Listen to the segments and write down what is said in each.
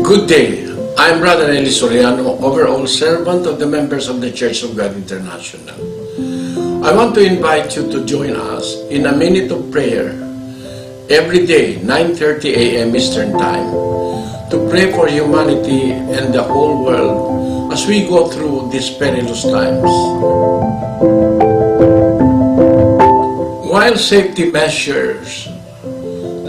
Good day. I'm Brother Eli Soriano, overall servant of the members of the Church of God International. I want to invite you to join us in a minute of prayer every day, 9:30 a.m. Eastern Time, to pray for humanity and the whole world as we go through these perilous times. While safety measures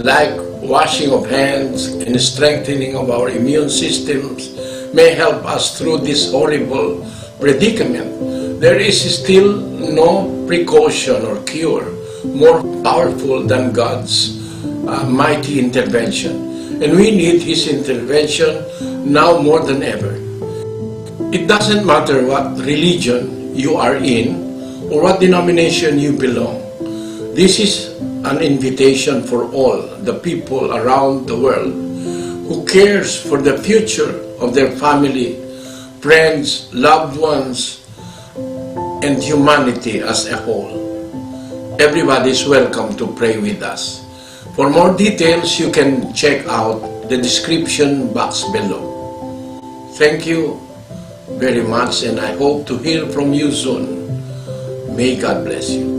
like washing of hands and strengthening of our immune systems may help us through this horrible predicament, there is still no precaution or cure more powerful than God's mighty intervention. And we need His intervention now more than ever. It doesn't matter what religion you are in or what denomination you belong. This is an invitation for all the people around the world who cares for the future of their family, friends, loved ones, and humanity as a whole. Everybody is welcome to pray with us. For more details, you can check out the description box below. Thank you very much, and I hope to hear from you soon. May God bless you.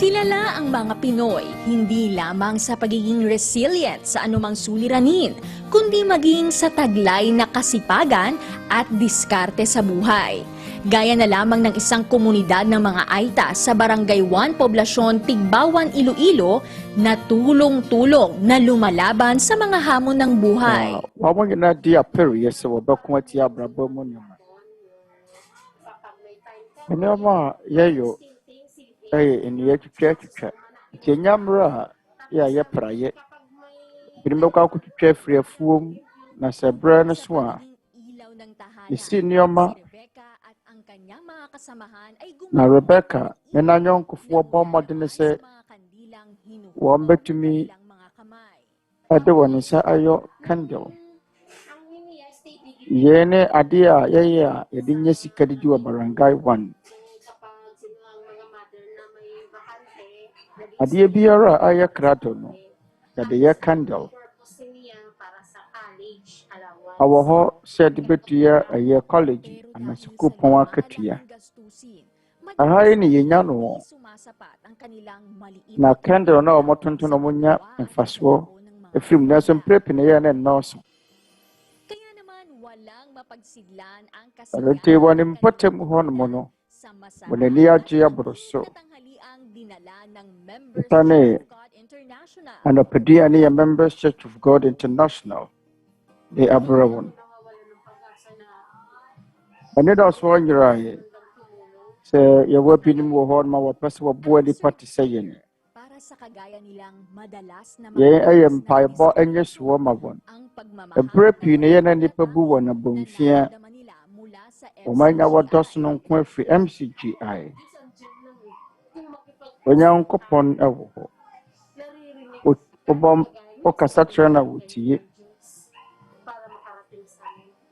Kilala ang mga Pinoy hindi lamang sa pagiging resilient sa anumang suliranin, kundi maging sa taglay na kasipagan at diskarte sa buhay. Gaya na lamang ng isang komunidad ng mga Aita sa Barangay 1, Poblasyon Tigbawan, Iloilo, na tulong-tulong na lumalaban sa mga hamon ng buhay. Ini ya twitwa nyamra ya ya praye birimbe kwa kutwitwa free fuom na sebra no so a isi nioma na Rebecca na nanyonkofo bɔ mmɔden sɛ wɔn betumi ɛde wɔn nsa ayɔ candle. Yene ade a yɛyɛ a yɛde nyɛ sika de di wɔ Barangay 1. Adeɛ biara a ayɛ krado no, yɛde yɛ candle. Awɔ hɔ sɛ yɛde bɛtua ɛyɛ college anaa sukuu pɔn akatua. Aha yi ne yɛnya no wɔ. Na candle na wɔn tonton na wɔn nya mfasoɔ efiri mu nanso mprɛpi na yɛyɛ ne nnɔɔso. Ɛnti wɔn mpɔtam hɔnom no, wɔn ani agye aboro so. Ita ne anɔpɛdua ne yɛ Members Church of God International de abrɛ wɔn. Ɛne da so nyiraeɛ sɛ yɛwɔ binom wɔ hɔ ma wɔpɛ sɛ wɔboa nipa te sɛ yɛn. Yɛn ɛyɛ mpaebɔ ɛnyɛ soɔ ma wɔn. Ɛberɛ pii na yɛn na nipa bu wɔn abɔmfia. Wɔmanya wɔdɔ so no nko afiri MCGI. Onyankopɔn ɛwɔ hɔ. Wobɔ ɔkasa kyerɛ na wɔtie.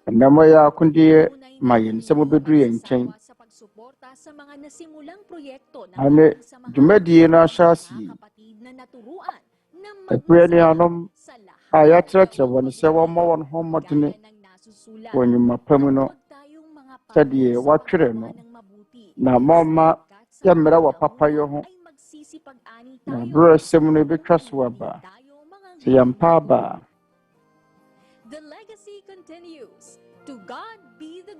Ɛnam yɛ akondeɛ ma yɛn sɛ mobɛduru yɛn nkyɛn. Ane dwumadie no ahyɛ ase yi. Ɛberɛ ne anom a yɛakyerɛkyerɛ wɔn sɛ wɔmmɔ wɔn ho mmɔdene wɔ nnwuma pa mu no sɛdeɛ wɔatwerɛ no. Na mɔmma yɛmmerɛ wɔ papayɛ ho. Na berɛ asɛm no ɛbɛtwa so aba. Sɛ yɛmpa aba a.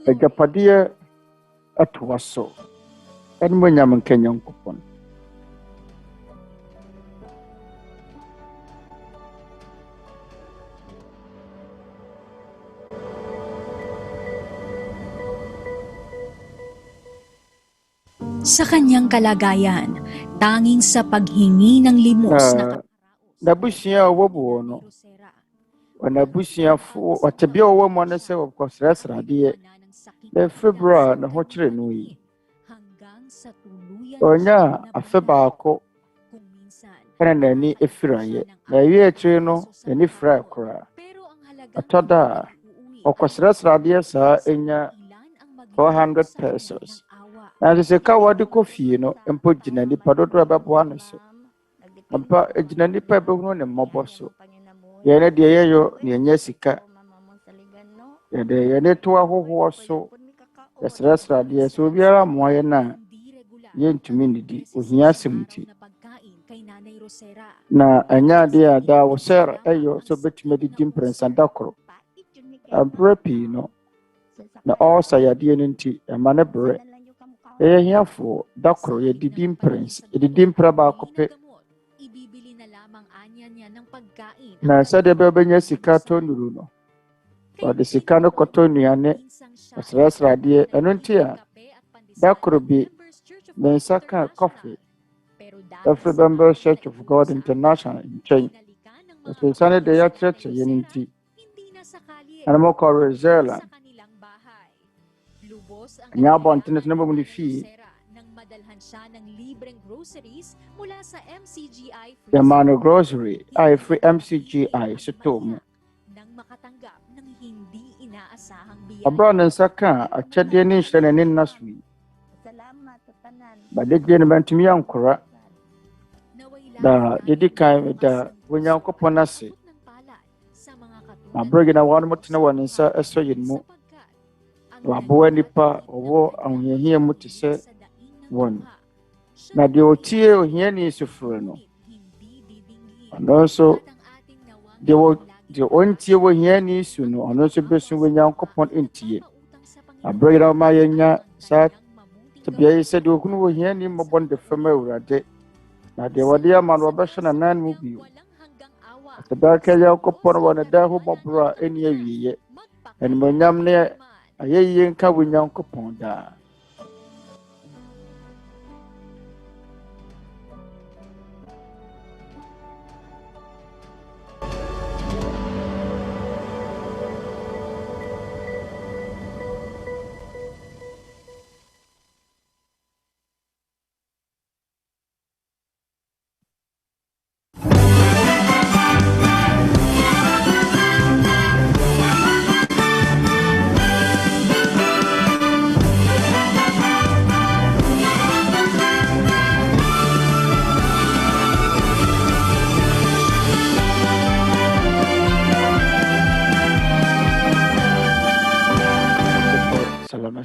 Agyapadeɛ atoa so. Ɛne mo nyam nka Nyankopɔn. Sa kanyang kalagayan, tanging sa paghingi ng limos na nabusua a wɔwɔ no. Wanabusuafo wɔtebea a wɔwɔ mu no sɛ wɔkɔsrɛsrɛdeɛ. Na February na ho kyerɛ no yi. Onya afe baako ɛna n'ani efirayɛ. Na ewie akyire no n'ani fira koraa. Ɔtɔda a ɔkɔsrɛsrɛdeɛ saa enya 400 pesos. Na sɛ ka wɔde kɔ fie no mpo gyina nipa dodoɔ bɛboa no so. Mpa gyina nipa bɛhunu ne mmɔbɔ so. Yɛne deɛ yɛyɔ ne yɛnyɛ sika. Yɛde yɛne to ahohoɔ so. Yɛsrɛsrɛdeɛ sɛ obiara mmoa yɛn a yɛntumi nnidi ohia asɛm nti. Na ɛnyɛ adeɛ a daa wɔ sɛ ɛyɔ sɛ obɛtumi adidi mprɛnsa da koro. Aberɛ pii no na ɔresa yadeɛ no nti ɛma ne berɛ. Yɛyɛ hiafoɔ da koro yɛdidi mprɛ baako pɛ. Na sɛdeɛ bɛbɛnya sika tɔ nnuru no. Wɔde sika no kɔtɔ nnuane. Ɔsrɛsrɛdeɛ ɛno nti a da koro bi ne nsa ka coffee. Ɛfiri Members Church of God International nkyɛn. Ɛsɛ ne de yɛakyerɛkyerɛ yɛn nti. Ɛna mɔkɔ Rizela. Nyɛ abɔntene so na bɛmu ne fie. Yɛma no grocery a ɛfiri MCGI so tɔɔ mu. Ɔbrɛ ne nsa ka akyɛdeɛ ne nhyerɛ n'ani nna so yi. Badegye no bɛntumi ankora. Da didi kan da Onyankopɔn ase. Na berɛ na wɔn tena wɔn nsa ɛsɔ yɛn mu. Waboa nipa ɔwɔ ahohiahia mu te sɛ wɔn. Na deɛ otie ohiani sufrɛ no. Ɔno nso deɛ ɔntie ohiani su no ɔno nso bɛsu Onyankopɔn ntie. Na berɛ na ɔma yɛnya saa tebea yi sɛ deɛ ohunu ohiani mmɔbɔ no de fam Awurade. Na deɛ wɔde ama no wɔbɛhyɛ n'anan mu bio. Tebea ka Nyankopɔn wɔ ne da ho mmɔborɔ a ɛnni awieeɛ. Animuonyam ne ayɛyie nka Onyankopɔn daa.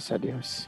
sa Diyos.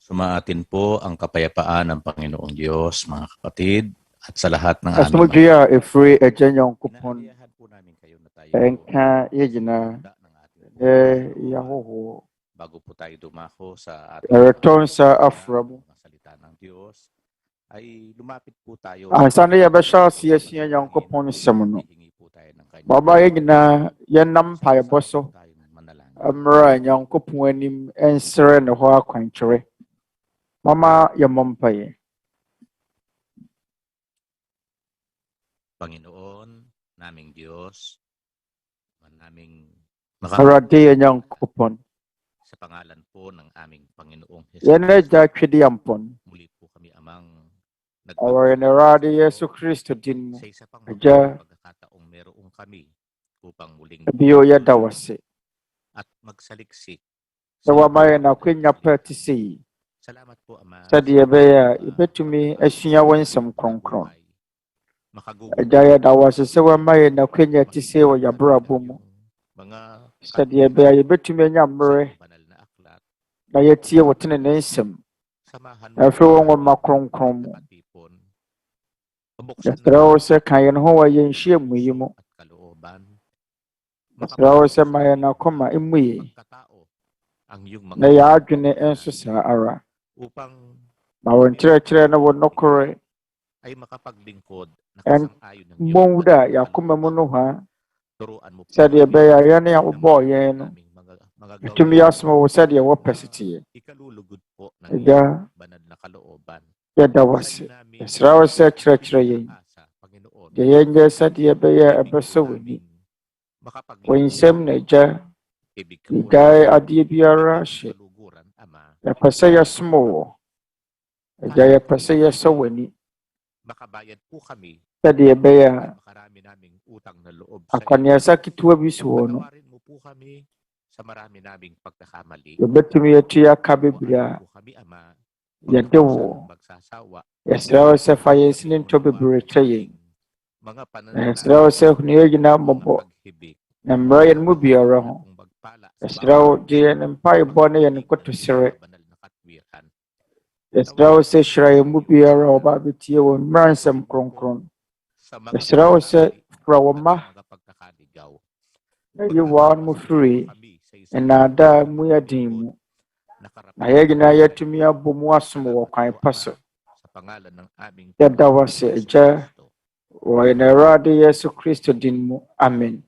Sumaatin po ang kapayapaan ng Panginoong Diyos, mga kapatid, at sa lahat ng As aming mo dia free e janyong kupon Inaanyayahan po namin kayo na tayo enka yejina handa ng ating buhay yahoho bago po tayo dumako sa ating return sa aframu mga salita ng Diyos, ay lumapit po tayo ansana ya basha siya siya yung kupon sa muno hihingi po tayo ng kanyang baba yejina yan nampaya boso tayong manalangin. amra yung kupon nim ensere na ho akwankyere mama yamompaye Panginoon, naming Diyos, naming arade yung kupon sa pangalan po ng aming Panginoong yan na Hesus. ja kwedi yampon Muli po kami amang our narade Yesu Kristo din mo sa isa pang Adya. pagkakataong merong kami upang muling biyo ya dawase at magsaliksik. sawa maya na kwenya patisi Salamat po, Ama. sɛdeɛ ɛbɛyɛ a yɛbɛtumi asua wo nsɛm kronkron Makagugulo agya yɛda wo ase sɛ woama yɛn akwanya te sɛ wɔ yɛabrabɔ mu mga sɛdeɛ ɛbɛyɛ a yɛbɛtumi anya mmerɛ sa banal na aklat, na yɛtie wo tene ne nsɛm samahan na afei wɔ nwoma kronkron mu katipon. Pabuksan yɛsrɛ wo sɛ ka yɛn ho wɔ yɛnhyia mu yi mu at kalooban. yɛsrɛ wo sɛ ma yɛn akoma mmu yie Pagkatao ang iyong na mga yɛadwene nso saa ara upang ma wo nkyerɛkyerɛ no wo nokorɛ ay makapaglingkod na And kasang-ayon ng mmom da yɛakoma mu no ha Turuan mo po sɛdeɛ kami ɛbɛyɛ a yɛne a ng wobɔɔ mga yɛn no naming mga yɛtumi asom wo sɛdeɛ wɔpɛ so teɛ ikalulugod po ng Agya. iyong banal na kalooban. yɛda wo Sa ase iyo namin yɛsrɛ wo sɛ kyerɛkyerɛ yɛn asa, Panginoon. deɛ yɛnyɛ sɛdeɛ ɛbɛyɛ a ɛbɛsɔ w'ani wɔ nsɛm na agya yɛgyae adeɛ biara hye yɛpɛ sɛ yɛsom wo agya yɛpɛ sɛ yɛsɔ w'ani makabayad po kami sɛdeɛ ɛbɛyɛ a makarami naming utang na loob sa iyo. akwaneasa ketewa bi so wɔ no Patawarin mo po kami sa marami naming pagkakamali. yɛbɛtumi atua ka bebree a Po kami, Ama, yɛde wo magsasawa. yɛsrɛ wo sɛ fa yɛn sini ntɔ bebree kyɛ yɛn Mga na yɛsrɛ wo sɛ hunu yɛn nyinaa mmɔbɔ paghibig. na mmara yɛn mu biara ho Kung magpala sa yɛsrɛ wo gye yɛn mpaebɔ ne yɛn nkotosrɛ banal na katwiran. yɛsrɛ wo sɛ hyira yɛn mu biara a ɔba abɛtie wɔ mmara nsɛm kronkron Sa mga yɛsrɛ wo sɛ fura wɔ mma mga pagkakaligaw. na yi wɔn mo firi Kami sa isang nnaadaa mu yɛden mu nakarapat na yɛn nyinaa yɛatumi abɔ mu asom wɔ kwan pa so sa pangalan ng aming yɛda wo ase agya wɔ yɛn Awurade Yesu Kristo din mu amen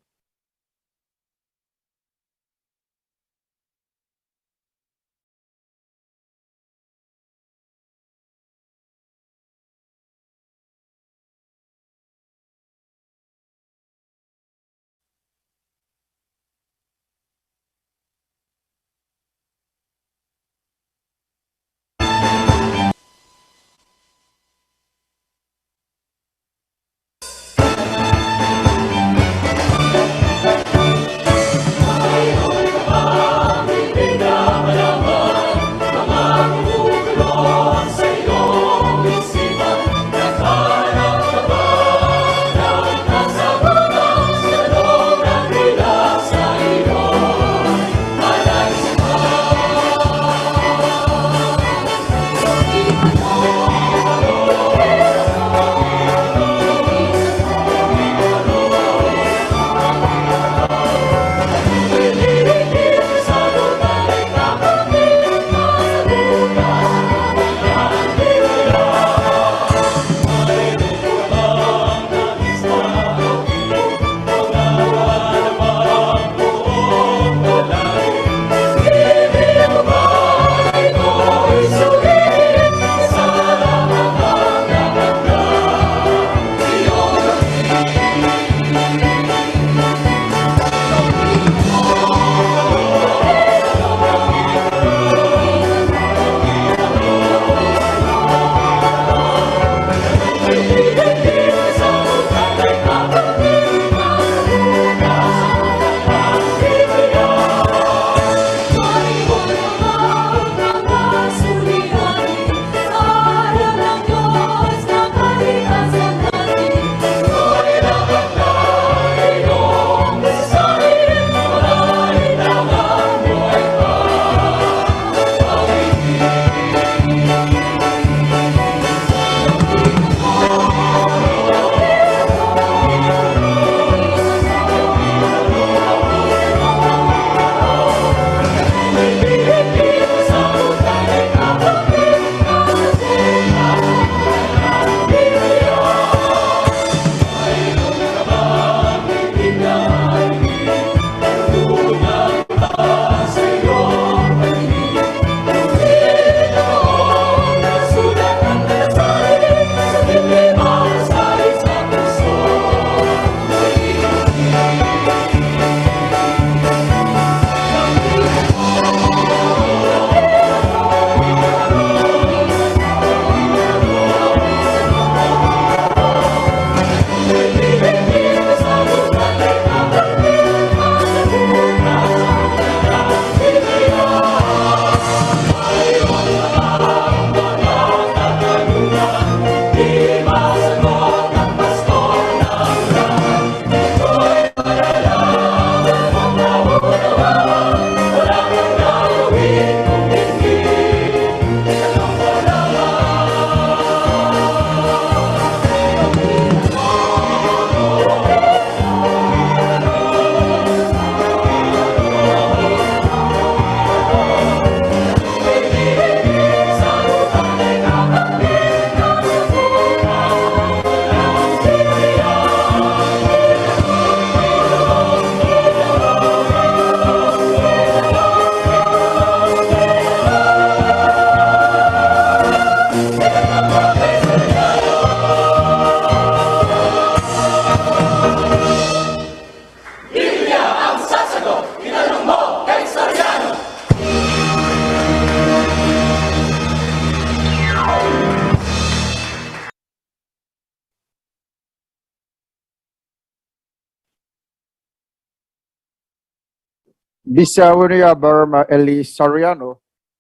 Bisa wini ya barama Eli Soriano.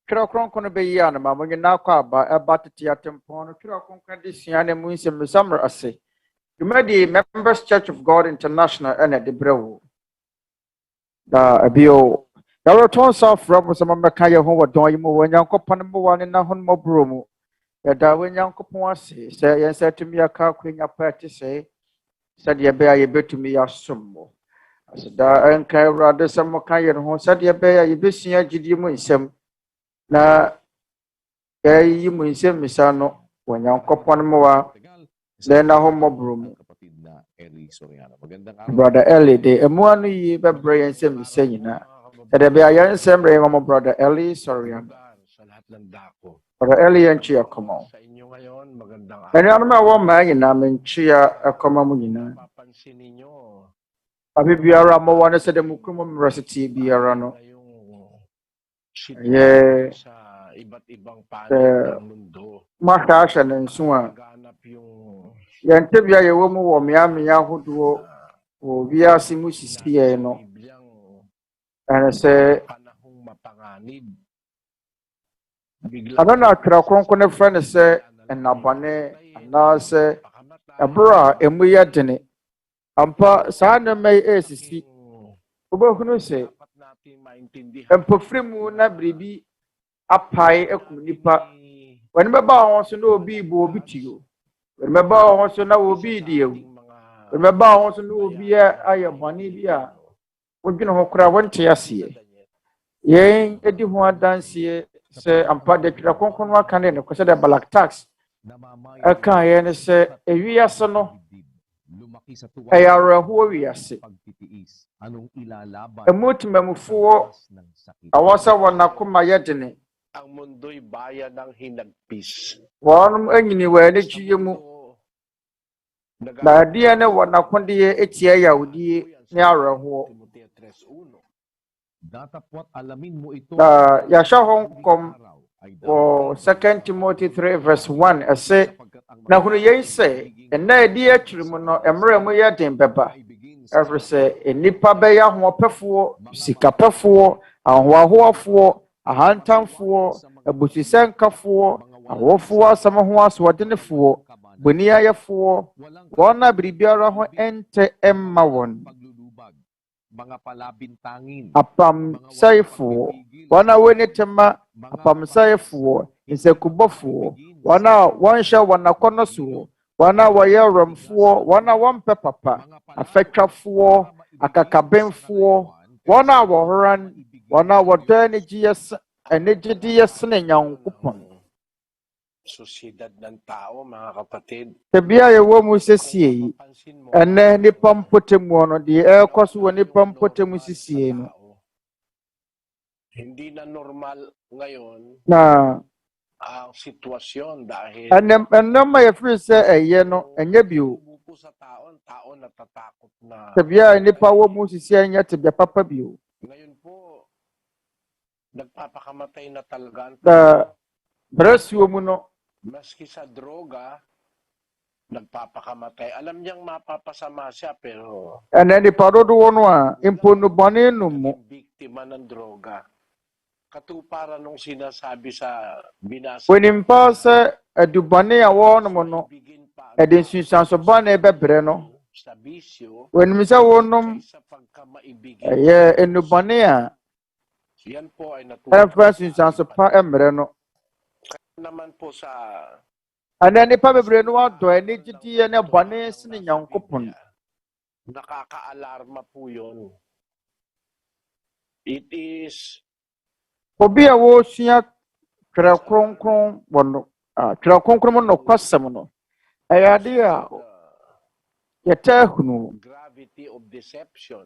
Kira kron kono be ya na mama nyina kwa ba eba tete atempo no kira kron kan de siane mu nsem samra ase. Dumadi Members Church of God International ene de brewo. Da abio da return south from some meka ye ho wodon yi mu wanyankopon mu wane na hon mobro mu. Ya da wanyankopon ase se yen se tumi aka kwenya party se de be aye betumi ya sommo. Da en kai rade sam kan ye ho de be aye besia gidi mu nsem. Na yi mu nsem misano wanyankopon mu wa then na ho mobro mu. Brother Eli de emuanu yi bebre ensem ise nyina. Ede be ayan ensem re mo brother Eli Soriano. Brother Eli enchi akomo. Sa inyo ngayon, magandang Ene anu ma wo ma nyina menchi akomo mu nyina. Papansin ninyo, Abi biara mo wane se de mukrumo university biara no. yung Ye sa iba't ibang panig ng mundo. mahasha ne nso a Ganap yung yente bia ye wo mu wo mia hodo wo bia si mu sisiye no. Bibliang Ene se panahong mapanganib. ano na kra kronko ne friend se enabane na se ebra emu ye dene ampa saa na mai esisi obehunu se Dapat natin maintindihan empofri mu na bribi apai ekum nipa wani beba won so na obi bo obi tiyo wani beba won so na obi di ewu wani beba won so na obi aye boni bi a wodwene ho kura wonte ase yen edi ho adansie se ampa de kira konkon wa kan ne ko se de balak tax aka ye ne se ewiase no ayara ho wiase emutimamfuo awasa wanakoma yedene ang mundo'y bayan ng hinagpis. wonum anyini wani chiye mu na dia ne wanakonde ye etia yawdi ne araho Datapwat alamin mo ito. ya sha hong kom o 2 Timothy 3 verse 1 ese na hunu ye se na dia chirimu no emre mu ye den beba every say enipa be ya ho pefo sikapefo ahoahoafo ahantamfo abusisankafo awofo asama ho asodenefo boniayefo wona biribiara ho ente emma won Mga palabintangin. apam saifo wana wenetema apam saifo insekubofo wana wansha wanakonoso wana wayeramfo wana wampe papa afetwafo akakabenfo wana wohran wana wodane GS enegidi yesne nyankopon Sosyedad ng tao, mga kapatid. tebia ye wo mu sesie Pansin mo, ene ni pampotemu no de ekoso woni pampotemu sisie no hindi na normal ngayon na ang sitwasyon dahil ene ma ye free se eye no enye bio umupo sa tao natatakot na. tebia ni pa wo mu sisie nya tebia papa bio Ngayon po, nagpapakamatay na talaga ang da brasio mu no maski sa droga, nagpapakamatay. Alam niyang mapapasama siya pero ene ni parodo wono a imponu bone no mu biktima ng droga. Katuparan nung sinasabi sa binasa. wenimpa se adubane a wono mo no ede sunsanso bone bebre no sa bisyo, wenimisa wonom sa pagkamaibigin. ye enubane a Yan po ay efa sunsanso pa emre no naman po sa ana nipa bebre no ado ene gidi ne bone sene nyankopon nakakaalarma po yun. It is obi a wo sua kra kronkron wono kra kronkron mo no kwasem no ayade a yeta hunu gravity of deception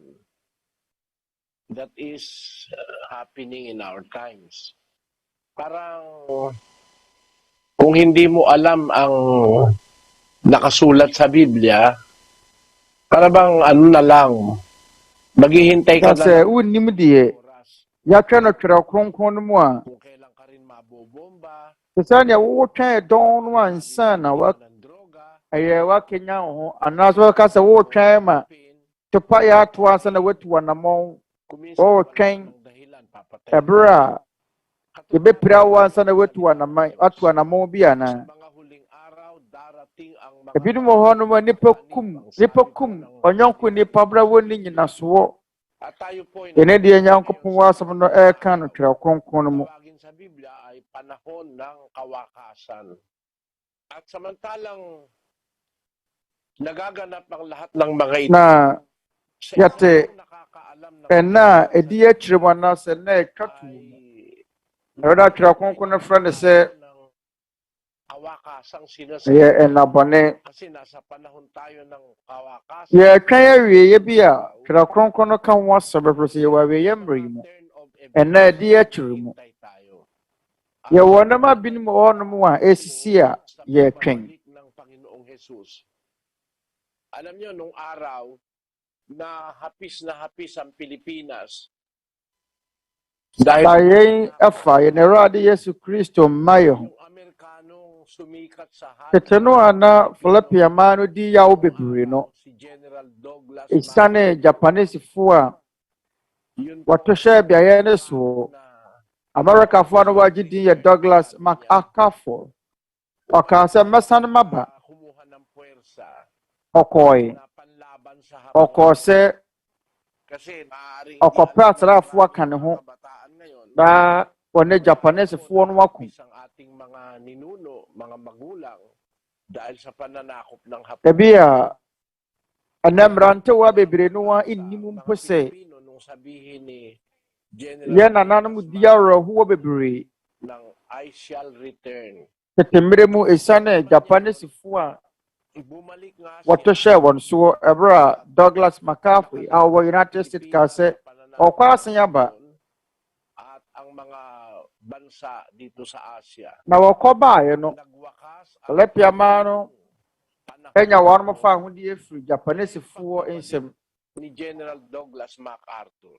that is happening in our times. Parang kung hindi mo alam ang nakasulat sa Biblia, para bang ano na lang, maghihintay ka kasi na unnim die oras yatwa no kra kronkron no mu a kung kailan ka rin mabobomba, sesania wo twa don no ansa na wa ng droga, aye wa kenya ho anaso ka se wo twa ma topa ya to ansa na watu wanamon wɔretwɛn ɛberɛ a yɛbɛpira wo ansa na watu anammɔn bi anaa? Ebinom wɔ hɔ nom a nipa kum ɔnyɔnko nipa bra wɔnni nyinasoɔ. Yɛne deɛ Nyankopɔn wɔ asɛm no ɛreka no Twerɛ Kronkron no mu. Sa Biblia ay panahon ng kawakasan. At samantalang nagaganap ang lahat ng mga ito. Na Sa yate isang nakakaalam ng ɛna ɛdi akyire mu anaasɛ na ɛtwa to mu. Ɛwɔ dɛ Twerɛ Kronkron no frɛ no sɛ ng kawakasang ɛyɛ sinasabi. ɛna bɔne. Kasi nasa panahon tayo ng kawakasan. Yɛtwɛn awieeɛ bi a Twerɛ Kronkron no ka ho asɛm bɛfrɛ sɛ yɛwɔ awieeɛ mmere yi mu. Ɛna ɛdi akyire mu. Yɛwɔ nneɛma binom wɔ hɔnom a ɛsisi a yɛtwɛn. ng Panginoong Jesus. Alam niyo, nung araw na hapis ang Pilipinas, dahil Na yɛn afa yɛn Awurade Yesu Kristo mma yɛn ho. yung Amerikanong sumikat sa Tete no a na Filipiama no di yaw bebree no, si General Douglas ɛsiane Japanesefoɔ a yun wɔto hyɛ beaeɛ no so. na Americafoɔ no wɔagye din yɛ Douglas MacArthur. Ɔkaa sɛ mɛsane maba. kumuha ng puwersa Ɔkɔe. na panlaban sa Ɔkɔɔ sɛ kasi maaaring ɔkɔpɛ asraafoɔ aka ne ho kabataan ngayon na wɔne Japanesefoɔ no ako. isang ating mga ninuno, mga magulang dahil sa pananakop ng Hapon. Ebi a ɛnɛ mmerantewa bebree no a nnim mpo sɛ Pilipino nung sabihin ni yɛn nananom di awerɛhoɔ bebree. ng I shall return. Tete mmerɛ mu ɛsiane Japanesefoɔ a Bumalik nga wɔto hyɛɛ wɔn so ɛberɛ a Douglas MacArthur a ɔwɔ United States kaa sɛ ɔkɔ asen aba at ang mga bansa dito sa Asia. na wɔkɔ baeɛ no Nagwakas ang Filipiama no panahon ɛnya wɔn mo fa ahodie firi Japanesefoɔ nsam. ni General Douglas MacArthur.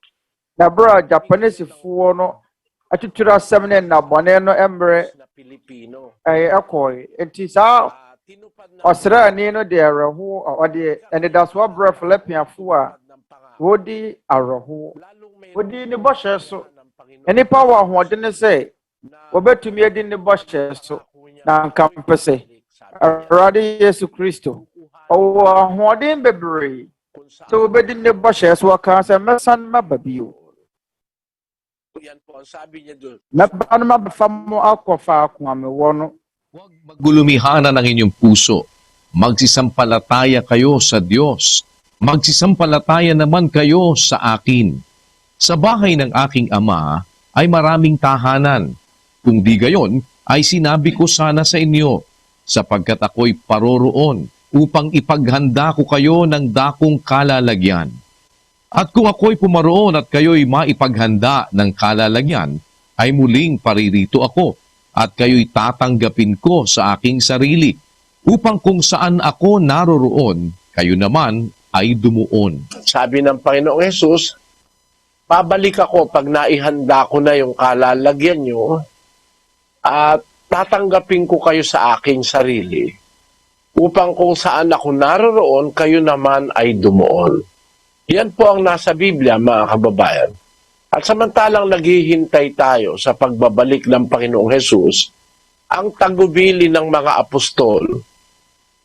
Na ɛberɛ a Japanesefoɔ no atuturu asɛm ne nnabɔne no mmerɛ Na Pilipino. ɛkɔe. Nti saa Tinupad na ɔsraani no de awerɛhoɔ ɔde anidasoɔ brɛ Filipiafoɔ a ng pangako. wɔdi awerɛhoɔ. Lalong may Wɔdi ne bɔhyɛ so. ng Panginoon Nnipa wɔ ahoɔden sɛ na wɔbɛtumi adi ne bɔhyɛ so. pangako niya Na nka mpɛ sɛ sabi niya, Awurade Yesu Kristo ɔwɔ ahoɔden bebree kung saan sɛ wɔbɛdi ne bɔhyɛ so ɔka sɛ mɛsan maba bio. yan po ang sabi niya doon. Mɛba no mabɛfa mo akɔ faako a mewɔ no. Huwag maggulumihanan ang inyong puso. Magsisampalataya kayo sa Diyos. Magsisampalataya naman kayo sa akin. Sa bahay ng aking ama ay maraming tahanan. Kung di gayon, ay sinabi ko sana sa inyo, sapagkat ako'y paroroon upang ipaghanda ko kayo ng dakong kalalagyan. At kung ako'y pumaroon at kayo'y maipaghanda ng kalalagyan, ay muling paririto ako at kayo'y tatanggapin ko sa aking sarili, upang kung saan ako naroroon, kayo naman ay dumuon. Sabi ng Panginoong Jesus, pabalik ako pag naihanda ko na yung kalalagyan nyo at tatanggapin ko kayo sa aking sarili upang kung saan ako naroroon, kayo naman ay dumuon. Yan po ang nasa Biblia, mga kababayan. At samantalang naghihintay tayo sa pagbabalik ng Panginoong Jesus, ang tagubili ng mga apostol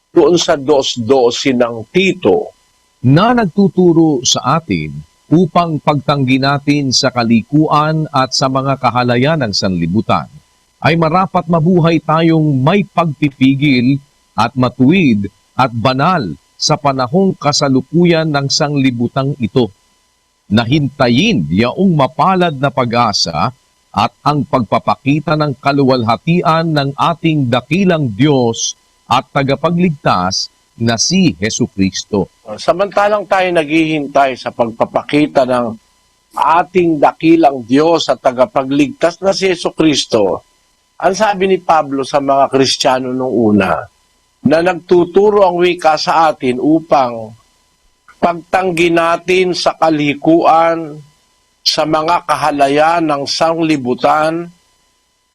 doon sa 2:12 ng Tito, Na nagtuturo sa atin upang pagtanggi natin sa kalikuan at sa mga kahalayan ng sanlibutan, ay marapat mabuhay tayong may pagpipigil at matuwid at banal sa panahong kasalukuyan ng sanglibutang ito. Nahintayin yaong mapalad na pag-asa at ang pagpapakita ng kaluwalhatian ng ating dakilang Diyos at tagapagligtas na si Hesukristo. samantalang tayo naghihintay sa pagpapakita ng ating dakilang Diyos at tagapagligtas na si Jesucristo, ang sabi ni Pablo sa mga Kristiyano nung una, na nagtuturo ang wika sa atin upang pagtanggi natin sa kalikuan, sa mga kahalayan ng sanglibutan,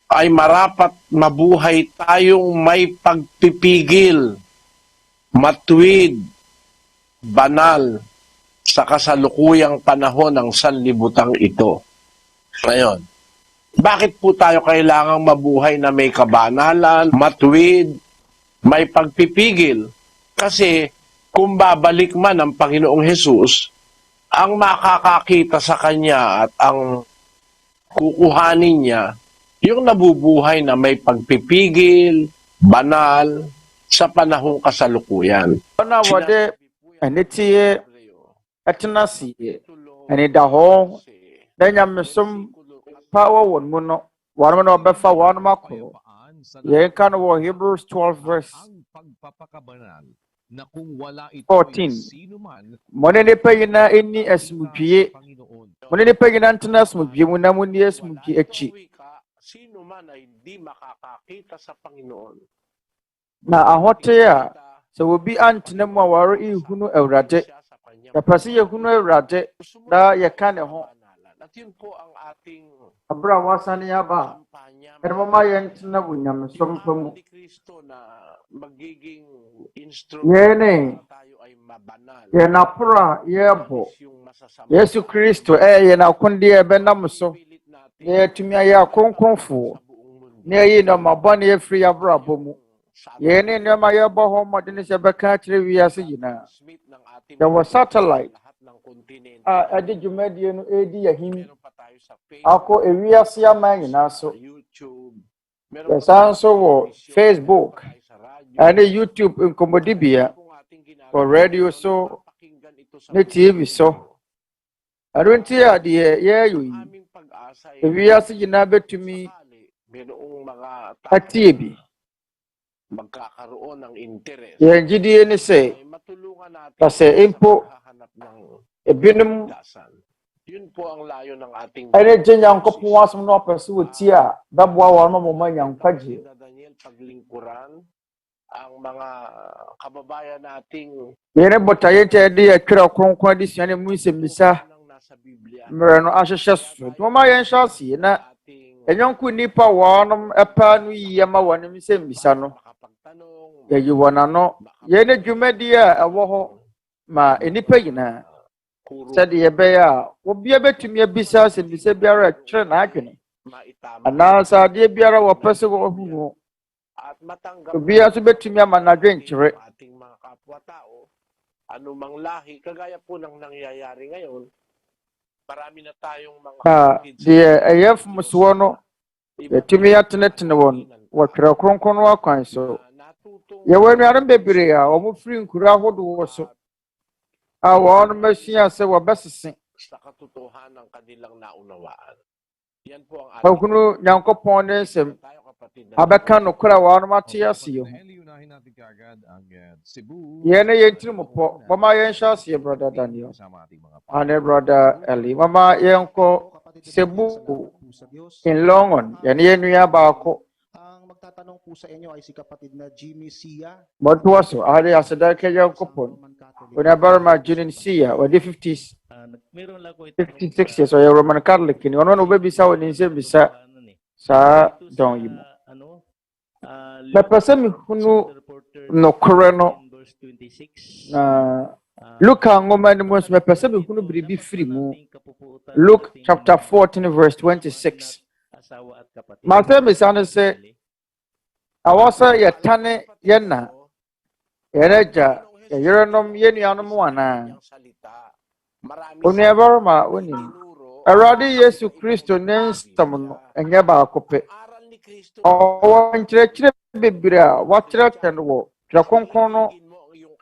ay marapat mabuhay tayong may pagpipigil, matuwid, banal sa kasalukuyang panahon ng sanlibutang ito. Ngayon, bakit po tayo kailangang mabuhay na may kabanalan, matuwid, may pagpipigil? Kasi kung babalik man ang Panginoong Hesus, ang makakakita sa Kanya at ang kukuhanin niya, yung nabubuhay na may pagpipigil, banal, sa panahong kasalukuyan. Ana wade anitie atenasi ani da ho na nyamesom power won mu no wan mo obefa wan makro ye kan wo Hebrews 12 verse Ang pagpapakabanal na kung wala ito 14. sino man mo ne ne payina inni asmupie Panginoon. mo ne ne payina antena asmupie mu na mu ni asmupie echi Sino man ay di makakakita sa Panginoon. na ahote a so obi antena mu aware ihunu awrade ya pase yehunu awrade da ye kan ho At yun po ang ating abra wasane ya ba kampanya. pero mama yentena bunyam sompamu Ni Kristo na magiging Yene. instrument tayo ay mabanal. ye napura ye bo Yung masasama. Yesu Kristo ye na kundi e benam so Pilit natin ye tumi ya konkonfo sa buong mundo. ne yi no mabane e free abra bomu ye ne ne ma ye bo ho modene se beka kire wiase yina Transmit ng ating there was satellite lahat ng kontinente. ade dwumadie no edi yahim Meron pa tayo sa Facebook, ako ewiase ama nyina so sa YouTube. Yes, also wo Facebook sa radyo. ane YouTube nkomodibia Kung ating ginagawa, for radio so pakinggan ito sa ne TV so arunti ade ye yoyi aming pag-asa ay ewiase yina betumi sakali mayroong mga atiebi magkakaroon ng interest. ye ngidie ne se Ay matulungan natin kasi impo sa paghahanap ng ebinum dasan. Yun po ang layo ng ating ane je nyankopon wasom no pese woti a dabwa wa no mo nyankwaje na Daniel paglingkuran ang mga kababayan nating yene botaye te de atwa kronkron di siane mu semisa nang nasa Biblia. mre no ahyehye so mama yen hyase na Ating enyonku nipa wanom epa no yiyama wanom semisa no makapagtanong, yayi wanano yene dwumadi a ewo ho ma enipa yina kuro sade yebe a obi abetumi abisa semisa biara kyerɛ na adwene maitama ana sade biara wo pese wo hunu at matanggap obi aso betumi ama na adwen kyerɛ ng ating mga kapwa-tao, anumang lahi, kagaya po ng nangyayari ngayon, marami na tayong mga kapatid sa de ayef muswo no betumi atenetene won wo twerɛ kronkron no akwan so natutong yɛwɔ anuanom bebree a wɔn firi nkuru ahodoɔ so a wɔn masua sɛ wɔbɛsese sa katotohanan ng kanilang naunawaan. Yan po ang mahunu nyankopɔn ne nsɛm tayo kapatid na abɛka nokora a wɔn ate aseɛ ho Unahin natin kaagad ang Cebu. yɛn ne yɛn tirim pɔ mama yɛnhyɛ aseɛ brother Daniel Kasama ating mga ane brother Eli mama yɛnkɔ Cebu in Longon yɛn yɛn nua baako Ang magtatanong po sa inyo ay si kapatid na Jimmy Sia. mɔtoa so ade aseda ka nyankopɔn Roman Catholic. wɔn abarima Junin Sia wɔde 50s Meron lang ko 56 years ɔyɛ Roman Catholic ni ɔno na obɛbisa wɔ ne nsɛm bisa saa dɔn yi mu mɛpɛ sɛ mehunu nokorɛ no na Luka ngoma ni mo mɛpɛ sɛ mehunu biribi firi mu Luke chapter 14 verse 26 masɛ misa no sɛ awɔ sɛ yɛtane yɛn na yɛn agya yɛyerenom yɛn nuanom anaa onuabarima onim Awurade Yesu Kristo ne nsɛm no ɛnyɛ baako pɛ aral ni Kristo ɔwɔ nkyerɛkyerɛ bebree a wɔakyerɛkyerɛ no wɔ twerɛ kronkron no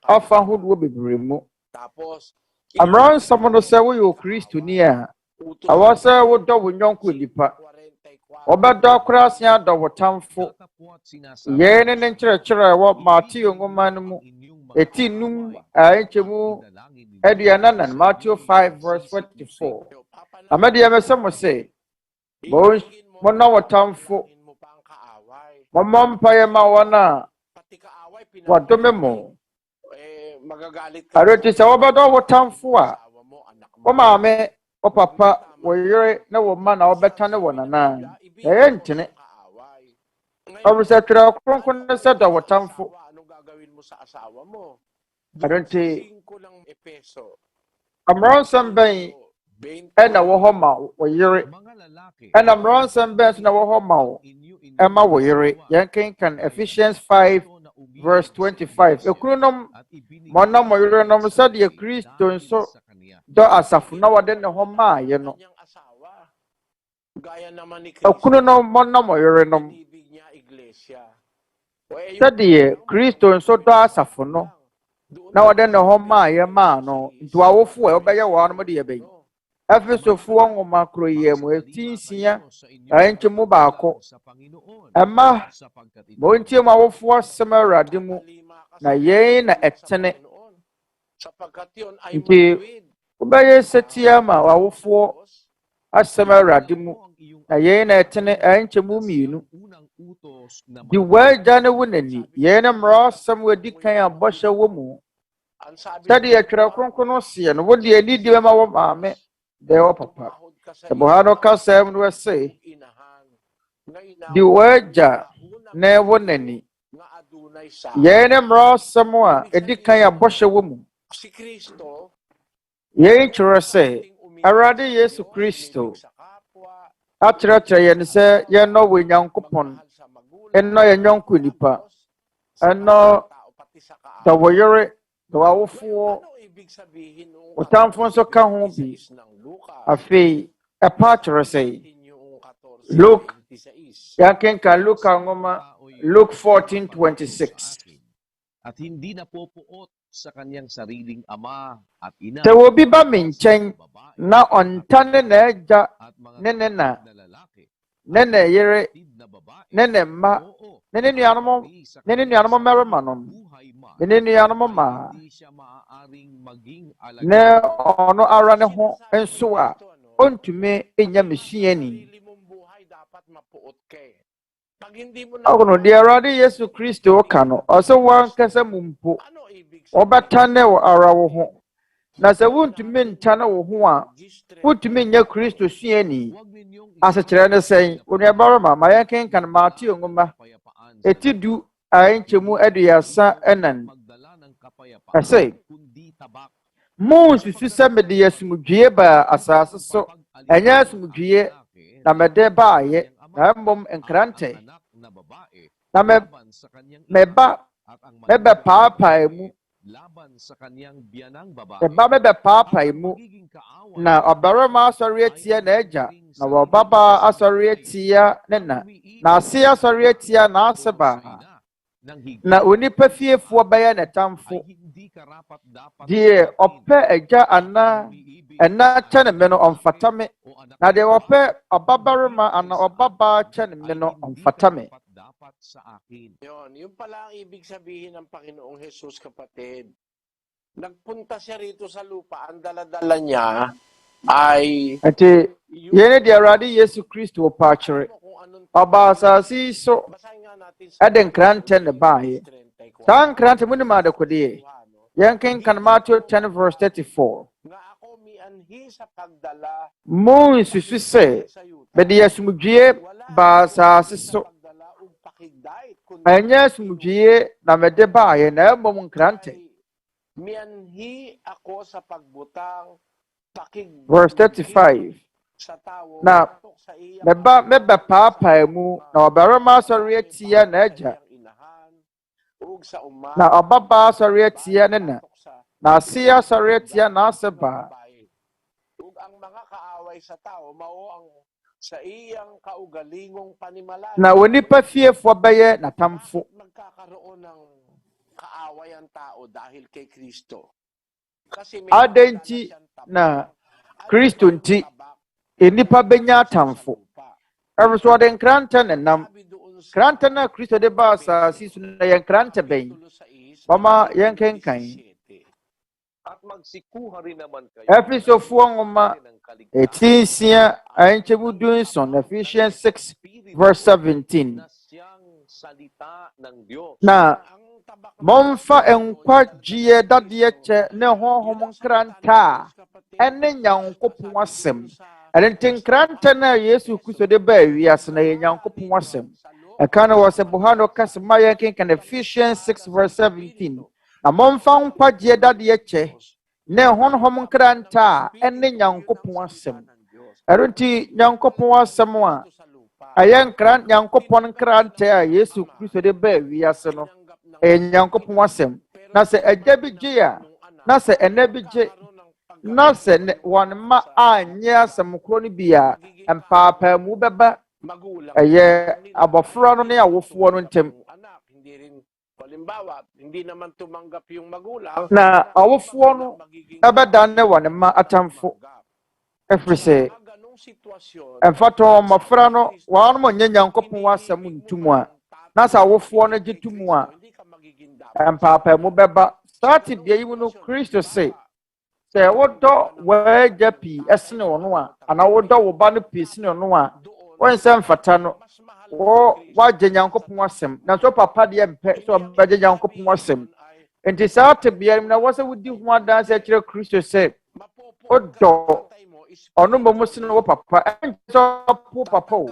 afa ahodoɔ bebree mu tapos mmara nsɛm no sɛ woyɛ okristoni a awɔ sɛ wodɔ wo nyɔnko nipa wɔbɛdɔ akora ase adɔ wo tamfo yɛn ne ne nkyerɛkyerɛ a ɛwɔ Mateo nwoma no mu eti num a ɛnkyɛmu aduanan Matthew 5 verse 44 na mɛdeɛ mɛsɛ mo sɛ monna wɔ tamfo mɔmmɔ mpaeɛ ma wɔn a wɔdome mo magagalit ka arɛti sɛ wɔbɛdɔ wo tamfo a wo maame wo papa wo yere ne wo mma na wɔbɛtane wɔ nana ɛyɛ ntene ɔbɛrɛ sɛ twerɛ kronkron ne sɛ dɔ wo tamfo anong gagawin mo sa asawa mo arɛti ko ng epeso Amron Ben and a Wahoma, or Yuri, Mga lalaki, and Amron Ben and a Wahoma, Emma Wiri, Yankin can Ephesians 5, verse 25. Ekunum, Mona Moira Nomusad, ye Christo, and so do asafuna waden na homa yeno Kanyang asawa. Gaya naman ni okuno no mona mo yore no Ibig niya iglesia. O, yung sadi Kristo nso do asafuno na waden na homa ye ma no nto awofu e obeye wa no de ye be Efesofu nwoma kro ye mo etinsia anche mu baako Emma mo ntie mo awofu asem awrade mu na ye na etene sapagkat yun ay nti matuwid. obeye setia ma awofu asem awrade mu na ye na etene anche mu mienu di wagya ne wonani ye na mra asem wadi kan abɔhyɛ wɔ mu Ang sabi sadi atwere kronkron no se no wodi ani di ma wɔ maame de wɔ papa se bohano kasem no se inahan. di wagya ne wonani Nga adunay sa ye na mra asem a edi kan abɔhyɛ wɔ mu si Kristo ye kyerɛ sɛ Awurade Yesu Kristo sa kapwa, akyerɛkyerɛ yɛn sɛ yɛnɔ wɔ Nyankopɔn sa magulang, ɛnɔ yɛn nyɔnko nipa sa ɛnɔ tao pati sa da kaawa. wɔyere da wɔawofoɔ Ano ibig sabihin nung ɔtamfo nso ka ho bi 14:26 ng Lucas? afei ɛpa kyerɛ sɛ Yung Luke 14:26. yɛkenka Luka ngoma Luke 14:26 at hindi na popuot sa kanyang sariling ama at ina. sɛ obi ba me nkyɛn na ɔntane n'agya at mga ne ne na na lalaki, ne ne yere kapatid na babae, ne ne mma oo, ne ne nuanom sa ne ne nuanom mmarima nom buhay man, ne ne nuanom ay mmaa hindi siya maaaring maging ne alagad. ɔno ara ne ho nso a ɔntumi nya mesuani Sarili mong buhay dapat mapuot ka eh. Pag hindi mo ako no deɛ Awurade Yesu Kristo ka no ɔsɛ wankasa mu mpo ano ibig ɔbɛtane wo ara wo ho na sɛ wontumi ntane wo ho a wontumi nyɛ Kristo suani Huwag ninyong asekyerɛ ne sɛn onuabarima ma yɛnkenkan Mateo ngoma kapayapaan eti du a nkyɛmu aduasa ɛnan magdala ng kapayapaan, ɛsɛ kundi tabak. monsusu sɛ mede asomdwie baa asase so ɛnyɛ asomdwie na mede baayɛ na mmom nkrante na meba mebɛpaapae mu laban sa kanyang biyanang babae, meba mebɛpaapae mu magiging kaaway na ɔbarima asɔre atia n'agya na wɔbabaa asɔre atia ne na na ase asɔre atia n'ase baa na onipa fiefoɔ bɛyɛ ne tamfo deɛ ɔpɛ agya anaa ɛna kyɛ ne me no ɔmfata me na deɛ ɔpɛ ɔbabarima anaa ɔbabaa kyɛ ne me no ɔmfata me Yun, yung pala ang ibig sabihin ng Panginoong Jesus, kapatid. Nagpunta siya rito sa lupa, ang daladala niya ay nti yɛne deɛ Awurade Yesu Kristo ɔpa akyerɛ kung anong ɔbaa asase yi so basahin nga natin sa ɛde nkrantɛ ne baeɛ 34. saa nkrantɛ mu nim adekodeɛ yɛnkenkan Matthew 10 verse 34 Nga ako mianhi sa pagdala monsusu sɛ sa yuta. mede asomdwie baa asase so Pagdala ug pakigdait kundi ɛnyɛ asomdwie na mede baeɛ na mmom nkrantɛ mianhi ako sa pagbutang pakig verse 35 sa tao na patok sa iya mebɛpaapae mu na ɔbarima asɔre atia n'agya inahan ug sa uma na ɔbabaa asɔre atia ne na na ase asɔre atia n'ase baa ug ang mga kaaway sa tao mao ang sa iyang kaugalingong panimalay na onipa fiefoɔ bɛyɛ n'atamfo magkakaroon ng kaaway ang tao dahil kay Kristo kasi may adɛn nti na Kristo nti enipa bɛnya atamfo ɛfiri so ɔde nkrantɛ ne nam nkrantɛ no a Kristo de baa asase so no yɛ nkrantɛ bɛn ɔma yɛnkenkan at magsikuha rin naman kayo Efesofoɔ nwoma ng kaligtasan etinsia ahenkyɛmu dunson Ephesians 6 verse 17 na siyang salita ng Diyos. na momfa nkwagyeɛ dadeɛ kyɛ ne honhom nkranta a ɛne Nyankopɔn asɛm ɛno nti nkrantɛ no a Yesu Kristo de baa wiase na yɛ Nyankopɔn asɛm ɛka no wɔ sɛ Bohano kasa ma yɛnkenkan Ephesians 6 verse 17 na momfa nkwagyeɛ dadeɛ kyɛ ne honhom nkranta ene nyankopon asem erunti nyankopon asem a ayen kran nyankopon nkranta a Yesu Kristo de ba wiase no nyankopon asem na se agya bi gye a na se ene bi gye na se won ma anye asem kro no bi a empapa mu beba eye abofra no ne awofo no ntem Halimbawa, hindi naman tumanggap yung magulang na awofo no abedan ne won ma atamfo efrise emfato mafra no won mo nya nyankopon asem ntumu a na sa awofo no gye tumu a empapa mu beba start bia yi no Kristo say se wodo waja pi esne ono a ana wodo wo ba no pi esne ono a won se mfata no wo waje nyankopon asem na so papa de mpe so baje nyankopon asem enti sa te bia na wo se wodi ho adan se kire Kristo se wodo ono mo sene wo papa so po papa o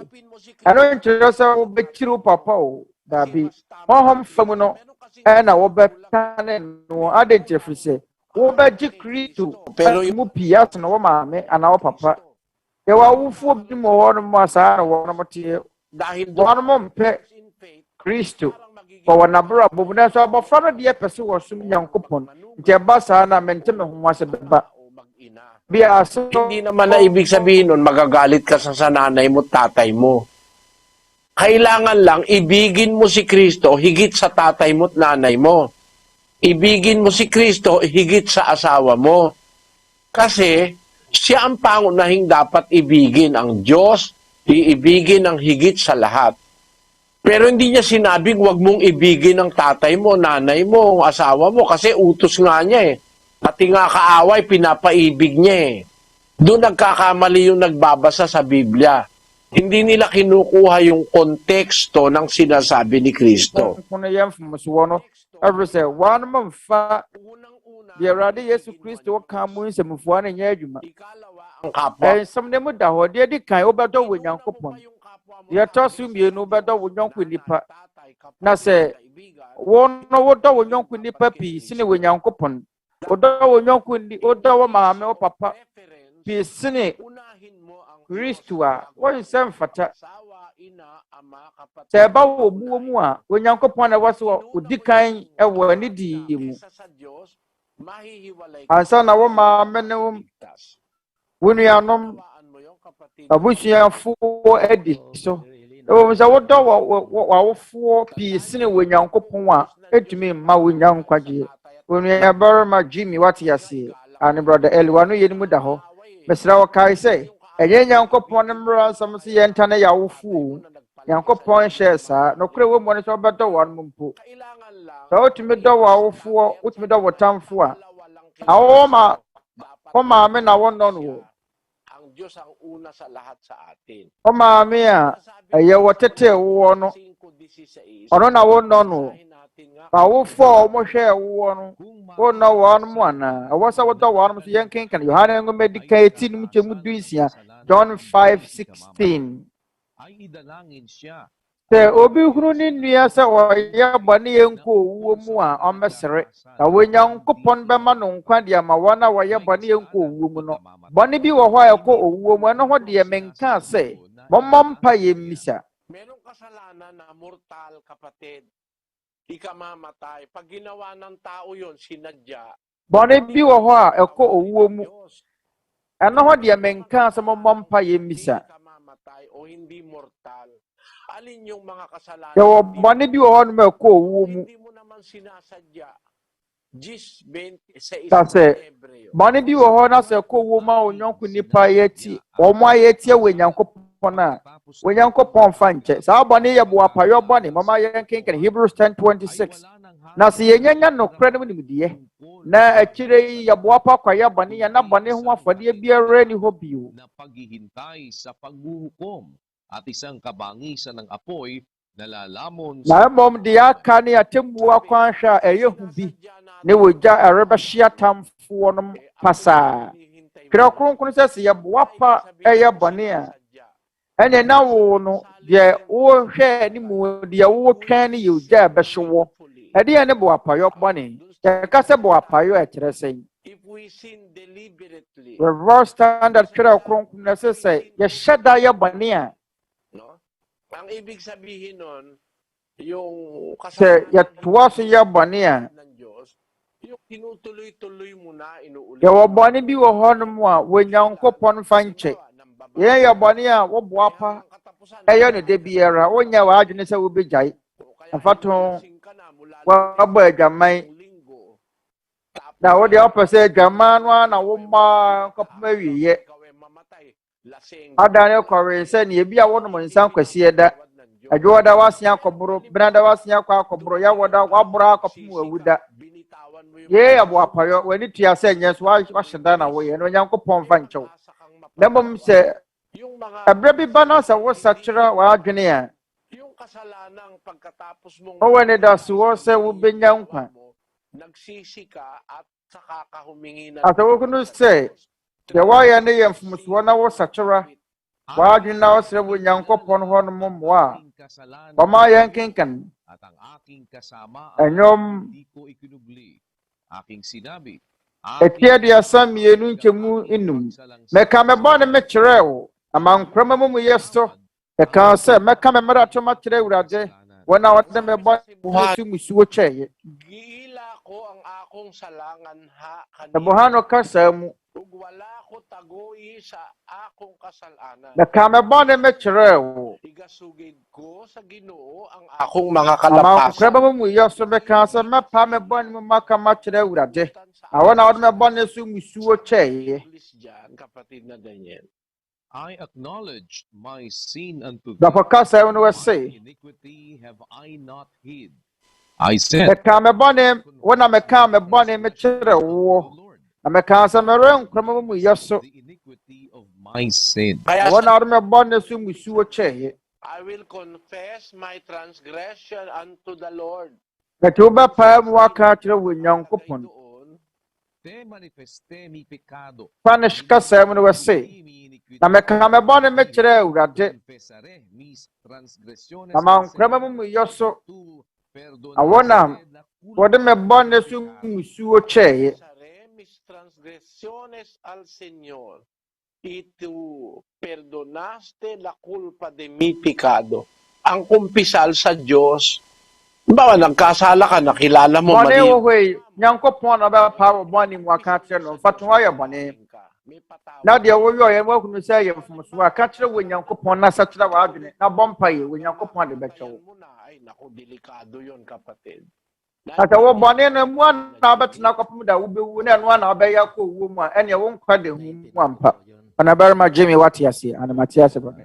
ano ntiro se wo bekiro papa o dabi mohom famu no na wo betane no adenti frise wo baje Kristo pero mu pia no wo maame ana wo papa e wa wufo bi mo wono mo asa na wono mo tie dahil wono mo mpe Kristo ko wana bra bo na so abofra no de pese wo sum nyankopon nti ba sa na mente me ho ase beba bia so hindi naman na ibig sabihin nun magagalit ka sa nanay mo, tatay mo. Kailangan lang ibigin mo si Kristo higit sa tatay mo at nanay mo. Ibigin mo si Kristo higit sa asawa mo. Kasi siya ang pangunahing dapat ibigin, ang Diyos, iibigin ang higit sa lahat. Pero hindi niya sinabing wag mong ibigin ang tatay mo, nanay mo, asawa mo, kasi utos nga niya eh. Pati nga kaaway, pinapaibig niya eh. Doon nagkakamali yung nagbabasa sa Biblia. Hindi nila kinukuha yung konteksto ng sinasabi ni Kristo. kuno yam fumusuwono everse one man fa de rade Yesu Kristo ka mu nsemfo na nya adwuma Ang kapwa. somne mu da ho de di kan obedo wo nyankopon ye to su mienu obedo wo nyonko nipa na se wono wodo wo nyonko nipa pi sine wo nyankopon odo wo nyonko ndi odo wo maame wo papa pi sine Kristo a wo nsem fata se ba wo buo mu a wo nyankopon na waso odikan e wo ani di mu ansa na wo maame ne wo nuanom abusuafo edi so wo mza wo do wo fo pi sine wo nyankopon a etumi ma wo nyankwaje wo nua barma Jimmy watiase ani brother Elwa no yeni mu da ho mesra wo kai say enye nyankopon ne mra nsam se yenta na ya wo fu nyankopon hye sa no kure wo mo ne so bedo wo no mpo so otumi do wo fu otumi do wo tamfo a awo ma o maame na wo no no Ang Diyos ang una sa lahat sa atin. o maame a eye wo tete wo no ono na wo no no ba wo fo mo hwe wo no wo no wo no mo ana wo sa wo do wo no so yen kenkan Yohana ngo medical 18 mu chemu duisia John 5:16 Ay idalangin siya. se obi huru ni nua se o ye bone yenko wo mu a o mesere na wo nyankopon be ma no nkwa de ma wona wo ye bone yenko wo mu no bone bi wo ho a ko owo mu no ho de menka se momompa ye misa Merong kasalanan na mortal, kapatid. Ikamamatay. Pag ginawa ng tao yon, sinadya. bone bi wo ho a ko owo mu eno ho de menka se momompa ye misa Ikamamatay o hindi mortal. Alin yung mga kasalanan? yo bone bi wo ho no ko owo mu Hindi mo naman sinasadya. 10:20 ta se Hebreo. bone bi wo ho na se ko owo ma onyonko nipa yeti o mo ayeti we nyankopon a we nyankopon fa nche sa bone ye bo apayo bone mama yen kenken Hebrews 10:26 na se yenya no kra no nimdiye na akire ye bo apa kwa ye bone ye na bone ho afode biara ni ho bio Na paghihintay sa paghuhukom at isang kabangisan ng apoy na lalamon na mom dia ka ni atembu akwan hwa eye hu bi ne wogya areba hia tamfo no pasa kra kronkron se ye bo apa eye bone a ene na wo no de wo hwe ni mu de wo twan ni yogya be hyewo ede ne bo apayo bone ye ka se bo apayo e kire sen if we sin deliberately, reverse standard twerɛ kronkron na sɛ yɛhyɛ da yɛ bɔne a no? Ang ibig sabihin nun, yung sɛ kasalanan yɛtoa so yɛ bɔne a ng Diyos, yung tinutuloy-tuloy mo na, inuulit yɛwɔ mo bɔne bi wɔ hɔnom a Onyankopɔn fa nkyɛ. Yɛn yɛ bɔne a woboa pa ɛyɛ no da biara wonyɛ w'adwene sɛ wobɛgyae. Mfato wabɔ adwaman na wode wopɛ sɛ adwaman no a na woma nkɔpem awieɛ. Adane kɔre sɛ ne ebi a wonom nsa nkwasiɛ da. Adwoɔ da wasea akɔboro, bena da wasea akɔ akɔboro, yɛwɔ da waboro akɔpem wawu da. Yɛn yɛ boapayɔ, w'ani tua sɛ nyɛ so wahyɛ da na woyɛ no Onyankopɔn fa nkyɛw. Na mmom sɛ ɛberɛ bi ba na sɛ wosakyerɛ w'adwene a yung kasalanang pagkatapos mong ɔwɔ ne da so wɔ sɛ wobɛnya nkwa. nagsisi ka at saka ka humingi ng Asa wokunu sɛ deɛ woayɛ ne yɛ mfomsoɔ na wosakyera w'adwene na wosrɛ wo Onyankopɔn hɔnom mmoa a wɔma yɛn kenkan At ang aking kasamaan, ɛnnwom hindi ko ikinubli. Aking sinabi, ɛti aduasa mmienu nkyɛmu enum. Mɛka me bɔne mekyerɛɛ wo, na mankorɔma mumuyɛ so. Ɛkaa sɛ mɛka me mmarato makyerɛ Awurade, wɔn a wɔde me bɔne so musuo kyɛeɛ. giila ko ang akong salangan ha Na Bohano kasa mu, ug wala ko tagoy sa akong kasalanan. mɛka me bɔne mekyerɛɛ wo, Igasugid ko sa Ginoo ang akong mga na kalapasan. mankorɔma mumuyɛ so mɛkaa sɛ mɛpa me bɔne mu maka makyerɛ Awurade, na wɔn a wɔde me bɔne so musuo kyɛeɛ. English dyan, kapatid na Daniel. I acknowledge my sin unto Na thee. pɔkasa mu no My wɔse, iniquity have I not hid. I said, mɛka me bɔne, wo na mɛka me bɔne mekyerɛ wo, na mɛkaa sɛ merenkorɔma mumuyɛ so, the iniquity of my sin. na Kaya wɔn a wɔde me bɔne so musuo kyɛeɛ. I will confess my transgression unto the Lord. Ɛti wobɛpae mu aka akyerɛ wo Onyankopɔn. Doon, Te manifeste mi pecado. Spanish kasa mu no wɔse, na mɛka me bɔne mekyerɛ Awurade, Confesaré mis transgresiones na al mankorɔma Señor. mumuyɛ so, Tú na wɔn a perdonaste la wɔde me bɔne so musuo kyɛeɛ. confesaré mis transgresiones al Señor, y tú perdonaste la culpa de mi pecado. Ang kumpisal sa Diyos, bawa nagkasala ka, nakilala mo Bɔne mali. wɔ hɔ yi, Nyankopɔn na ɔbɛpae wo bɔne mu aka akyerɛ no, mfa to woayɛ bɔne. May patawad. Na deɛ woyɛ ɔyɛ no woahunu sɛ ɛyɛ mfomsoɔ a, ka kyerɛ wo Onyankopɔn na sakyerɛ w'adwene, na bɔ mpaeɛ, wo Onyankopɔn de bɛkyɛ wo. Mo na, ay naku, delikado yon kapatid. Na sɛ wo bɔne no mu a na wobɛtena kɔpem da wobɛwu na ɛno a na wobɛyɛ akɔ owuo mu a, ɛneɛ wo nkwa de hu mu ampa. Ɔna barima Jimmy wate ase, ana mate ase brother.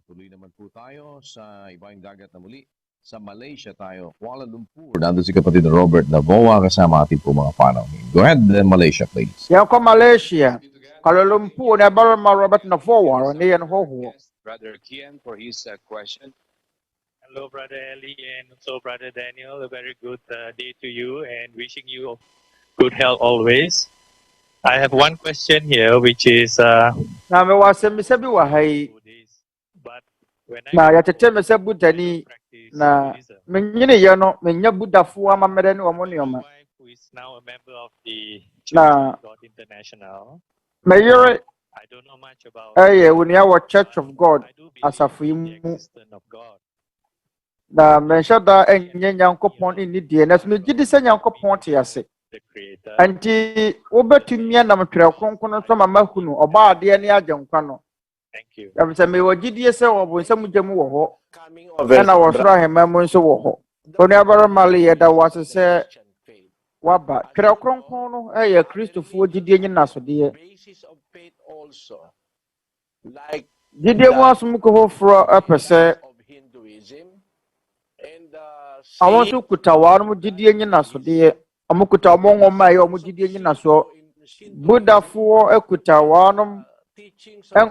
Tuloy naman po tayo sa ibang dagat na muli. Sa Malaysia tayo, Kuala Lumpur. Nandun si kapatid Robert Navoa kasama ating po mga panahon. Go ahead, Malaysia, please. Yɛnkɔ Malaysia, Kuala Lumpur na barima Robert Navoa, ɔne yɛn hɔhoɔ. Brother Kian for his question. Hello, Brother Eli, and also Brother Daniel. A very good day to you, and wishing you good health always. I have one question here, which is Na mewɔ asɛmmisa bi wɔ ha yi, Buddhist. But when na I yɛtete me sɛ Budani, practice na Buddhism, menyiniyɛ no, menya Budafoɔ amammerɛ ne wɔn my nneɛma. wife, who is now a member of the Church Na of God International, me yere I don't know much about. ɛyɛ onua wɔ Church of God, I do believe asafo yi in the mu. existence of God. Na menhyɛ da ɛnyɛ Nyankopɔn nni deɛ, na so megye di sɛ Nyankopɔn te ase. The Creator. Nti wobɛtumi anam twerɛ kronkron so ma mahunu ɔbaa adeɛ ne agyenkwa no. Thank you. Ɛfiri sɛ mewɔ gyidie sɛ ɔbonsam gya mu wɔ hɔ, Coming over ɛna wɔsoro ahemma mu nso wɔ hɔ. Onua barima le yɛda wo ase sɛ waba. Twerɛ kronkron no ɛyɛ Kristofoɔ gyidie nyinasodeɛ. basis of faith also, like Gyidie mu asomko foforɔ ɛpɛ sɛ of Hinduism and àwọn nso kuta wɔn gyidie nyinasodeɛ. Wɔn kuta wɔn nwoma a ɛyɛ wɔn gyidie nyinasoɔ. Budafoɔ kuta wɔn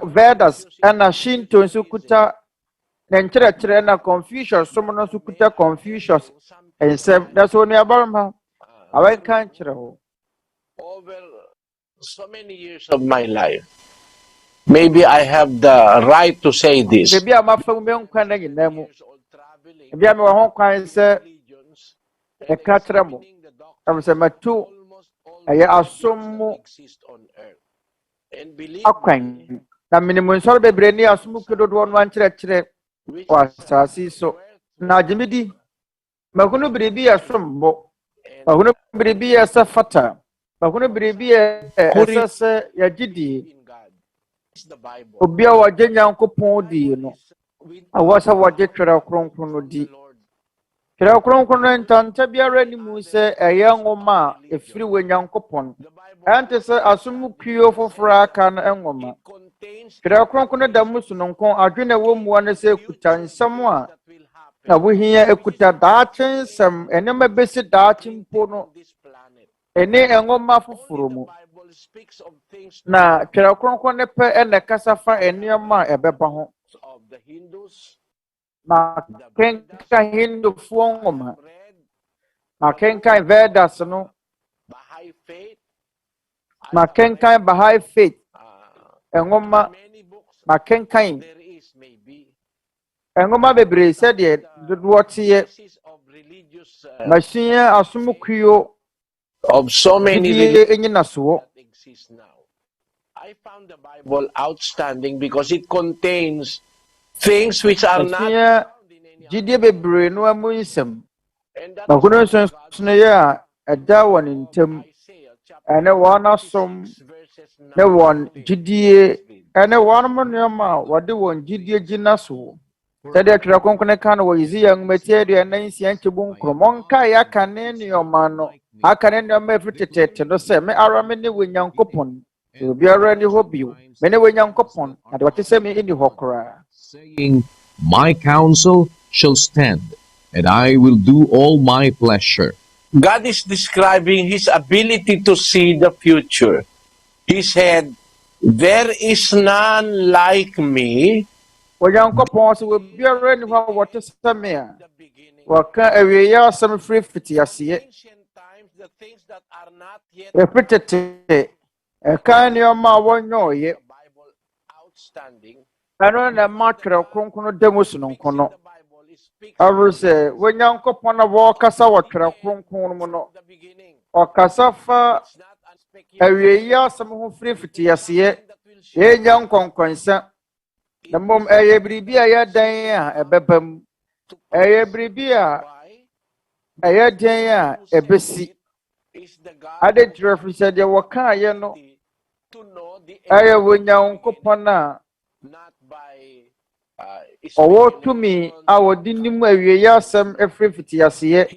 Vedas ɛna Shinto nso kuta ne nkyerɛkyerɛ ɛna Confucius som no nso kuta Confucius nsɛm. Na so onua barima awɛnka nkyerɛ wo. over so many years of my life. Maybe I have the right to say this. Beebi a mafa mu nkwa na nyinaa mu. Years old traveling, Ebi a mewɔ ho kwan sɛ religions, ɛka kyerɛ mo. examining the Ɛfiri sɛ matu almost all ɛyɛ that asom doesn't mu exist on earth. And believe me, akwan na minimu nsɔre bebree ne asom kedodoɔ no ankyerɛkyerɛ which wɔ is asase yi so worth na more agyemedi mahunu biribi yɛ sombo and mahunu biribi yɛ sɛ fata mahunu biribi yɛ put ɛsɛ it sɛ yɛgye die in God. It's the Bible. obi a wɔgye nyankopɔn die no awɔ sɛ wɔgye twerɛ kronkron no di twerɛ kronkron no ntanta biara ni mu sɛ ɛyɛ nwoma a ɛfiri wɔ nyankopɔn ɛnte sɛ asom kuo foforɔ aka no nwoma twerɛ kronkron no da mu sononko adwene wɔ mua no sɛ ekuta nsɛm a na wohia ekuta daakye nsɛm ɛnneɛma bɛsi daakye mpo no ɛne nwoma foforɔ mu na twerɛ kronkron no pɛ ɛna ɛkasa fa nneɛma a ɛbɛba ho na kenkan hindufoɔ nwoma na kenkan vedas no na kenkan Baha'i faith nwoma na kenkan nwoma bebree sɛdeɛ dodoɔ teɛ masua asom kuo of so many gyidie enyinasoɔ that exist now. I found the Bible outstanding because it contains things which are not masua found in any other. gyidie bebree no amu nsɛm And that na is hunu what God nsonsono yɛ a ɛda wɔ ne ntam Isaiah ɛne wɔn asom 56 verses 9 ne wɔn to 10. gyidie ɛne wɔn nneɛma a wɔde wɔn gyidie gyina so sɛdeɛ twerɛ kronkron ka no wɔ Yesaia nwoma ti aduanan nsia nkyɛmu nkron monkae aka ne nneɛma no aka ne nneɛma ɛfiri teteete no sɛ me ara me ne wɔ Nyankopɔn sɛ obiara ni hɔ bio me ne wɔ Nyankopɔn na deɛ wɔte sɛ me nni hɔ koraa saying, My counsel shall stand, and I will do all my pleasure. God is describing his ability to see the future. He said, there is none like me Onyankopɔn sɛ obiara ni hɔ a wɔte sɛ me a in the beginning. wɔka awieyɛ asɛm firi fiti aseɛ Ancient times, the things that are not yet ɛfiri tete ɛka nneɛma a wɔnyɔɔyɛ the Bible outstanding. ɛno na ɛma twerɛ kronkron da mu sononko no The Bible is speaks ɔworo sɛ Onyankopɔn a wɔkasa wɔ twerɛ kronkron mu no the beginning. ɔkasa fa It's not unspeculate awieyɛ asɛm ho firi fiti aseɛ that will show yɛnya nkɔnkɔnsa na mmom ɛyɛ biribi a ɛyɛ dan a ɛbɛba mu ɛyɛ biribi a why ɛyɛ dan a ɛbɛsi is the God ade twerɛ firi sɛ deɛ wɔkaeɛ no to know the ɛyɛ wɔ Nyankopɔn a not by ɔwɔ tumi a wɔde nim awieyɛ asɛm afiri fiti aseɛ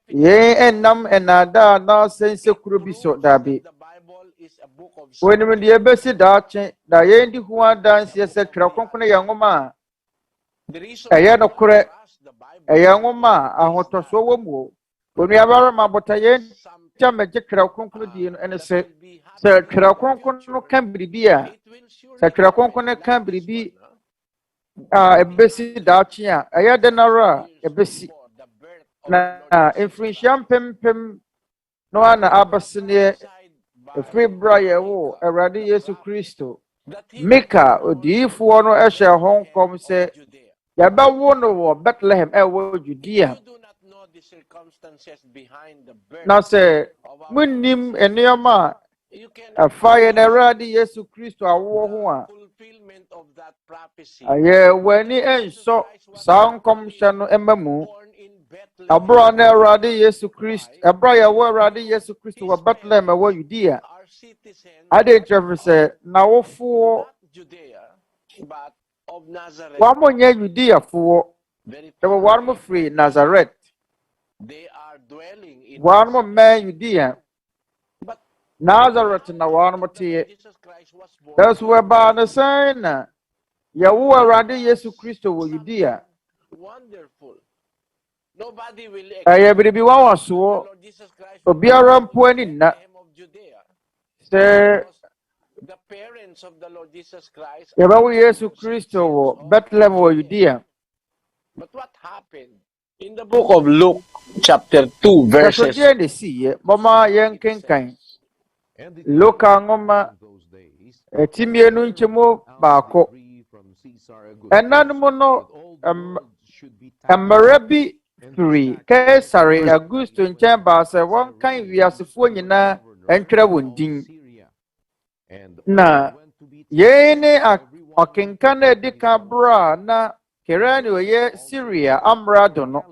He yɛn ɛnam ɛnaadaa anaasɛ nsekuro bi so daabi the Bible is a book of wɔnim deɛ ɛbɛsi daakye na yɛn di ho adanseɛ sɛ twerɛ kronkron yɛ nwoma a the reason ɛyɛ nokorɛ the Bible ɛyɛ nwoma a ahotɔsoɔ wɔ mu o onuabarima abota yɛn nkyɛ mɛgye twerɛ kronkron die no ɛne sɛ sɛ twerɛ kronkron no ka biribi a it will surely sɛ twerɛ kronkron no ka biribi a ɛbɛsi daakye a ɛyɛ dɛn ara a ɛbɛsi for the birth of na the Lord Jesus mfirinhyia mpempem no ana abɛseneɛ Christ by ɛfiri bere a yɛwoo Awurade Yesu Kristo that he Mika odiyifoɔ no ɛhyɛ hɔ nkɔm sɛ Judea. yɛbɛwo no wɔ Bethlehem ɛwɔ Judea You do not know the circumstances behind the birth na sɛ of our munnim nneɛma you can a ɛfa yɛn Awurade Yesu Kristo awoɔ ho a fulfillment of that prophecy. ɛyɛ w'ani ɛnsɔ saa nkɔmhyɛ no ɛma mu Born in Bethlehem, ɛberɛ na Awurade Yesu Kristo ɛberɛ a yɛwɔ Awurade Yesu Kristo wɔ Bethlehem ɛwɔ Judea our citizens, ade nkyerɛ sɛ n'awofoɔ not Judea, but of Nazareth. wɔn nyɛ Judeafoɔ Very ɛwɔ wɔn firi Nazaret they are dwelling in wɔn mmɛn Judea but Nazaret na wɔn teɛ Jesus Christ was born. ɛso ɛbaa ne sɛn na yɛwo Awurade Yesu Kristo wɔ Judea Wonderful. Nobody will ɛyɛ biribi wɔwɔsoɔ Lord Jesus Christ obiara mpo ani nna Bethlehem of Judea. sɛ The parents of the Lord Jesus Christ. yɛbɛwo Yesu Kristo wɔ Bethlehem wɔ Judea But what happened? In the book of Luke, chapter 2, verses ɛsodeɛ ne siiɛ mɔma yɛnkenkan Luka nwoma ɛtimienu nkyɛmu baako ɛnanom no mmara bi firi Kaesare Augusto nkyɛn baa sɛ wɔnkan wiasefoɔ nyinaa ɛntwerɛ wɔn din. Na yei ne ɔkenka na edi ka bra na Quirinius ɔyɛ Syria amrado no.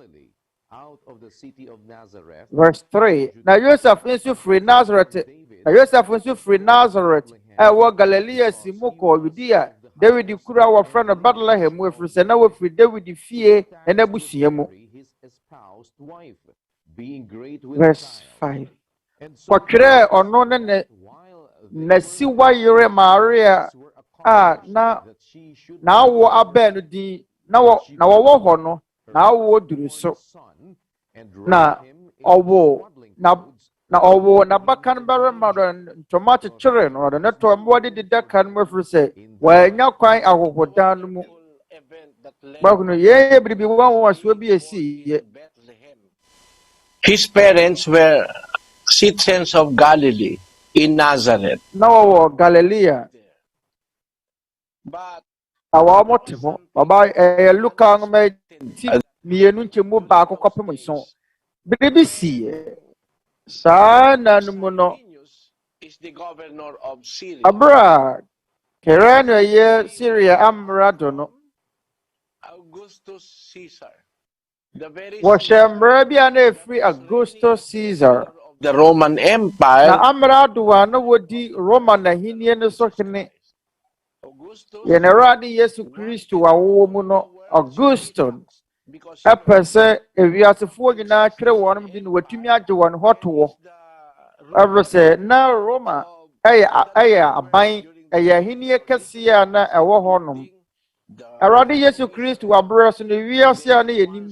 Verse 3. Na Joseph nso firi Nazareth. Na Joseph nso firi Nazareth ɛwɔ Galilea si mu kɔ Judea. David kura wɔfrɛ no Bethlehem mu efiri sɛ na wɔfiri David fie ɛna abusua mu. Verse 5. Kɔtwerɛ ɔno ne n'asiwa yere Maria a na awo abɛn no din na wɔwɔ hɔ no na awo duru so. Na ɔwo n'abakan barima no ntoma kyekyere no ɔde ne tɔ mmoa de deda ka no mu efiri sɛ wɔanya kwan ahohodan no mu. Bakunu yɛn yɛ biribi wɔn so bi esi yɛ. His parents were citizens of Galilee in Nazareth. Na wɔwɔ Galilea. But Awa mote ho. Baba Luka ngoma ti mienu nkyemu baako kɔpem nso. Biribi si saa na no mu no. is the governor of Syria. Abra Quirinius yɛ Syria amrado no. Augustus Caesar. The very Wɔhyɛ mmara bi a na efiri Augustus Caesar. the Roman Empire. Na amrado a na wodi Roman ahenni no so hene. Yɛn Awurade Yesu Kristo a wɔwɔ mu no Augustus ɛpɛ sɛ ewiasefoɔ nyinaa twerɛ wɔn din na watumi agye wɔn hɔ to wɔ. Ɛfiri sɛ na Roma ɛyɛ aban ɛyɛ ahenni kɛseɛ a na ɛwɔ hɔnom. Awurade Yesu Kristo abrɛ so no wiase a na yɛnim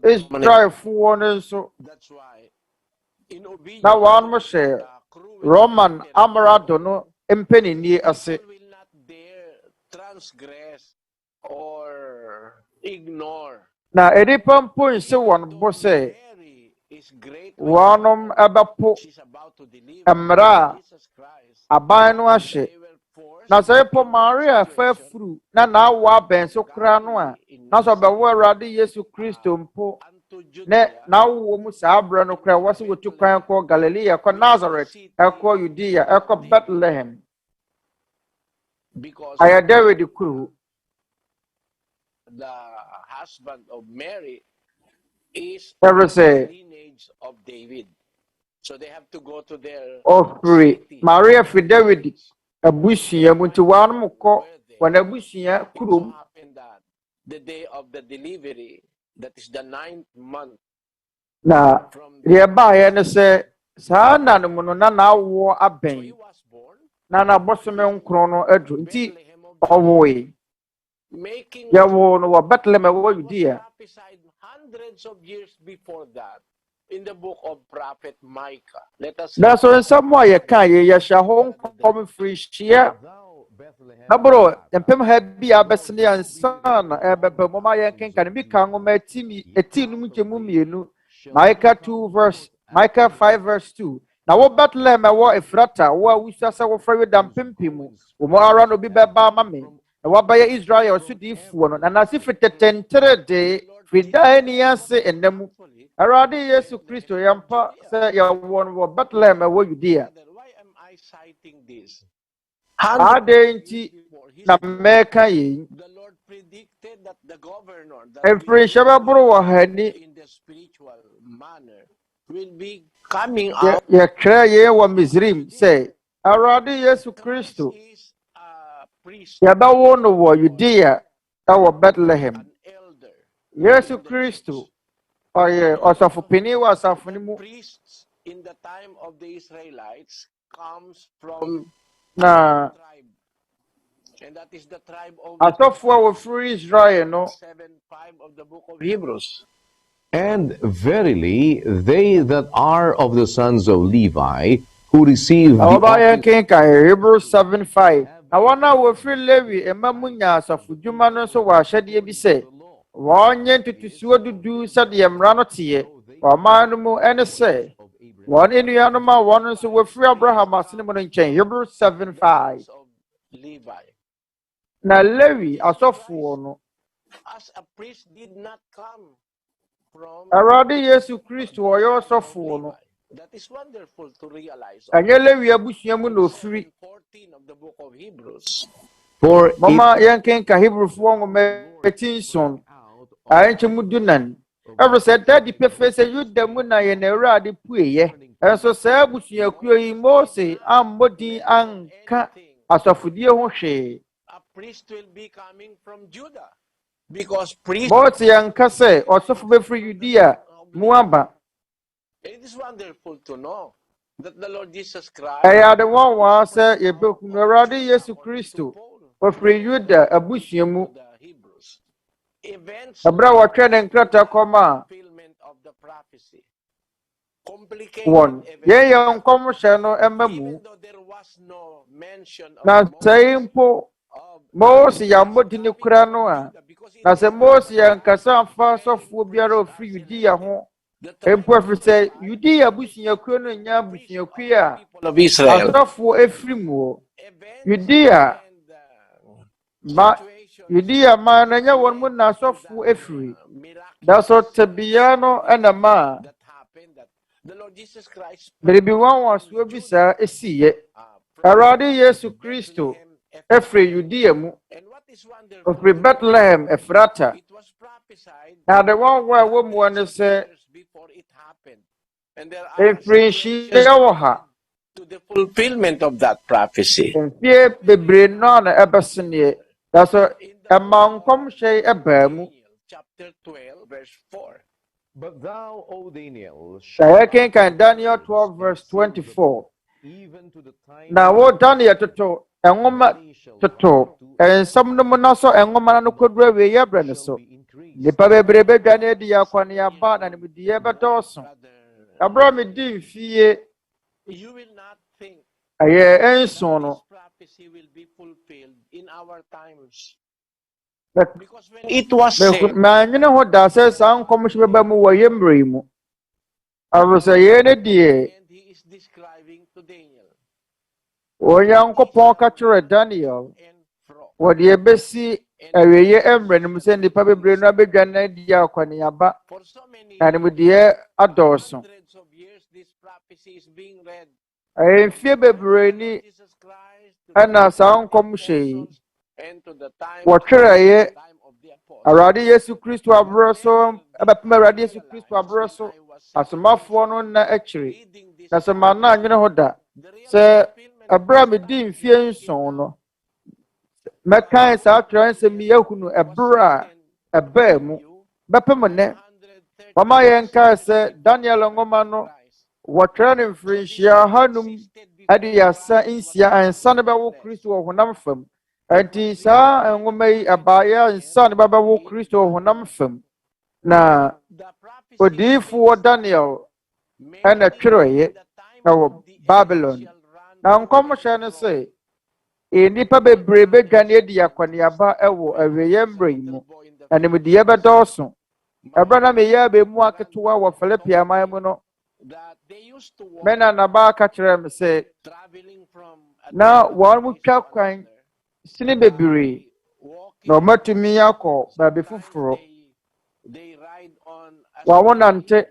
Israelfoɔ no nso na wɔn hyɛ Roman amrado no mpanini ase. Transgress or ignore. Na edipa mpo nse wɔn bo sɛ wɔnom ɛbɛpo mmara a aban no ahyɛ. Na sɛ epo Maria fa furu na n'awo abɛn so kora no a na sɛ ɔbɛwo Awurade Yesu Kristo mpo na n'awo mu saa abere no kora wɔsɛ wɔtu kwan kɔ Galilea kɔ Nazareth ɛkɔ Judea ɛkɔ Bethlehem. Because Ayɛ David kuru. the husband of Mary is Ɛfiri sɛ lineage of David. So they have to go to their ɔfiri city. Maria fi David abusua mu nti wɔnom kɔ wɔn abusua kurom. Happened that the day of the delivery, that is the 9th month Na from deɛ baeɛ ne sɛ saa nna no mu no na n'awoɔ he abɛn was born, na n'abosome nkron no aduru nti ɔwoe. making Yɛwo no wɔ Bethlehem ɛwɔ Judea. prophesied hundreds of years before that in the book of prophet Micah. Let us Na so nsɛm a yɛka yɛhyɛ ho nkɔm firi hyia na boro mpem ha bi a bɛsene ansa na ɛbɛbɛ mu ma yɛnkenka no bi ka nwoma eti num nkyɛmu mmienu. Micah 5 verse 2. Na wo Bethlehem ɛwɔ Efrata wo a wusa sɛ wofra Yuda mpempem mu wo mu ara no bi bɛba ama me na wabɛyɛ Israel sodiifoɔ no na n'ase firi tɛtɛntere de firi daa ani ase ɛnna mu. Awurade Yesu Kristo yɛmpa sɛ yɛwɔ no wɔ Bethlehem ɛwɔ Judea. why am I citing this? Ade nti na mɛka yɛn The Lord predicted that the governor that ɛfiri hyɛ bɛboro wɔ ha ni in the spiritual manner will be coming out. yɛtwerɛ yɛn wɔ Misrim sɛ Awurade Yesu Kristo Is a priest, yɛbɛwo no wɔ Judea ɛwɔ Bethlehem. an elder. Yesu Kristo ɔyɛ ɔsɔfopanin wɔ asafo no mu Priests in the time of the Israelites comes from na tribe, and that is the tribe of asɔfoɔ a wɔfiri Israel no 7:5 of the book of Hebrews. And verily, they that are of the sons of Levi, who receive na the wɔbayɛ nkenkan Hebrews 7:5. Na wɔn a wɔfiri Lewi ɛma mu nya asɔfodwuma no nso wɔ ahyɛdeɛ bi sɛ wɔnyɛ ntutusuo dudu sɛdeɛ mmara no teɛ wɔ ɔman no mu ɛne sɛ wɔn nnuanom a wɔn nso wɔfiri Abraham asene mu no nkyɛn. Hebrews 7:5. Of Levi. Na Lewi asɔfoɔ no As a priest did not come from Awurade Yesu Kristo ɔyɛ ɔsɔfoɔ no That is wonderful to realize. Ɛnyɛ Lewi abusua mu na ofiri. 7:14 of the book of Hebrews. For Mama yɛnkenka Hebrifoɔ nwoma ɛti nson. Ahenkyɛ mu dunan. Ɛfiri sɛ dadi pɛfɛ sɛ Yuda mu na yɛn Awurade pueyɛ. Ɛnso saa abusuakuo yi Mose ammɔ din anka asɔfodie ho hwee. a priest will be coming from Judah. Because priest, Mose yɛnka sɛ ɔsɔfo bɛfiri Yudea mu aba. it is wonderful to know that the Lord Jesus Christ Ɛyɛ ade nwanwa sɛ yɛbɛhunu Awurade Yesu Kristo ɔfiri Yuda abusua mu. the Hebrews. Events Ɛberɛ a wɔtwɛ ne nkrataa kɔma a fulfillment of the prophecy. wɔn Complicated yɛn events. yɛn nkɔmhyɛ no ɛma mu. Even though there was no mention of Na Moses, sɛ mpo of Mose yɛammɔ din kora no a, because it na is sɛ Mose yɛnkasa mfa sɔfoɔ biara a ɔfiri Yudea ho, the mpo ɛfiri sɛ Yudea abusuakuo no nyɛ abusuakuo a people of Israel. asɔfoɔ afiri mu hɔ. Events Judea, and ma situations Yudea ma na nyɛ wɔn mu na asɔfoɔ afiri. Da so miraculous tebea no ɛna ma that happened that the Lord Jesus Christ biribi wanwansoɔ bi saa esiiɛ. from Awurade Yesu Kristo Bethlehem, ɛfiri Yudea mu, and what is wonderful, ɔfiri Bethlehem Efrata. it was prophesied Na de wanwa a ɛwɔ mu hɔ ne sɛ years before it happened. And there are mfiri situations nhyia wɔ ha. to the fulfillment of that prophecy. Mfie bebree no na ɛbɛseneɛ. Da so ɛma nkɔmhyɛ yi ɛbaa mu. Chapter 12, verse 4. But thou, O Daniel, Na yɛkenkan Daniel 12 verse 24. even to the time Na wo Daniel toto nwoma toto nsɛm no mu na so nwoma no koduro wie yɛbrɛ ne so. Nipa bebree bedwane adi akɔneaba na nimdeɛ bɛdɔɔso. Ɛberɛ a medi mfie You will not think ɛyɛ nson no. this prophecy will be fulfilled in our times. But Because when it was said, manyene ho da sɛ saa nkɔmhyɛ bɛba mu wɔ yɛ mmerɛ yi mu. Ɛfiri sɛ yɛn ne deɛ and he is describing to Daniel Onyankopɔn ka kyerɛɛ Daniel and Fro. wɔde ɛbɛsi awieeɛ mmerɛ no mu sɛ nnipa bebree no abɛdwane adi akɔneaba For so many na nimdeɛ adɔɔso. hundreds of years, this prophecy is being read. Ɛyɛ mfie bebree ni Jesus Christ to the ɛna saa time of the nkɔmhyɛ yi apostles and to the time wɔtwerɛeɛ of the apostles. Awurade Yesu Kristo aberɛ so ɛbɛpem Awurade Yesu Kristo aberɛ so asomafoɔ no nna akyiri. Reading this, Na sɛ manna adwene ho da the real sɛ fulfillment ɛberɛ a medi mfie nson no mɛkae saa twerɛ nsɛm yi ahunu ɛberɛ a ɛbaa mu bɛpem nnɛ. Mama yɛnkae sɛ Daniel nwoma no wɔtwerɛ no mfirinhyia hanum aduasa nsia ansa ne bɛwo Kristo wɔ honam fam. Enti saa nwoma yi ɛbaeɛ ansa ne bɛbɛwo Kristo wɔ honam fam. Na odiyifoɔ Daniel ɛna twerɛeɛ ɛwɔ Babylon. Na nkɔmhyɛ no sɛ nnipa bebree bedwane adi akɔneaba ɛwɔ awieeɛ mmerɛ yi mu. Na nimdeɛ bɛdɔɔso. Ɛberɛ na meyɛ abɛmu aketewa wɔ Filipi aman mu no, that they used to walk me na naba aka kyerɛ me sɛ traveling from na wɔn mo twa kwan sini bebree na wɔmatumi akɔ baabi foforɔ. they ride on Wɔn mo nante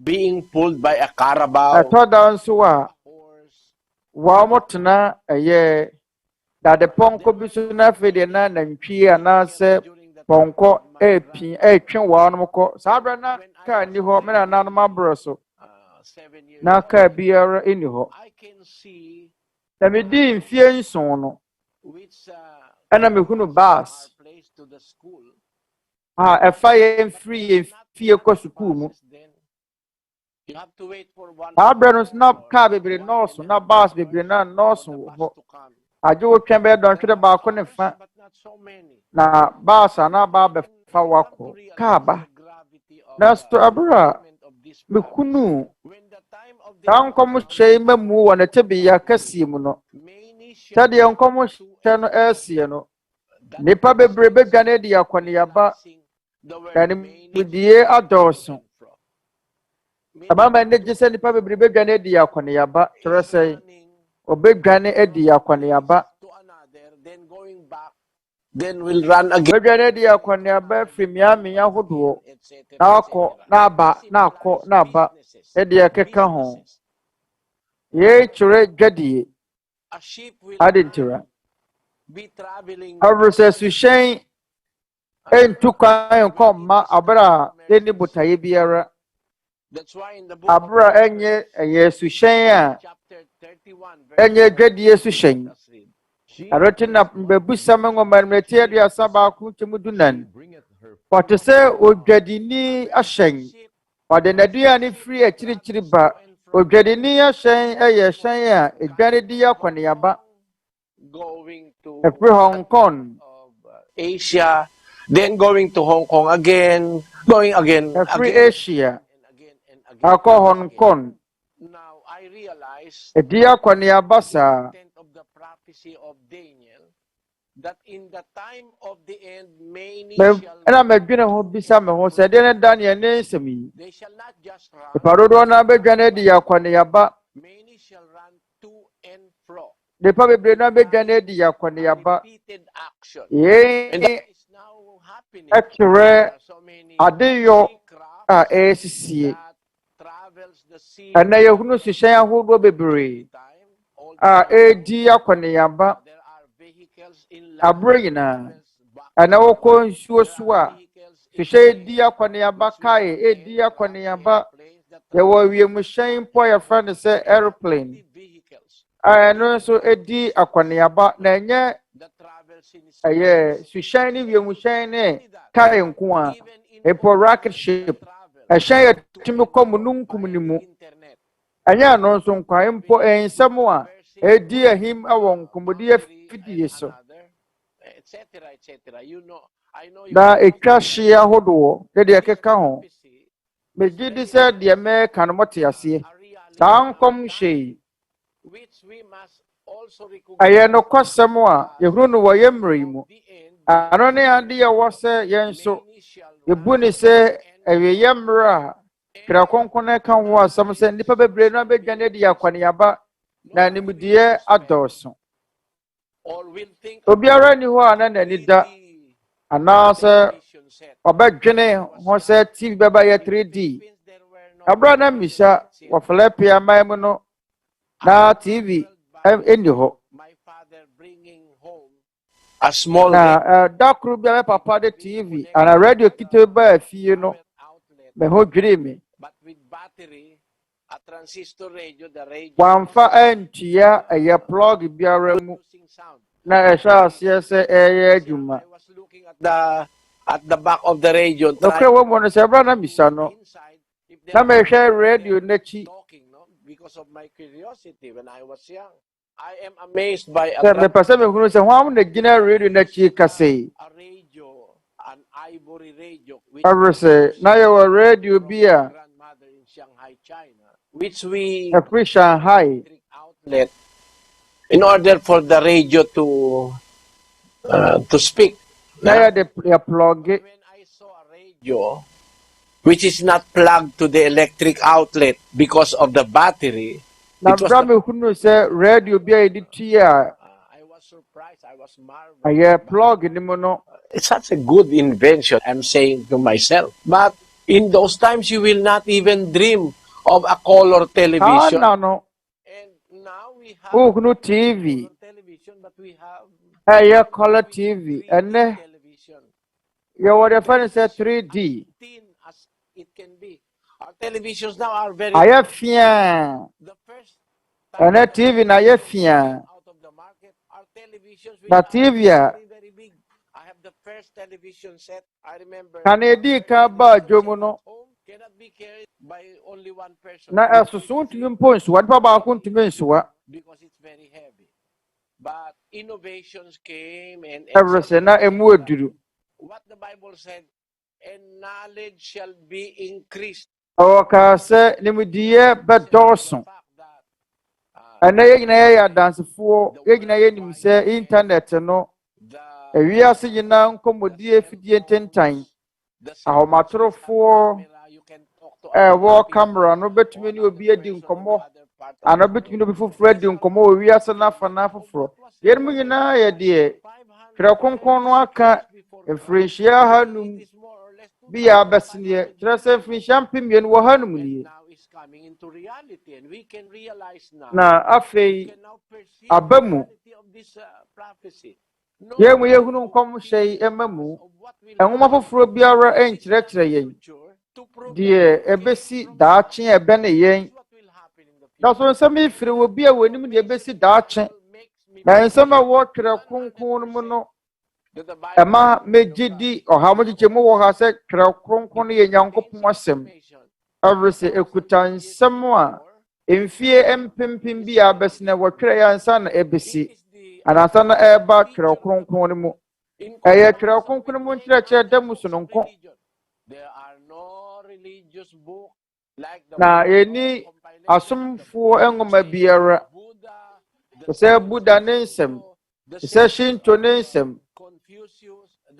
being pulled by a carabao ɛtɔ da nso a horse. wɔn mo tena ɛyɛ dadepɔnkɔ bi so na afei deɛ na nantwie anaasɛ pɔnkɔ ɛretwe wɔn kɔ. Saa berɛ na kaa nni hɔ me na nanom aborɔ so 7 years na kaa biara nni hɔ. I can see Na medii mfie nson no which ɛna mehunu bus our place to the school. a ɛfa yɛn firi yɛn fie kɔ sukuu mu. Then you have to wait for one Saa berɛ no nso na hour kaa bebree or nɔɔso na bus bebree na nɔɔso for the wɔ bus hɔ. to come. Agye wotwɛn bɛyɛ dɔntwerɛ baako ne fa But not so many. na bus a na aba abɛfa wakɔ kaa ba. Na so abere a mehunu saa nkɔmhyɛ yi mamu wɔ ne tebea kɛseɛ mu no. Sɛdeɛ nkɔmhyɛ no ɛresie no, nnipa bebree bedwane adi akɔneaba na nimdeɛ adɔɔso. Ɛmama nne gye sɛ nnipa bebree bedwane adi akɔneaba kyerɛ sɛ obedwane adi akɔneaba. Then we'll run again. Bedwane adi akɔneaba firi mmeammea ahodoɔ na akɔ na aba na akɔ na aba ɛde ɛkeka ho. ye chure dwadie A ship will adentira not be traveling abro se suhyen entu kwan komma abra eni botaye biara That's why in the book of abra enye eye suhyen a chapter 31, verse enye 12, dwadie suhyen let us read. arotina mbebusa mengoma meti aduasa ba ku temudunan Watese odwadini ahyen wade naduane free akirikiri ba odwadini ahyen eye hyen a edwane di yakwaneaba Going to efri Hong Kong of Asia, then going to Hong Kong again, going again, efri again, Asia and again, and again. akọ Hong Kong Now, I realize edi yakwaneaba sa intent of the prophecy of Daniel that in the time of the end, many shall ena medwene ho bisa me ho se de ne Daniel ne nsemi they shall not just run, iparodo na bedwane di yakwaneaba many shall run to and fro. depa bebre na bedwane di yakwaneaba Repeated action. ye And that is now happening. akire There are so many adeyo a crafts esisie that travels the sea ana yehunu suhyen ahodo bebre time, all the a time. edi yakwaneaba There are vehicles in land abro that nyina travels back ana and wokọ forth. nsuo There so are a vehicles in suhyen the edi air, yakwaneaba which we kai call edi aircraft, yakwaneaba airplanes that yewo travel wiemhyɛn back po and yɛfrɛ no forth. sɛ These are aeroplane only vehicles a ɛno nso edi akwaneaba na ɛnyɛ that travels in ɛyɛ space. suhyɛn ne wiemhyɛn ne Only that. kai nko a Even in epo rocket computers that ship travel ɛhyɛn to yɛtumi and kɔ fro mununkum via ne the mu internet. ɛnyɛ ɛno nso nkwa mpo ɛnsɛm a Traversing edi one ahim ɛwɔ nkɔmmɔdi boundary and afidie so another, etc., etc. You know, I know you na are also etwa hye ahodoɔ de deɛ this ɛkeka ho prophecy megye di sɛ deɛ mɛka no mɔte aseɛ a reality saa of nkɔm our hyɛ time, yi which we must also ɛyɛ recognize nokwasɛm a as yɛhunu no wɔ yɛ mmerɛ yi mu of the end, ano ne ade a ɛwɔ sɛ yɛn nso many shall yɛbu run ne sɛ and ɛyɛ yɛ mmerɛ a twerɛ kronkron no ka ho asɛm sɛ nnipa bebree no abɛdwane adi akwaneaba na nimdeɛ adɔɔso or will think obiara about nni hɔ a na n'ani da 3D anaasɛ television set. ɔbɛdwene ho sɛ tv bɛbɛyɛ 3D ɛberɛ na mmisa wɔ Philippi aman mu no na tv ɛnni hɔ My father bringing home a small na da koro bi a papa de tv ana radio ketewa baa fie no outlet, me ho dwirii me but with battery, a transistor radio, the radio wamfa antua ɛyɛ plug biara mu producing sound. na ɛhyɛ aseɛ sɛ ɛyɛ adwuma I was looking at the back of the radio, nokorɛ trying wɔ mu no sɛ ɛberɛ na mmisa no inside if there na was mehwɛ radio n'akyi talking, no, because of my curiosity when I was young. I am amazed by a sɛ mepɛ sɛ mehunu sɛ hɔ na gyina radio n'akyi kasa yi a radio, an ivory radio, which ɛberɛ sɛ na yɛwɔ radio bi a grandmother in Shanghai, China, which we ɛfiri Shanghai outlet in order for the radio to speak. na Huh? yɛde yɛplɔge When I saw a radio which is not plugged to the electric outlet because of the battery, na it was berɛ a mehunu sɛ radio bi a yɛde tui a I was surprised. I was marveled. ɛyɛ plug ne mu no It's such a good invention, I'm saying to myself. But in those times, you will not even dream of a color saa television. na no And now we have wohunu tv color television, but we have ɛyɛ color tv 3D ɛnɛ television. yɛwɔ deɛ ɛfɛ no sɛ 3D Thin as it can be. Our televisions now are very ayɛ fiaa the first ɛnɛ tv na ayɛ fiaa out of the market. Our televisions na which are tv a very, very big. I have the first television set. I remember ka na ɛdii ka baa adwo mu no home cannot be carried by only one person na ɛsoso ntumi mpo nsoa nipa baako ntumi nsoa because it's very heavy. But innovations came and ɛberɛ sɛ na ɛmu aduru what the Bible said, and knowledge shall be increased. ɛwɔ kaa sɛ nimdeɛ bɛdɔɔso ɛnɛ yɛn nyinaa yɛyɛ adansefoɔ yɛn nyinaa yɛnim sɛ internet no ewiase nyinaa nkɔmmɔdi afidie ntentan ahomatorofoɔ ɛwɔ camera no bɛtumi ne obi adi nkɔmmɔ ana bɛtumi ne obi foforɔ adi nkɔmmɔ wɔ wiase n'afa n'afoforɔ yɛn mu nyinaa yɛ deɛ twerɛ kronkron no aka mfirinhyia hanum bi yɛ abɛseneɛ kyerɛ sɛ mfirinhyia mpem mmienu wɔ hanum nie is coming into reality, and we can realize now. na We afei can now perceive aba the mu reality of this prophecy. yɛn mu yɛhunu nkɔmhyɛ yi ɛma mu nwoma foforɔ biara ɛnkyerɛkyerɛ yɛn deɛ ɛbɛsi daakye a ɛbɛne yɛn na so nsɛm yi firi wɔ bi a wɔnim deɛ ɛbɛsi daakye na nsɛm a wɔtwerɛ kronkron no mu no ɛma megye di ɔha mo kyekyɛ mu wɔ ha sɛ twerɛ kronkron no yɛ nyankopɔn asɛm ɛwere sɛ ɛkuta nsɛm a mfie mpempem bi a abɛsi na wɔtwerɛ yɛ ansa na ɛbɛsi anasa na ɛreba twerɛ kronkron no mu ɛyɛ twerɛ kronkron no mu nkyerɛkyerɛ da mu sononko na yɛni asomfoɔ nwoma biara te sɛ buda ne nsɛm te sɛ shinto ne nsɛm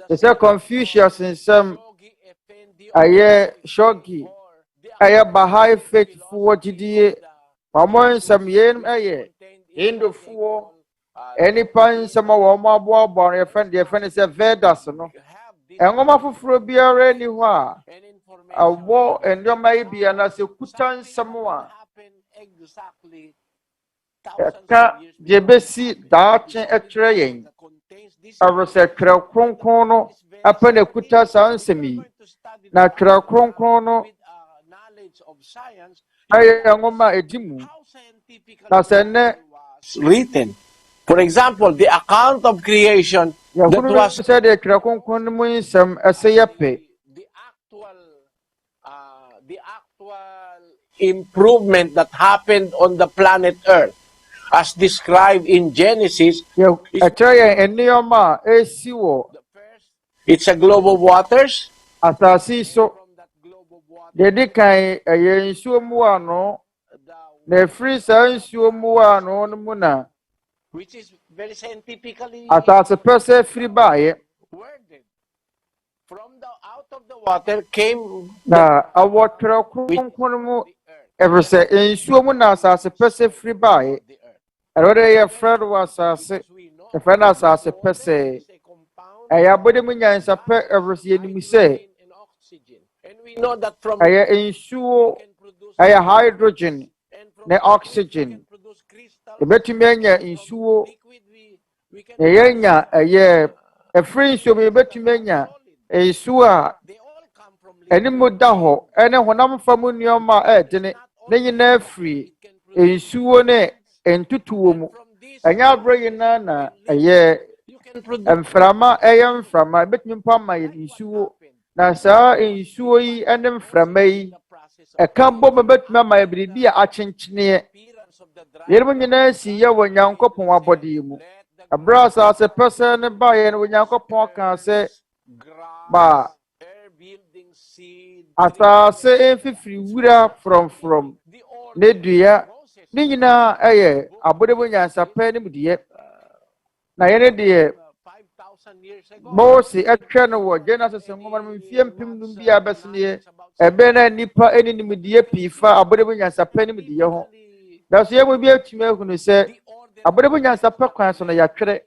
te sɛ confucius nsɛm ɛyɛ shogi ɛyɛ bahai faithfoɔ gyidie wɔn nsɛm yɛn ɛyɛ hindufoɔ nipa nsɛm a wɔn aboaboa no yɛfɛ no sɛ vedas no nwoma foforɔ biara ni hɔ a awɔ nneɛma yi bi anaasɛ kuta nsɛm a ɛka deɛ bɛsi daakye ɛkyerɛ yɛn ɛwɔ sɛ twerɛ kronkron no apɛ na kuta saa nsɛm yi na twerɛ kronkron no ɛyɛ nwoma a ɛdi mu na sɛ nnɛ written. For example, the account of creation that yɛhunu was sɛ deɛ twerɛ kronkron no mu nsɛm ɛsɛ yɛpɛ the actual improvement that happened on the planet Earth, as described in Genesis. ɛkyerɛ yɛn nneɛma a ɛsi wɔ It's a globe of waters. asase yi so deɛ di kan ɛyɛ nsuo mu ano na ɛfiri saa nsuo mu ano no mu na Which is very scientifically asase pɛ sɛ firi baeɛ worded. Out of the water came na awɔ twerɛ kronkron mu ɛfiri sɛ nsuo mu na asase pɛ sɛ firi baeɛ ɛno de yɛfrɛ no wɔ asase yɛfrɛ no asase pɛ sɛ ɛyɛ abɔde mu nyansapɛ ɛfiri sɛ yɛnim sɛ ɛyɛ nsuo ɛyɛ hydrogen ne oxygen yɛbɛtumi anya nsuo na yɛanya ɛyɛ ɛfiri nsuo mu yɛbɛtumi anya nsuo a ɛnim da hɔ ɛne honam fam nneɛma a ɛdene ne nyinaa firi nsuo ne ntutuo mu ɛnyɛ aborɔ nyinaa na ɛyɛ mframa ɛyɛ mframa ɛbɛtumi mpo ama yɛ nsuo na saa nsuo yi ne mframa yi ɛka bɔ ma ɛbɛtumi ama yɛ biribi a akyenkyeneɛ yɛnom nyinaa si yɛ wɔ nyankopɔn abɔdeɛ mu ɛberɛ a asase pɛsɛ ne baeɛ no wɔ nyankopɔn kaa sɛ ba asase mfifiri wura frɔmfrɔm ne dua ne nyinaa ɛyɛ abɔde mu nyansapɛ ne mu deɛ na yɛne deɛ Mose ɛtwɛ no wɔ Genesis nwoma no mfie mpem num bi a bɛseneɛ ɛbɛn na nipa ɛne nimdeɛ pii fa abɔde mu nyansapɛ ne mu deɛ ho na so yɛmu bi atumi ahunu sɛ abɔde mu nyansapɛ kwan so no yɛatwerɛ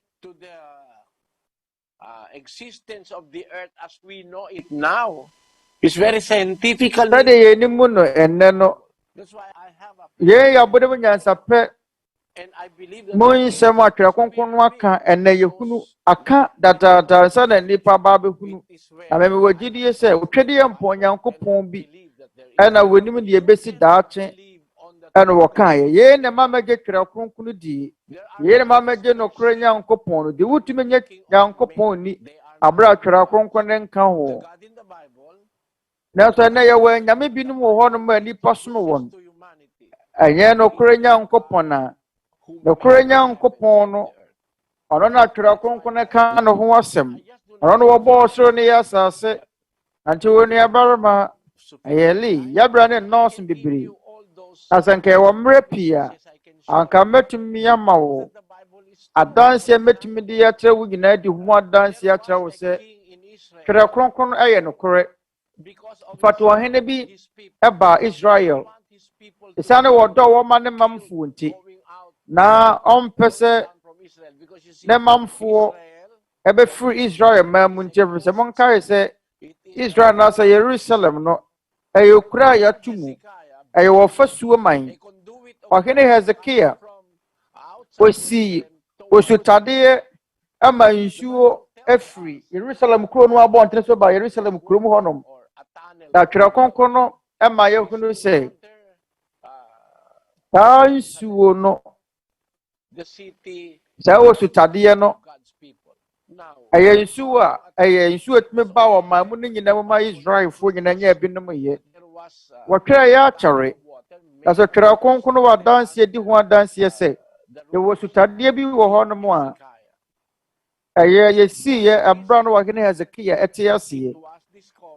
existence of the earth as we know it now is very scientifically. sɛdeɛ yɛnim mu no ɛnnɛ no yɛn yɛ abɔde mu nyansapɛ mu nsɛm a twerɛ kronkron no aka ɛnnɛ yɛhunu aka dadaada nsa na nnipa baa bɛhunu na mɛmɛ wɔgyidie sɛ wotwadeɛ mpo onyankopɔn bi ɛna wɔnim deɛ ɛbɛsi daakye ɛna wɔkaeɛ yɛn na ma mɛgye twerɛ kronkron die yɛn na ma mɛgye nokorɛ nyankopɔn no deɛ wotumi nyɛ nyankopɔn ni aberɛ a twerɛ kronkron no nka ho nanso ɛnnɛ yɛwɔ anyame binom wɔ hɔnom a nnipa som wɔn ɛnyɛ nokorɛ nyankopɔn a nokorɛ nyankopɔn no ɔno na twerɛ kronkron no ka ne ho asɛm ɔno no wɔbɔɔ soro ne yɛ asase nante wɔ nuabarima ɛyɛ li yɛbra ne nnɔɔso bebree na sɛ nka yɛwɔ mmerɛ pii a anka mɛtumi ama wo adanseɛ mɛtumi de yɛkyerɛ wo nyinaa di ho adanseɛ akyerɛ wo sɛ twerɛ kronkron no ɛyɛ nokorɛ mfato ɔhene bi ɛbaa Israel ɛsiane wɔdɔ wɔma ne mamfoɔ nti na ɔmpɛ sɛ ne mamfoɔ ɛbɛfiri Israel man mu nti ɛfiri sɛ monkae sɛ Israel naasɛ Jerusalem no ɛyɛ kura a yɛato mu ɛyɛ wɔ fasuo man ɔhene Hezekia osi osutadeɛ ama nsuo afiri Jerusalem kuro no abɔntene so ba Jerusalem kurom hɔnom na Twerɛ Kronkron no ɛma yɛhunu sɛ saa nsuo no saa osutadeɛ no ɛyɛ nsuo a ɛyɛ nsuo tumi ba wɔ man mu no nyinaa mu ma Israelfoɔ nyinaa nyɛ binom yɛ wɔtwerɛ yɛ akyɛre na sɛ Twerɛ Kronkron wɔ adanseɛ di ho adanseɛ sɛ yɛwɔ osutadeɛ bi wɔ hɔnom a ɛyɛ yɛsiiɛ ɛberɛ no wɔhene Hezekia ɛte aseɛ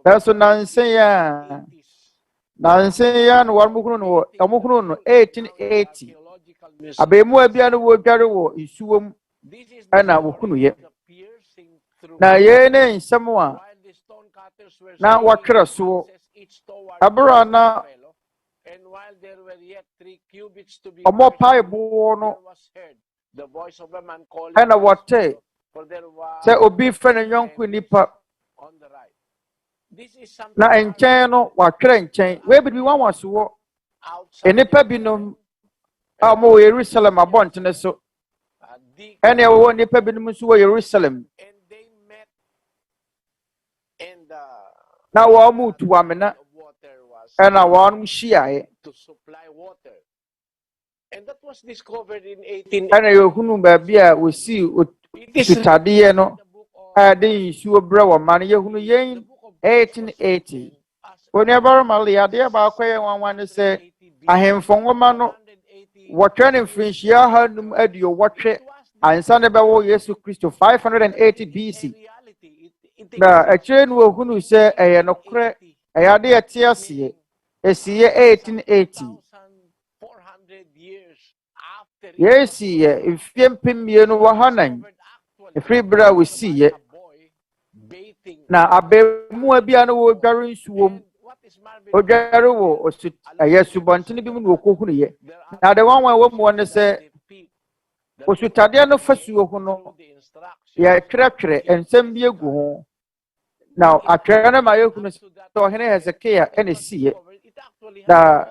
nanso nansen a no wɔn hunu no 1880 abɛɛmua bia no wɔdware wɔ nsuo mu ɛna wɔhunu yɛ na yɛn ne nsɛm a na wɔtwerɛ soɔ ɛberɛ na ɔmo paeboɔ no ɛna wɔte sɛ obi fɛ ne nyɔnko nipa na nkyɛn no wɔatwerɛ nkyɛn wei bi wɔn soɔ nnipa binom a wɔwɔ Jerusalem abɔntene so ɛna wɔwɔ nnipa binom nso wɔ Jerusalem na wɔn tu amena ɛna wɔn hyiaeɛ ɛna yɛhunu baabi a wɔsii osutadeɛ no a yɛde nsuo brɛ wɔ ma no yɛhunu yɛn 1880 onuabarima le adeɛ baako yɛ nwanwa ne sɛ ahemfo nwoma no wɔtwerɛ ne mfirinhyia 580 ansa ne bɛwɔ Yesu Kristo 580 BC na akyire no wɔhunu sɛ ɛyɛ nokorɛ ɛyɛ ade yɛte aseɛ ɛsiyɛ 1880 yɛsiyɛ mfie mpemmie no wɔ hanan ɛfiri berɛ a wɔsiyɛ na abɛɛmua bia no wɔdware nsuo mu odware wɔ ɛyɛ subɔntene bi mu na wɔkɔhunu yɛ na de wɔn a wɔwɔ mu ne sɛ osutadeɛ no fasuo ho no yɛtwerɛtwerɛ nsɛm bi egu ho na atwerɛ no ma yɛhunu sɛ ɔhene Hezekia ɛna siyɛ na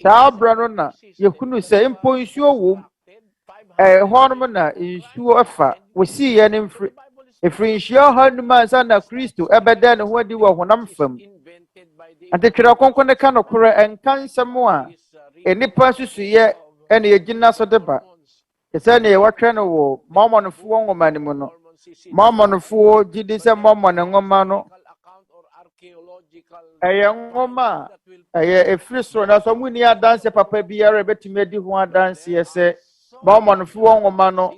saa abra no na yɛhunu sɛ mpo nsuo wɔ mu hɔnom na nsuo ɛfa wɔsiyɛ no mfiri mfirinhyia 500 ansa na Kristo ɛbɛda ne ho adi wɔ honam fam ante Twerɛ Kronkron no ka nokorɛ ɛnka nsɛm a nnipa susuyɛ ɛna yɛgyina so de ba ɛsɛ ne yɛwɔtwerɛ no wɔ Mormonfoɔ nwoma no mu no Mormonfoɔ gyidi sɛ Mormon nwoma no ɛyɛ nwoma a ɛyɛ ɛfiri soro na sɛ ɔmo nni adanseɛ papa biara ɛbɛtumi adi ho adanseɛ sɛ Mormonfoɔ nwoma no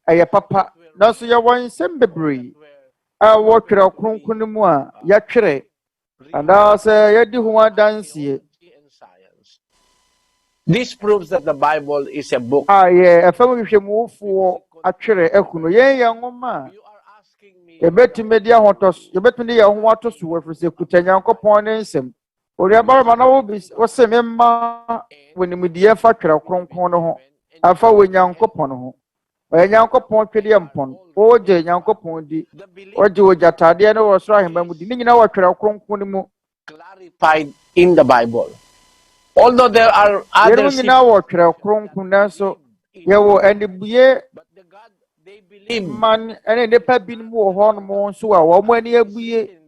ɛyɛ papa nanso yɛwɔ nsɛm bebree a wɔ Twerɛ Kronkron no mu a yɛtwerɛ anaasɛ yɛdi ho adanseɛ. This proves that the Bible is a book. Yeah, if I'm for actually, Ekuno, yɛn nwoma a yɛbɛtumi de ahotos, yɛbɛtumi de yɛn ho ato so wɔ firi sɛ kuta Nyankopɔn ne nsɛm. Oniabarima na wɔsɛ memma wɔnimdeɛ fa Twerɛ Kronkron no ho, afa wɔ Nyankopɔn ho. Ɔyɛ Nyankopɔn twedeɛ mpɔn, ɔgye Nyankopɔn di, ɔgye ogyatadeɛ no wɔ soro ahemma mu di, ne nyinaa wɔ Twerɛ Kronkron no mu. Clarified in the Bible. Although there are other man, and the Pepin more horn so a woman in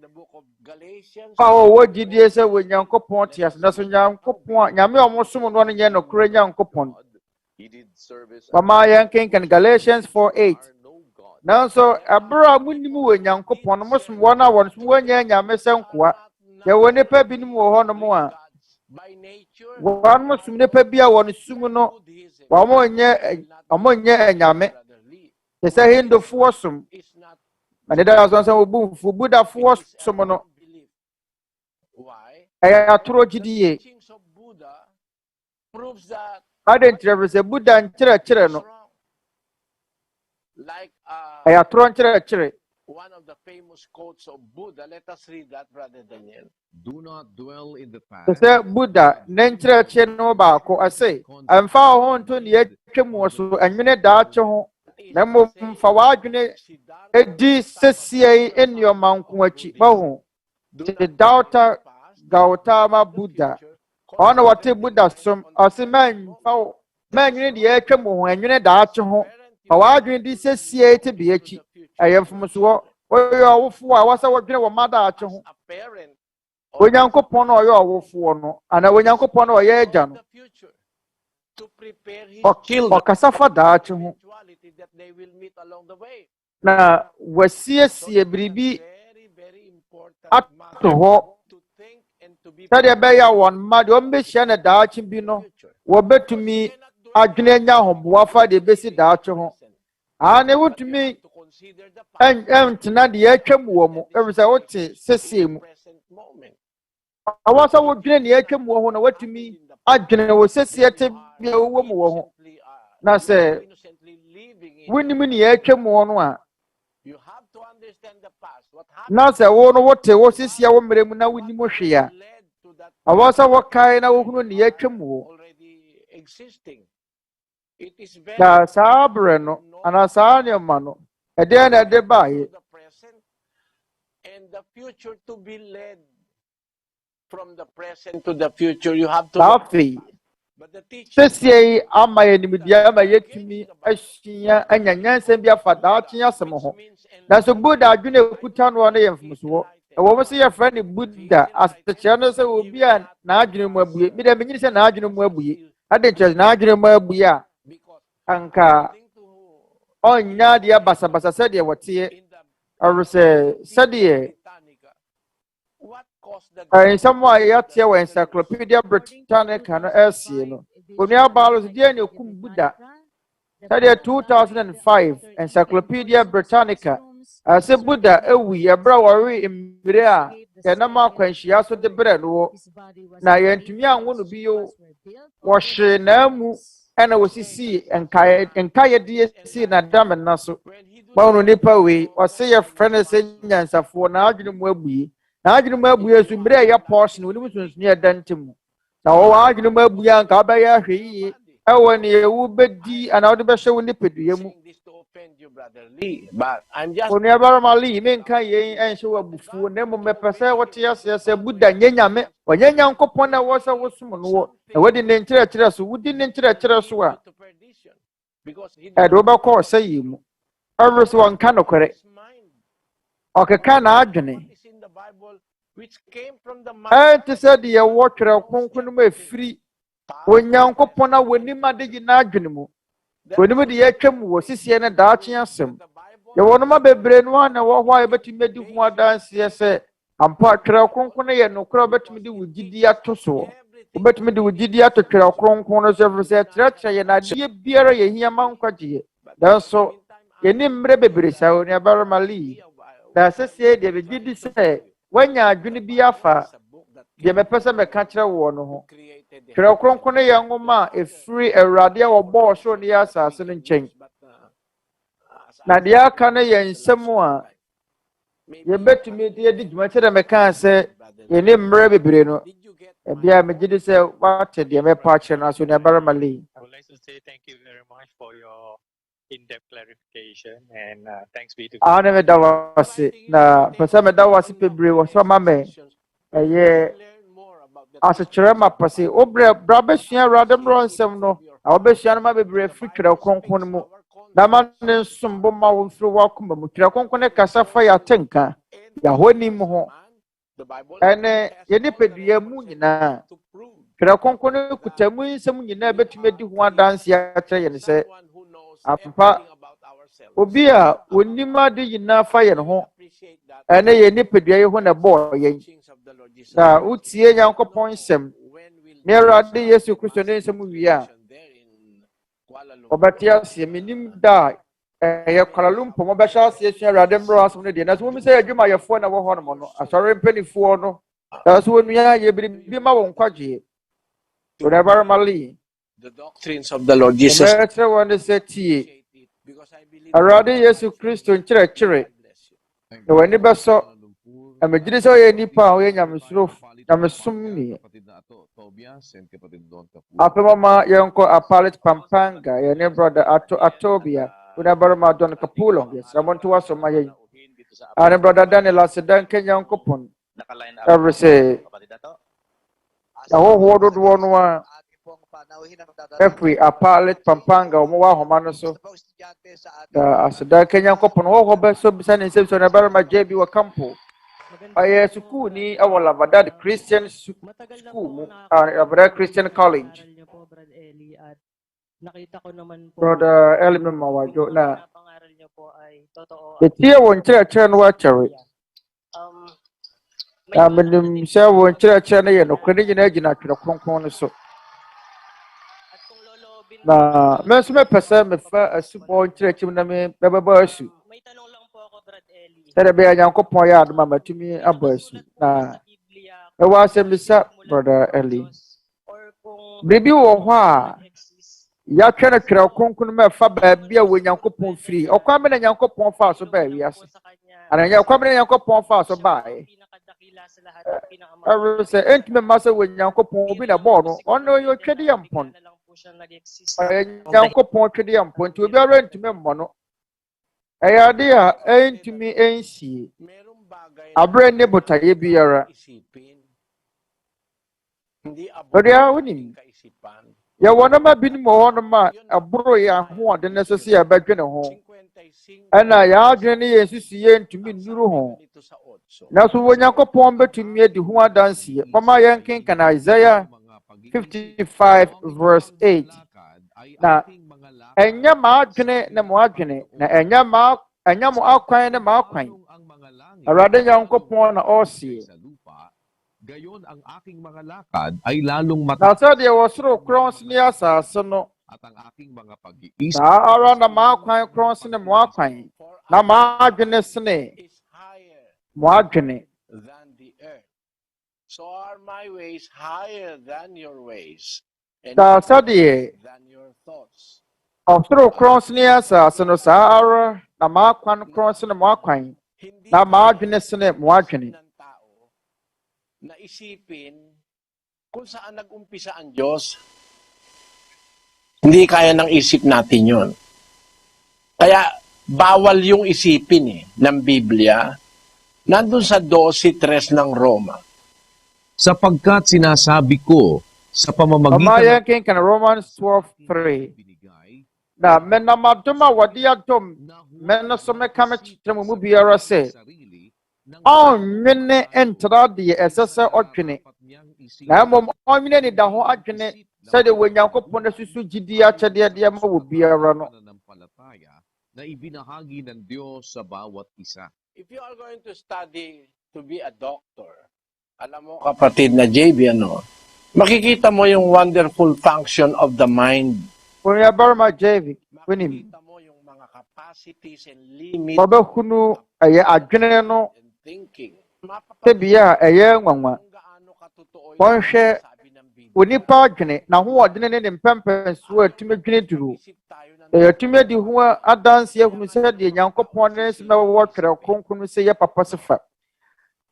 the book of Galatians. Oh, what did you say when Yanko Pontius? That's when Yanko Pont, Yami almost someone running in a Korean coupon. Mama Yanking and Galatians 4:8. Now, so a bra Munimu and Yanko Pon, almost 1 hour, 1 year, Yamesanqua. There were never been more horn more. By nature, one must never be a one sumuno, one among ye and Yame. They say in the foursome, and it has also boom for Buddha foursome. Why? I are true GDA. Teachings of Buddha proves that I didn't ever say Buddha and Chira. Like I are true Chira. One of the famous quotes of Buddha. Let us read that, Brother Daniel. Do not dwell in the past. They say Buddha, Nentra Cheno Bako, I say, I'm far home to the Chemosu and minute that Nemo Fawajune, a DCCA in your Mount Kuachi, Bahu, the daughter Gautama Buddha, Ono wate Buddha som ose man fa man nwene de atwa mu ho enwene da ache ho fa wadwene di sesie te bi achi ayemfom so oyo awofo a wasa wodwene wo mada ache ho onyankopon no oyo awofo no ana onyankopon no oyo agya no okasa fa da ache ho na wasiesie biribi ato ho sɛdeɛ ɛbɛyɛ wɔn mma deɛ ɔmbɛhyia no daakye bi no wɔbɛtumi adwene anya ahoboa fa deɛ ɛbɛsi daakye ho ne wotumi ɛntena deɛ atwa mu wɔ mu ɛfiri sɛ wote sesie mu awɔ sɛ wodwene deɛ atwa mu wɔ ho na watumi adwene wɔ sesie te bia wowɔ mu wɔ ho na sɛ wonim deɛ atwa mu wɔ no a na sɛ wo no wote wo sesie wo mmerɛ mu na wonim hwee a awɔ sɛ wɔkae na wohunu deɛ atwa mu wɔ na saa berɛ no anaa saa nneɛma no ɛdeɛn na ɛde baeɛ saa afei sesie yi ama yɛ nimdeɛ ama yɛtumi ahyia anya nyansa bi afa daakye asɛm ho nanso Buddha adwene ekuta no no yɛ mfomsoɔ ɛwɔ mo sɛ yɛfrɛ ne Buddha asekyerɛ no sɛ obi a n'adwene mu abue bi dɛ menyini sɛ n'adwene mu abue ade nkyerɛ n'adwene mu abue a anka ɔnya deɛ basabasa sɛdeɛ wɔteɛ ɔre sɛdeɛ nsɛm a yɛateɛ wɔ Encyclopedia Britannica no ɛsie no onua baalo so deɛ ne ekum Buddha sɛdeɛ 2005 Encyclopedia Britannica ase Buddha ewi ɛbrɛ wɔre mmire a yɛnam akwanhyia so de brɛ no wɔ na yɛntumi anwo no bi yo wɔhye n'amu ɛna wɔsisi nkaeɛ de si na dam na so wɔn nipa wei ɔse yɛfrɛ no sɛ nyansafoɔ na adwene mu abue na adwene mu abue so mmire a ɛyɛ pɔs no onim sunsun yɛ dante mu na wɔwɔ adwene mu abue anka ɔbɛyɛ ahwɛ yie ɛwɔ ne ewu bɛdi ana ɔde bɛhyɛ wo nipadua mu onua barima Lee menka yɛn ɛnhyɛ wɔ abufuo na mmom mɛpɛ sɛ wɔte aseɛ sɛ Buddha nyɛ nyame ɔnyɛ nyankopɔn na ɛwɔ sɛ wosom no wɔ na wɔde ne nkyerɛkyerɛ so wodi ne nkyerɛkyerɛ so a ɛde wobɛkɔ ɔsɛ yie mu ɔre so wɔnka nokorɛ ɔkeka n'adwene ɛnte sɛ deɛ wɔtwerɛ kronkron mu efiri onyankopɔn a wɔnim ade gyina adwene mu wɔnim deɛ atwa mu wɔ sisie ne daakye asɛm yɛwɔ noma bebree no a na ɛwɔ hɔ a yɛbɛtumi adi ho adanseɛ sɛ ampa twerɛ kronkron yɛ nokorɛ wobɛtumi de wo gyidi ato soɔ wobɛtumi de wo gyidi ato twerɛ kronkron no so ɛfiri sɛ ɛkyerɛkyerɛ yɛn adeɛ biara yɛhia ma nkwagyeɛ nanso yɛni mmerɛ bebree saa onua barima Lee na sesie deɛ begye di sɛ woanya adwene bi afa deɛ mɛpɛ sɛ mɛka kyerɛ wɔ no ho twerɛ kronkron yɛ nwoma a ɛfiri Awurade a wɔbɔɔ ɔsoro ne yɛ asase no nkyɛn na deɛ aka no yɛ nsɛm a yɛbɛtumi de adi dwuma kyerɛ mɛkaa sɛ yɛne mmerɛ bebree no ɛbia megye di sɛ woate deɛ mɛpa akyerɛ no aso nea barima Lee. I would like to say thank you very much for your in-depth clarification and thanks be to God. Meda wase na pɛ sɛ meda wase bebree wɔ sɛ ɔma me ɛyɛ asekyerɛ ma pɛse wobrɛ bra bɛsua Awurade mmorɔ nsɛm no na wobɛsua no ma bebree firi twerɛ kronkron mu na ma ne nsom bo ma wo mfiri w'akoma mu twerɛ kronkron ne kasa fa yɛ atenka yɛahɔnim ho ɛne yɛ nipadua mu nyinaa twerɛ kronkron ne kuta mu nsɛm nyinaa bɛtumi adi ho adanseɛ akyerɛ yɛn sɛ ampa obi a onim ade nyinaa fa yɛn ho ɛne yɛ nipadua yi ho na ɛbɔɔ yɛn na wotie Nyankopɔn nsɛm ne Awurade Yesu Kristo ne nsɛm wie a ɔbɛte aseɛ menim da a ɛyɛ Kuala Lumpur mɔbɛhyɛ aseɛ sua Awurade mmorɔ asɛm no deɛ na sɛ wɔn sɛ adwumayɛfoɔ na wɔ hɔ nom no asɔre mpanimfoɔ no na sɛ wɔnua yɛ biribi ma wɔn nkwagyeɛ onua barima Lee the doctrines of the Lord Jesus. ɔbɛkyerɛ wɔn ne sɛ tie Awurade Yesu Kristo nkyerɛkyerɛ na wɔn ani bɛsɔ na megyere sɛ ɔyɛ nipa a ɔyɛ nyamesom nie apɛmama yɛnkɔ Apalit Pampanga yɛne brother Atobia wona barima Don Kapulo yɛsrɛ mo nto waso ma yɛn ane brother Daniel aseda nka Nyankopɔn ɛfiri sɛ Ahohoɔ dodoɔ no a ɛfiri Apalit, Pampanga, wɔn wɔ ahoma no so. Da aseda Kenya Nyankopɔn wɔwɔ hɔ bɛsɔ bisa ne nsɛm sɛ ne barima gye bi wɔ kampo. Ɔyɛ sukuuni ɛwɔ Lavadad Christian School mu, Lavadad Christian College. Nakita ko naman po Brother Eli Mawajo na pangaral niyo po ay totoo. yɛtie wɔn nkyerɛkyerɛ no wakyɛre. Na menim sɛ wɔn nkyerɛkyerɛ no yɛ nokorɛ ne nyinaa gyina Twerɛ Kronkron no so. At kung loloobin Na me nso mepɛ sɛ mefa asubɔ nkyerɛkyerɛ na mebɛbɔ asu. may tanong lang po ako, Brad Eli. Sɛdeɛ ɛbɛyɛ Nyankopɔn yɛ adom a matumi abɔ asu. Na Sa Biblia, ɛwɔ asɛm bisa Brother Eli. or kung Biribi wɔ hɔ a exist, yɛatwɛ no Twerɛ Kronkron mu ɛfa baabi a wɔ Nyankopɔn firi. Ɔkwan bɛ na Nyankopɔn faa so baa wiase. po sa kanya, Ananya ɔkwan bɛ na Nyankopɔn faa so baeɛ. pinakadakila sa lahat at pinakamatapos. Ɛwɔ sɛ ɛntumi mma sɛ wɔ Nyankopɔn obi na bɔɔ no. Ɔno ɔyɛ Otwadeɛ mpɔn. Na lang po siya nag-exist. Ɔyɛ Nyankopɔn Otwadeɛ mpɔn nti obiara ntumi mmɔ no. Ɛyɛ ade a ɛntumi ɛnsie. Merong bagay Aberɛ ne botaeɛ biara. isipin. Hindi Ɔde a abot wonim. kaisipan. Yɛwɔ nneɛma binom wɔ hɔnom a ɛboro yɛn ahoɔden no so sɛ yɛbɛdwene ho. 55 Ɛna yɛadwene ne yɛn nsusuiɛ ntumi nnuru ho. dito sa 8. Nanso wɔ Nyankopɔn bɛtumi adi ho adanseɛ. Mama yɛnkenkan Isaiah 55 verse 8. Na ɛnyɛ m'adwene ne mo adwene, na ɛnyɛ mo akwan ne m'akwan. Awurade Nyankopɔn na ɔreseɛ. Gayon ang aking mga lakad ay lalong Na mataas sɛdeɛ wɔ soro korɔn ne asase no, at ang aking mga pag-iisip saa ara na m'akwan korɔn sene mo akwan, na m'adwene sene Is higher mo adwene. than the earth. So are my ways higher than your ways, and Saa sɛdeɛ than your thoughts. ɔsoro korɔn ne asase no, saa ara na m'akwan korɔn sene mo akwan, Hindi na m'adwene sene mo adwene. ng tao na isipin kung saan nag-umpisa ang Diyos. Hindi kaya ng isip natin yon. Kaya bawal yung isipin ng Biblia. Nandun sa 12:3 ng Roma. sapagkat sinasabi ko sa Ɔma pamamagitan yɛnkenkan Romans 12:3. binigay Na menam adom a wɔde adom, mɛno so mɛka mekyerɛ mo mu biara sɛ, sarili ng ɔnwene ntra deɛ ɛsɛ sɛ ɔtwene, na mmom ɔnwene ne da ho adwene sɛdeɛ wɔ Nyankopɔn asusu gyidi akyɛdeɛ deɛ ma wɔ biara no. pananampalataya na ibinahagi ng Diyos sa bawat isa. If you are going to study to be a doctor, alam mo kapatid na JB, makikita mo yung wonderful function of the mind. Kung yɛbarima David, wonim, Makikita mo yung mga capacities and limits ɔbɛhunu ɛyɛ adwene no and thinking. tebea a ɛyɛ nwanwa. Kung gaano katotoo yung Wɔnhwɛ sabi ng Biblia. onipa adwene, n'ahoɔden ne ne mpɛmpɛnsoɔ a ɛtumi dwene duro. Isip tayo ng Yɛtumi adi ho adanseɛ ahunu sɛdeɛ Nyankopɔn ne nsɛm a ɛwɔ Twerɛ Kronkron sɛ yɛ papa se fa.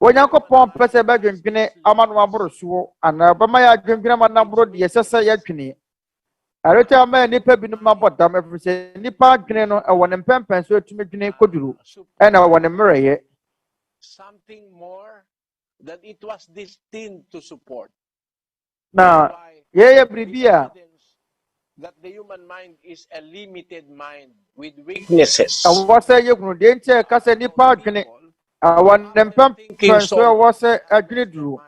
Onyankopɔn pɛ sɛ ɛbɛdwendwene ama no aboro soɔ, anaa ɔbɛma yɛ adwendwene ama no aboro deɛ ɛsɛ sɛ yɛdwene. Ɛrete ama nnipa binom abɔ dam ɛfiri sɛ nnipa adwene no ɛwɔ ne mpɛmpɛnsoɔ a ɛtumi dwene koduro, ɛna ɛwɔ ne mmerɛyɛ. something more that it was destined to support. Na Why? yɛyɛ biribi a That the human mind is a limited mind with weaknesses. ɛwɔ sɛ yɛhunu deɛ nti a ɛka sɛ nnipa adwene ɛwɔ ne mpɛmpɛnsoɔ a ɛwɔ sɛ adwene duro.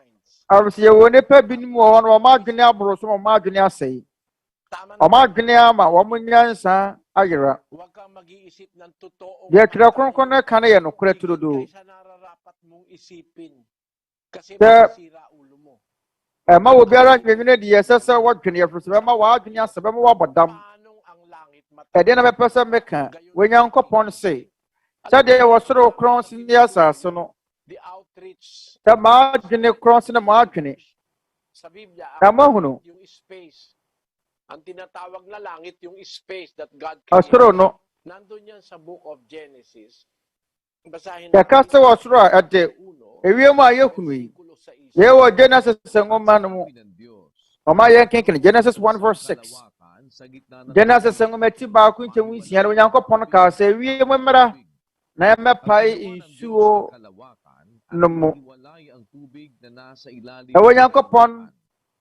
Ɛfiri sɛ yɛwɔ nnipa binom wɔ hɔ no wɔn adwene aboro so ma wɔn adwene asɛe. Wɔn adwene ama wɔn nyansa ayera. Huwag kang mag-iisip ng totoong Deɛ Twerɛ Kronkron no ka no yɛ nokorɛ turodoo. Hindi sa nararapat mong isipin. Kasi Kaya- masisira ulo mo. Ɛma wɔ biara ndwendwene deɛ ɛsɛ sɛ wɔdwene ɛfiri sɛ bɛma wɔadwene asɛ bɛma wɔabɔ dam. Paanong ang langit Ɛdeɛ na mɛpɛ sɛ meka wɔ Nyankopɔn se sɛdeɛ wɔ soro korɔn si ne asase no, The outreach. sɛ m'adwene korɔn si ne mo adwene. Sa Biblia, Na ang mahunu, yung space. Ang tinatawag na langit, yung space that God ɔsoro no, Nandun yan sa book of Genesis. Basahin yɛka sɛ wɔ soro a ɛde uno, ewiem a yɛhunu yi. versikulo 6. Yɛwɔ Genesis nwoma no mu. Ɔma yɛnkenken Genesis 1:6. Genesis nwoma ti baako nkyɛmu nsia no Onyankopɔn kaa sɛ ewiem mmra na yɛmmɛpae nsuo no mu. Ɛwɔ Onyankopɔn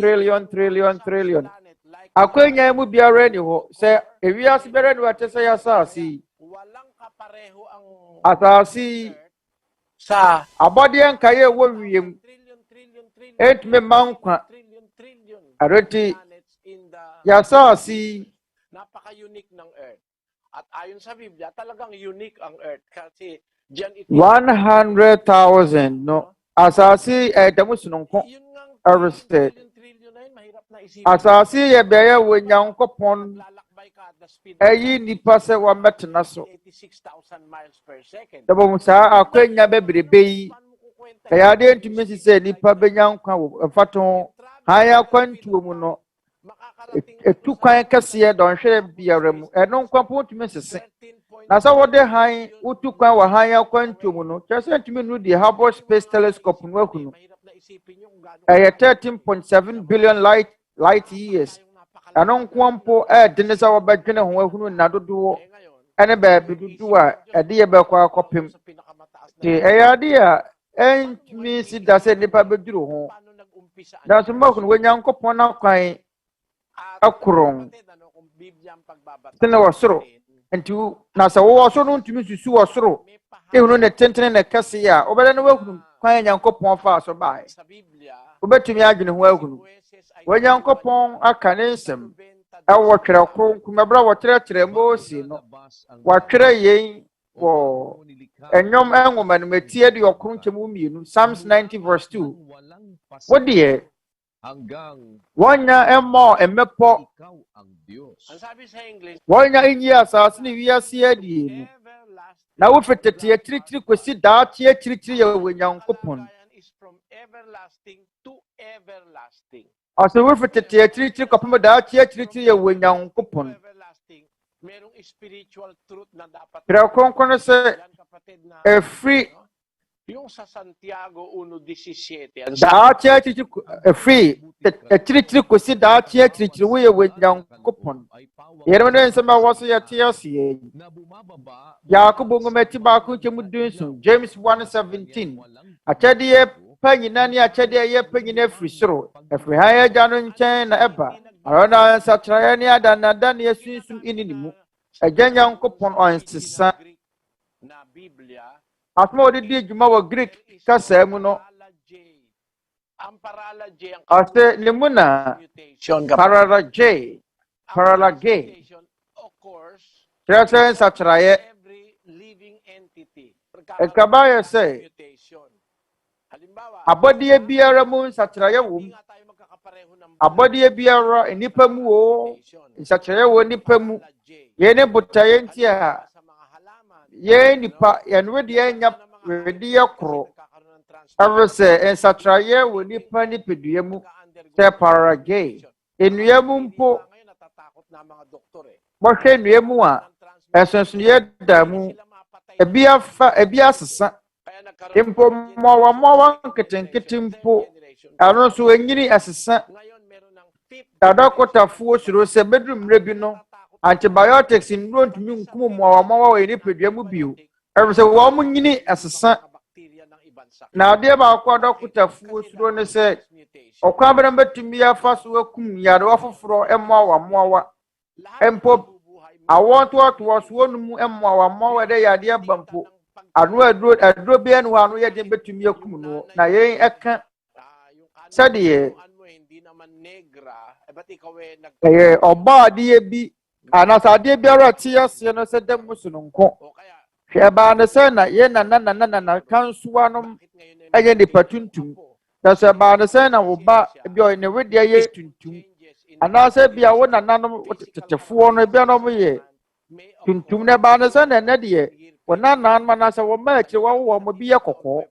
trillion. Akwenya mu biara ni ho. Se ewiase biara ni wate se yasasi. Walang kapareho ang Asasi sa abode nkaye wo wiem. trillion Etme mankwa. trillion Areti planets in the yasasi napaka-unique ng Earth. At ayon sa Biblia, talagang unique ang Earth kasi diyan ito 100,000 no. Asasi demu sunonko. yun ngang Arrested. trillion na yun, mahirap na isipin. Asasi ye beye wo nyankopon Lalakbay ka at the speed eyi nipa se wa metna so. 86,000 miles per second. Dabo musa akwenya bebrebe yi. Paano mo kukwenta Kaya de ntumi sise nipa benyankwa wo fato haya kwantuo mu no. makakarating Etu kwan kese don hwere biara mu. Eno nkwapo ntumi sese. Na sa wode han utu kwan wa haya kwantuo mu no. Kyese ntumi nu di Hubble Space Telescope nu akunu. mahirap na isipin yung gano'n Eye 13.7 billion light years. Ano nkwampo de sa wabadwene ho ahunu na dodo ngayon. ene ba bidudu a de ye ba kwa akopem. Sa pinakamataas na Ti eyade a entumi si da se nipa beduru ho. paano nag-umpisa ang Da so makunu wenyankopon na kwan akurong. ano, kung Biblia ang pagbabasa Tena wasoro. Enti na sa wo so no ntumi susu wasoro. Ehunu ne tentene ne kase ya. Obele no wakunu kwan nyankopon fa so bae. sa Biblia Obetumi adwene ho ahunu. Jueces ay Wenyankopon aka ne nsem. Ewo twere kronku mebra wo kyerɛkyerɛ Mose no. Wɔtwerɛ yɛn wɔ enyom enwoma no metie de okron kyemu mienu Psalms 90 verse 2. Wodie hanggang wonya emmo emepo ikaw ang Diyos. ang sabi sa English wonya inyi asase ne wiase adie mu. everlasting na wo fetete akyirikyiri kwesi daakye akyirikyiri yɛ wɔ Nyankopɔn. Is from everlasting to everlasting. Ɔsɛ wo fetete akyirikyiri kɔpem daakye akyirikyiri yɛ wɔ Nyankopɔn. Everlasting. Merong spiritual truth na dapat. Pero kronkron sɛ ɛfiri yung sa Santiago 1:17. daakye akyirikyiri ɛfiri akyirikyiri kwesi daakye akyirikyiri wo yɛ wɔ Nyankopɔn. Yɛrɛ ne nsɛm a wɔ so yɛte ase yi. Yakobo ngoma ti baako nkyɛmu dunso James 1:17. Akyɛdeɛ pa nyina ne akyɛdeɛ yɛ pa nyina firi soro. Ɛfiri ha yɛgya no nkyɛn na ɛba. Ara na nsakyerɛeɛ ne adanada ne yɛsunsum ini ne mu. Ɛgya Nyankopɔn ɔnsesa. Asoma wɔde di adwuma wɔ Greek kasa mu no. Ɔsɛ ne mu na paralage. Kyerɛ sɛ nsakyerɛeɛ. Ɛkaba yɛ sɛ abɔdeɛ biara mu nsakyerɛeɛ wɔ mu. Abɔdeɛ biara nnipa mu o nsakyerɛeɛ wɔ nnipa mu. Yɛn ne botaeɛ nti a yɛn nipa yɛn wedeɛ nya wedeɛ koro. Ɛwɔ sɛ nsakyerɛeɛ wɔ nnipa nipadua mu sɛ paralage. Nnua mu mpo wɔhwɛ nnua mu a ɛsonsonoeɛ da mu. Ebi asesa. Mpo mmɔwammoawa nketenkete mpo ɛno nso enyini asesa. Adɔkotafoɔ suro sɛ beduru mmerɛ bi no antibiotics nnuro ntumi nkum mmɔwammoawa wɔ nipadua mu bio. Ɛwɔ sɛ wɔn mo nyini asesa. Na adeɛ baako adɔkotafoɔ suro ne sɛ ɔkwan bɛrɛ betumi afa so akum yarewa foforɔ mmɔwammoawa. Mpo awɔ ntoatoɔ so wɔn mu mmɔwammoawa dɛ yadeɛ ba mpo. Anu aduro bia no anu yɛ de betumi akum no na yɛn ɛka sɛdeɛ ɛyɛ ɔbaa adeɛ bi anasa adeɛ biara te aseɛ no sɛ dɛm so no nko hwɛ baa ne sɛ na yɛn na kansoa no ɛyɛ nipa tuntum na sɛ baa ne sɛ na wo ba bi ɔyɛ ne wedeɛ yɛ tuntum anaasɛ bia wo nananom tetefoɔ no bia no yɛ tuntum na baa ne sɛ na ɛnɛ deɛ wɔnanan ma na sɛ wɔn mma akyire wɔwɔ mo bi yɛ kɔkɔɔ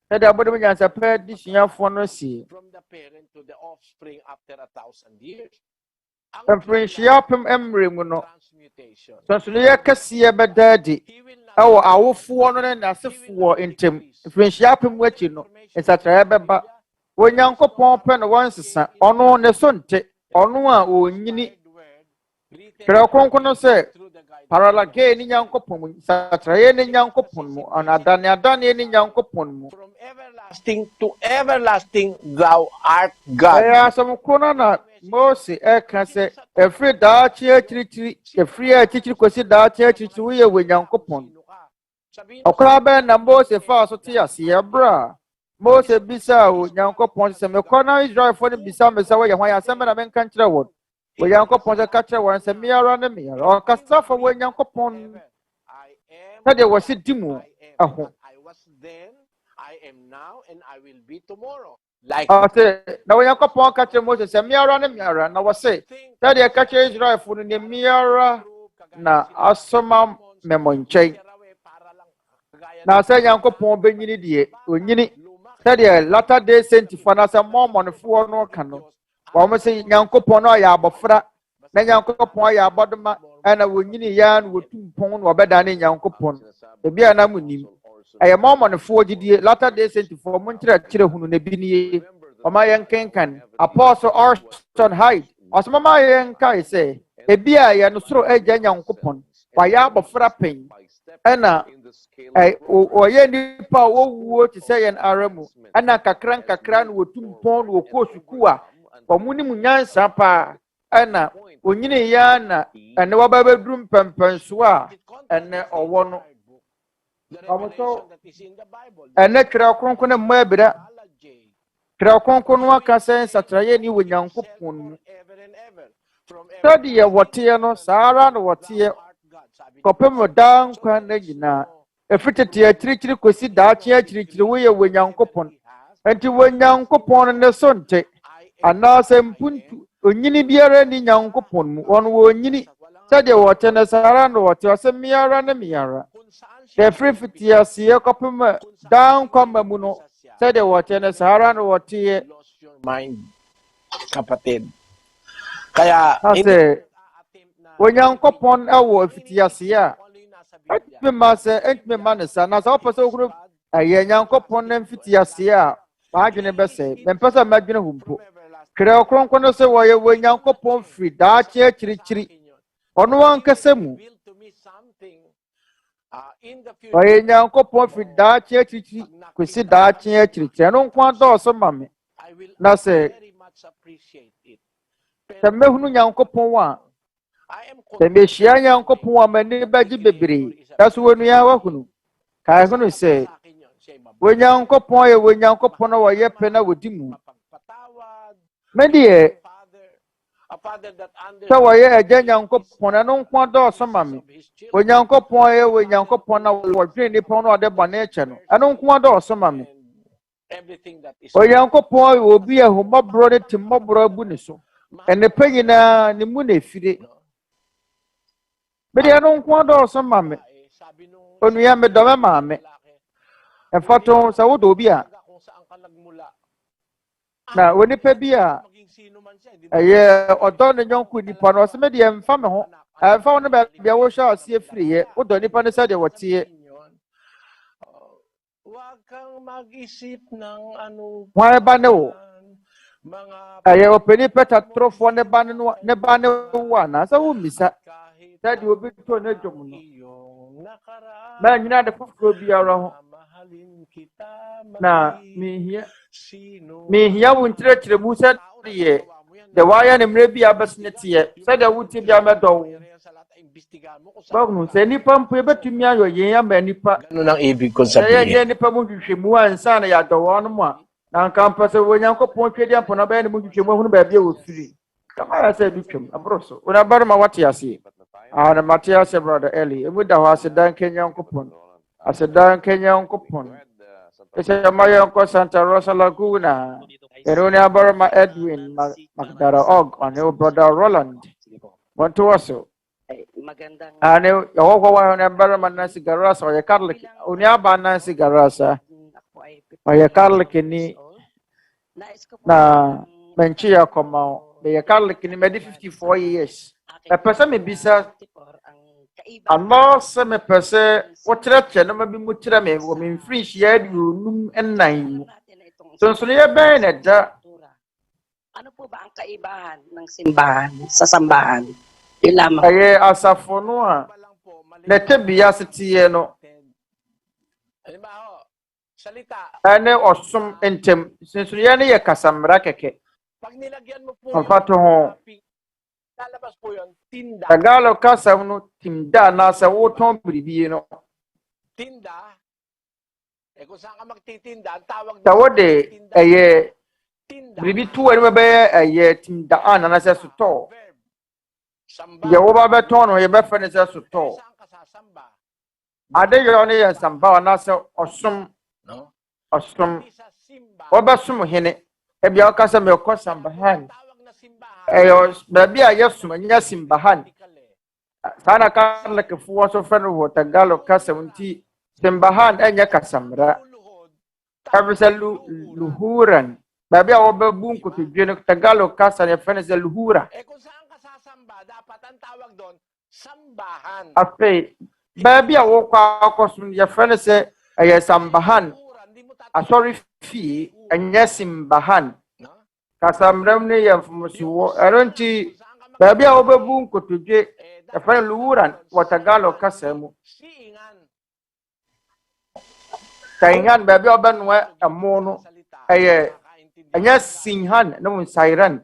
sɛ deɛ abɔde mo nyansapɛ de suafoɔ no sie mfirinhyia apem mmerɛ mu no nsonsonoeɛ kɛseɛ bɛda adi ɛwɔ awofoɔ no ne n'asefoɔ ntam. Mfirinhyia apem akyi no nsakyerɛeɛ bɛba. Onyankopɔn pɛ na wɔnsesa ɔno ne so nte ɔno a ɔnyini. Twerɛ kronkron no sɛ paralage ni Nyankopɔn mu nsakyerɛeɛ ni Nyankopɔn mu adane ni Nyankopɔn mu. From everlasting to everlasting thou art God. Ɛyɛ asɛm koro no na Mose ɛka sɛ ɛfiri daakye akyirikyiri ɛfiri akyirikyiri kɔsi daakye akyirikyiri woyɛ wɔ Nyankopɔn. Ɔkora bɛn na Mose faa so te aseɛ bere a Mose bisaa Onyankopɔn sɛ mekɔ na Israelfoɔ no bisa me sɛ wɔyɛ hwan asɛm na menka nkyerɛ wɔn. Onyankopɔn sɛ ka kyerɛ wɔn sɛ meara ne meara. Ɔkasa fa wɔ Onyankopɔn sɛdeɛ wɔsi di mu ɛho. Ɔsɛ na Onyankopɔn ka kyerɛ Mose sɛ meara ne meara na wɔse sɛdeɛ ka kyerɛ Israelfoɔ no ne meara na asoma me mo nkyɛn. Na sɛ Nyankopɔn bɛnyini deɛ onyini sɛdeɛ Latter Day Saints-foɔ na sɛ Mormonfoɔ no ka no. Wɔn sɛ Nyankopɔn no ayɛ abɔfra na Nyankopɔn ayɛ abɔdoma ɛna wɔnyini ya no wɔtu mpɔn no wɔbɛdane Nyankopɔn. Ebi a na mu nim. Ɛyɛ Mormonfoɔ gyidie Latter Day Saints-foɔ mo nkyerɛkyerɛ hunu na bi nie. Ɔma yɛn kenkan Apostle Orson Hyde. Ɔsoma yɛn kae sɛ ebi a yɛ no soro agya Nyankopɔn. Wɔayɛ abɔfra pɛn ɛna ɔyɛ nipa a wɔwuo te sɛ yɛn ara mu ɛna nkakra no wɔtu mpɔn no wɔkɔɔ sukuu a wɔn ne mu nyansa paa ɛna onyini ya na ɛne wɔba bɛduru mpɛmpɛnso a ɛne ɔwɔ no. Ɔmo ɛne twerɛ kronkron ne mmɔ abira twerɛ kronkron no aka sɛ nsakyerɛeɛ ni wɔ Nyankopɔn mu. Sɛdeɛ wɔteɛ no saa ara na wɔteɛ kɔpem daa nkwa na nyinaa. Ɛfiri tete akyirikyiri kɔsi daakye akyirikyiri woyɛ wɔ Nyankopɔn. Enti wɔ Nyankopɔn ne so nte anaasɛ mpuntu onyini biara ni Nyankopɔn mu ɔno wɔ onyini sɛdeɛ wɔte ne saa ara na wɔte ɔsɛ meara ne meara. the free fitiasia kopem down kwamba muno said the water na Sahara no water lost your mind, kapatid. Kaya, ase Onyankopon ewo fitiasia etme ma se etme ma ne sa na sa opese okuru aye Nyankopon na fitiasia ba adwene be se mempesa ma adwene humpo kire okronkon no se wo ye Onyankopon firi da che chirichiri ono ankasa mu oye Nyankopon firi da che chirichiri kwesi da che chirichiri no nkwa do so mame na se temehunu Nyankopon wa temeshia Nyankopon wa mani baji bebiri daso wonu ya wahunu kai hunu se Onyankopon ye Onyankopon na wo ye pe na wodi mu medie so wo ye eje Nyankopon na no nkwa do so mame Onyankopon ye Onyankopon na wo dwe ni pon no ade bone eche no eno nkwa do so mame Onyankopon ye obi ehumabro ne timobro abu ni so ene panyina ni mu na efire medie no nkwa do so mame onu ya me do me mame enfato sa wo do bi a na woni pa bi a aye odo ne nyonko nipa no se medie mfa me ho emfa wo ne ba bia wo hwa ase efiri ye wo do nipa ne sa de wotie wag kang mag-isip ng ano wa ba ne wo aye openi peta trofo ne ba ne wo na sa wo misa sa de obi to ne dwom no na nyina de foforo biara ho na mihia wo nkyerɛkyerɛ mu sɛ deɛ de waya ne mmerɛ bi abɛsene teɛ sɛ de wotie bi amɛdɔw bagunu sɛ nipa mpo ebetumi ayɔ yɛn ama nipa ganun ang ibig kong sɛ sabihin. yɛn nipa mu hwehwɛmu ansa na yɛadɔwɔ no mu a na nka mpa sɛ Onyankopɔn twɛdi ampo na bɛyɛ ne mu hwehwɛmu ahunu baabi a wɔfiri kama yɛ sɛ bi twam aboro so ona barima wate ase na mate ase brother Eli emu da hɔ ase dan Nyankopɔn ase dan Nyankopɔn Ese mayo ko Santa Rosa Laguna. Eroni abarama Edwin Magdara Og on your brother Roland. Want to also. Magandang Ane yawo wa na abarama Nancy Garasa o ya Catholic. Unya ba Nancy Garasa. O ya Catholic ni na menchia koma be ya Catholic ni medi 54 years. A person me bisa Allah se me pese wotrɛkyɛ no ma bi mu kyerɛ me wo me mfiri hyia aduonum ɛnan mu so ne yɛbɛn na da ano po ba ang kaibahan ng simbahan sa sambahan? Yun lamang. ɛyɛ asafo no a na tebea seteɛ no ɛne ɔsom ntɛm nsonsonoeɛ no yɛ kasamra kɛkɛ ɔmfa to ho lalabas po yun, tinda. Tagalog kasam no tinda nasa wotong biribi no. Tinda. Kung saan ka magtitinda, ang tawag na Tawode aye tinda. biribi tuwa ni mabe aye tindaan na nasa suto. Ya wo ba beton no ye be fa nasa suto. Saan ka sasamba? Ade yo ne ya samba nasa osum No? osum. Sa simba. Wo ba sum hene e bia ka sa me ko sambahan. Tawag na simbahan. Ayo babi a yesum nya simbahan. Sana karla ke fuwa so fa no Tagalog kasam ti simbahan enya kasamra. Kabisa luhuran. Babi a wo ba bun ko tudwe Tagalog kasa ne fa nasa luhura. Kung saan ka sasamba, dapat ang tawag doon, sambahan. Afe baby a wo kwa akosum ya fene se aye sambahan asori fi anya simbahan kasamram ne ya mfusiwo aronti baby a wo bebu nkotodwe ya fene luuran watagalo kasemu taingan baby a benwa amono aye anya sinhan no sairan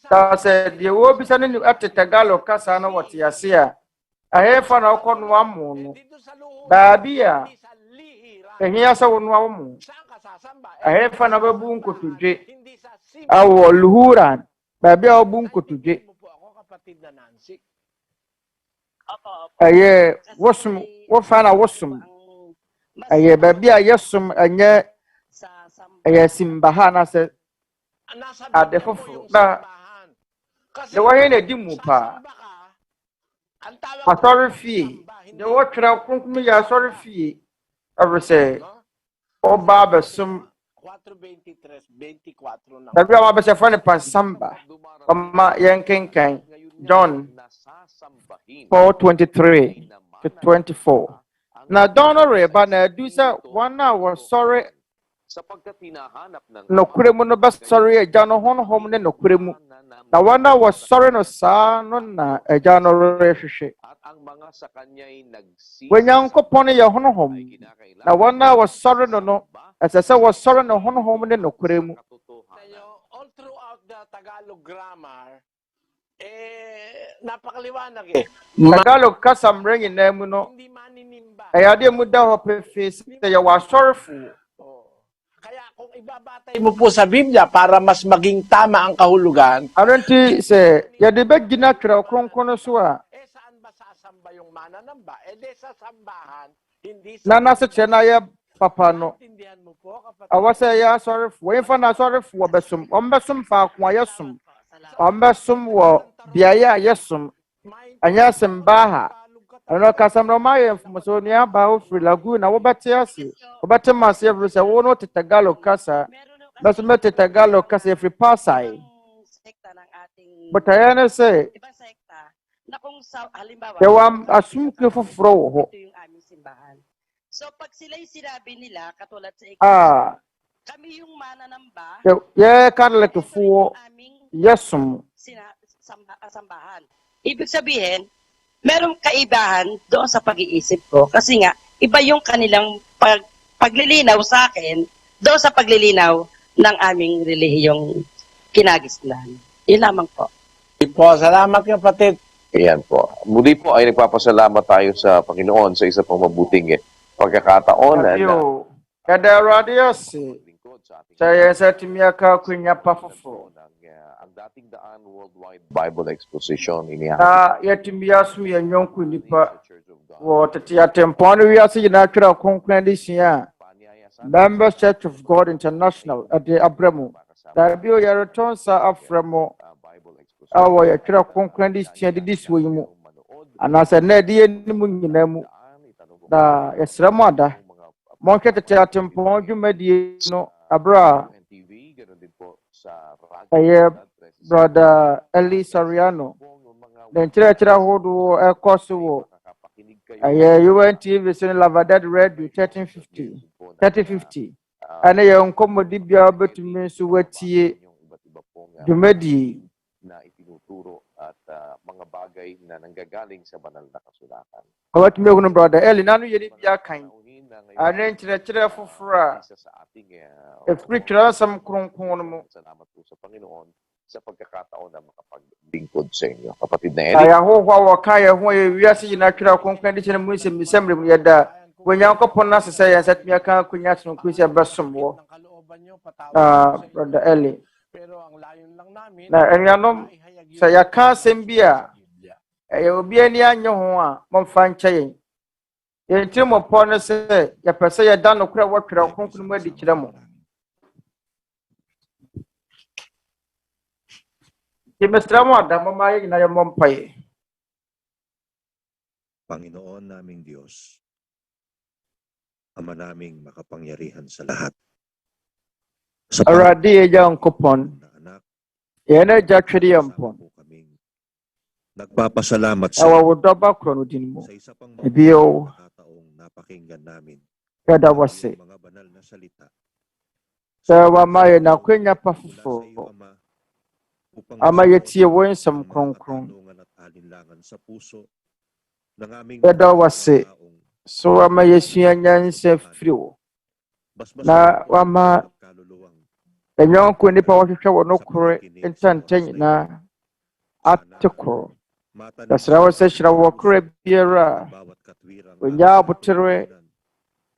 ta se de wo bisa ne atetagalo kasa na watiasia ahefa na okonu amono babia ehia sa wonu amu ahefa na babu nkotuje awo luhuran babia obu nkotuje aye wosum wofana wosum aye babia yesum anya aye simbahana se adefofo na de wahe na dimu pa asori fi The what crowd me ya sorry fee. Ever say, oh Baba sum 4:23, 24 ng Dabi ako ba siya fan pansamba. Pama yan king John 4:23 to 24. Na dono reba na do sa 1 hour sorry sapagkat hinahanap ng no kure mo no ba sorry e jano hono hom ne no kure mu. Na 1 hour sorry no sa no na e jano re hwehwe. at ang mga sa kanya'y nagsisi Wenyang ko pone ya hono hom. Na 1 hour sorry no asa sa was sorry no hono hom ne no kure mu. All throughout the Tagalog grammar, napakaliwanag Tagalog kasam ring na mu no. Hindi maninimba. Ay adi mu da ho face ya was sorry fu. Kaya kung ibabatay mo po sa Biblia para mas maging tama ang kahulugan, Aranti se ya de begina kra kronkron so a saan ba sasamba yung mananamba? De sa sambahan, hindi sa... na sa chena ya papa no Tindihan mo po, kapatid. awasa ya sorry fu we fa na sorry fu obesum ombesum fa kwa yesum ombesum wo biaya yesum anya sembaha ano kasam no maye mfuso ni aba o free lagu na wo bete ase wo bete mase every se wo no tetagalo kasa beso mete tagalo kasa every pasai Sekta ng ating but ayana se ibang sekta na kung sa halimbawa Dewam asum ke foforo ho. ito yung aming simbahan. So pag sila'y sinabi nila katulad sa kami yung mananamba, Ye karle ke fuo aming yesum. sambahan. Ibig sabihin, merong kaibahan doon sa pag-iisip ko kasi nga iba yung kanilang paglilinaw sa akin doon sa paglilinaw ng aming relihiyong kinagisnan. Yun lamang po. Salamat kapatid. Ayan po. Muli po ay nagpapasalamat tayo sa Panginoon sa isa pang mabuting pagkakataon na Yo. Kada radiasi. lingkod sa ating Saya sa timya ka kunya pafofo. ang dating Daan Worldwide Bible Exposition inihahatid Na yatimya sum ya nyonku nipa sa Church of God. wo tatia tempon wiase yina kira konkran di sia. Members Church of God International ade abramo. Da bio ya return sa aframo Bible Exposition. awo ya kira konkran di sia di diswo yimu. Anasa na di ni mu nyina mu. Da yasramo ada. Monke tatia tempon dwumadi no abra NTV, ganoon din po sa aye brother Eli Soriano. Den chira hodo e koso wo nakakapakinig kayo aye UNTV sin Lavadad Radio 3050 ana ye nkomodi bia betumi so watie yung iba't iba pong dwumadi na itinuturo at mga bagay na nanggagaling sa banal na kasulatan. awatumi kuno brother Eli nanu ye ni bia kan Naunin na ngayon, ana chira fofora isa sa ating e spiritual sam kronkron mo salamat po sa Panginoon sa pagkakataon na makapaglingkod sa inyo. Kapatid na Eric, aya ho ho kaya ho ye wiase yina kira konkran di chene mu se misemre mu yada wonya ko ponna se ya satmi aka kunya tun ku se basumbo Ng kalooban nyo, patawad brother Eli pero ang layon lang namin, na enyanom sa yaka sembia e obi ani anyo ho a momfa nkyɛ yɛn ti mo pɔ no sɛ yɛpɛ sɛ yɛda no kora wɔtwerɛ kronkron mu adi kyerɛ mo yɛmɛsrɛ mo ada moma yɛ nyinaa yɛmmɔ mpaeɛ. Panginoon naming Diyos, Ama naming makapangyarihan sa lahat. Sa Awurade yɛgya nkopɔn na anak, yɛn agya twere yɛ mpɔn po kaming nagpapasalamat sa ɛwɔ wo dɔba korɔ no din mu sa isa pang Ebio. pagkakataong napakinggan namin yɛda wo se ang mga banal na salita. sɛ wama yɛn akwanya pa Mula sa iyo, foforɔ Ama, upang ama masagot yɛtie wo nsɛm ang mga kronkron katanungan at alinlangan sa puso ng aming yɛda wo se taong so ama yɛsua nyansa firi wo basbasan na po wama ang kaluluwang ɛnyɔnko nnipa wɔhwehwɛ wɔ no korɛ ntɛntɛ nyinaa ate korɔ matanim yɛsrɛ wo sɛ hyira wɔ korɛ biara a bawat katwirang onyaa abotere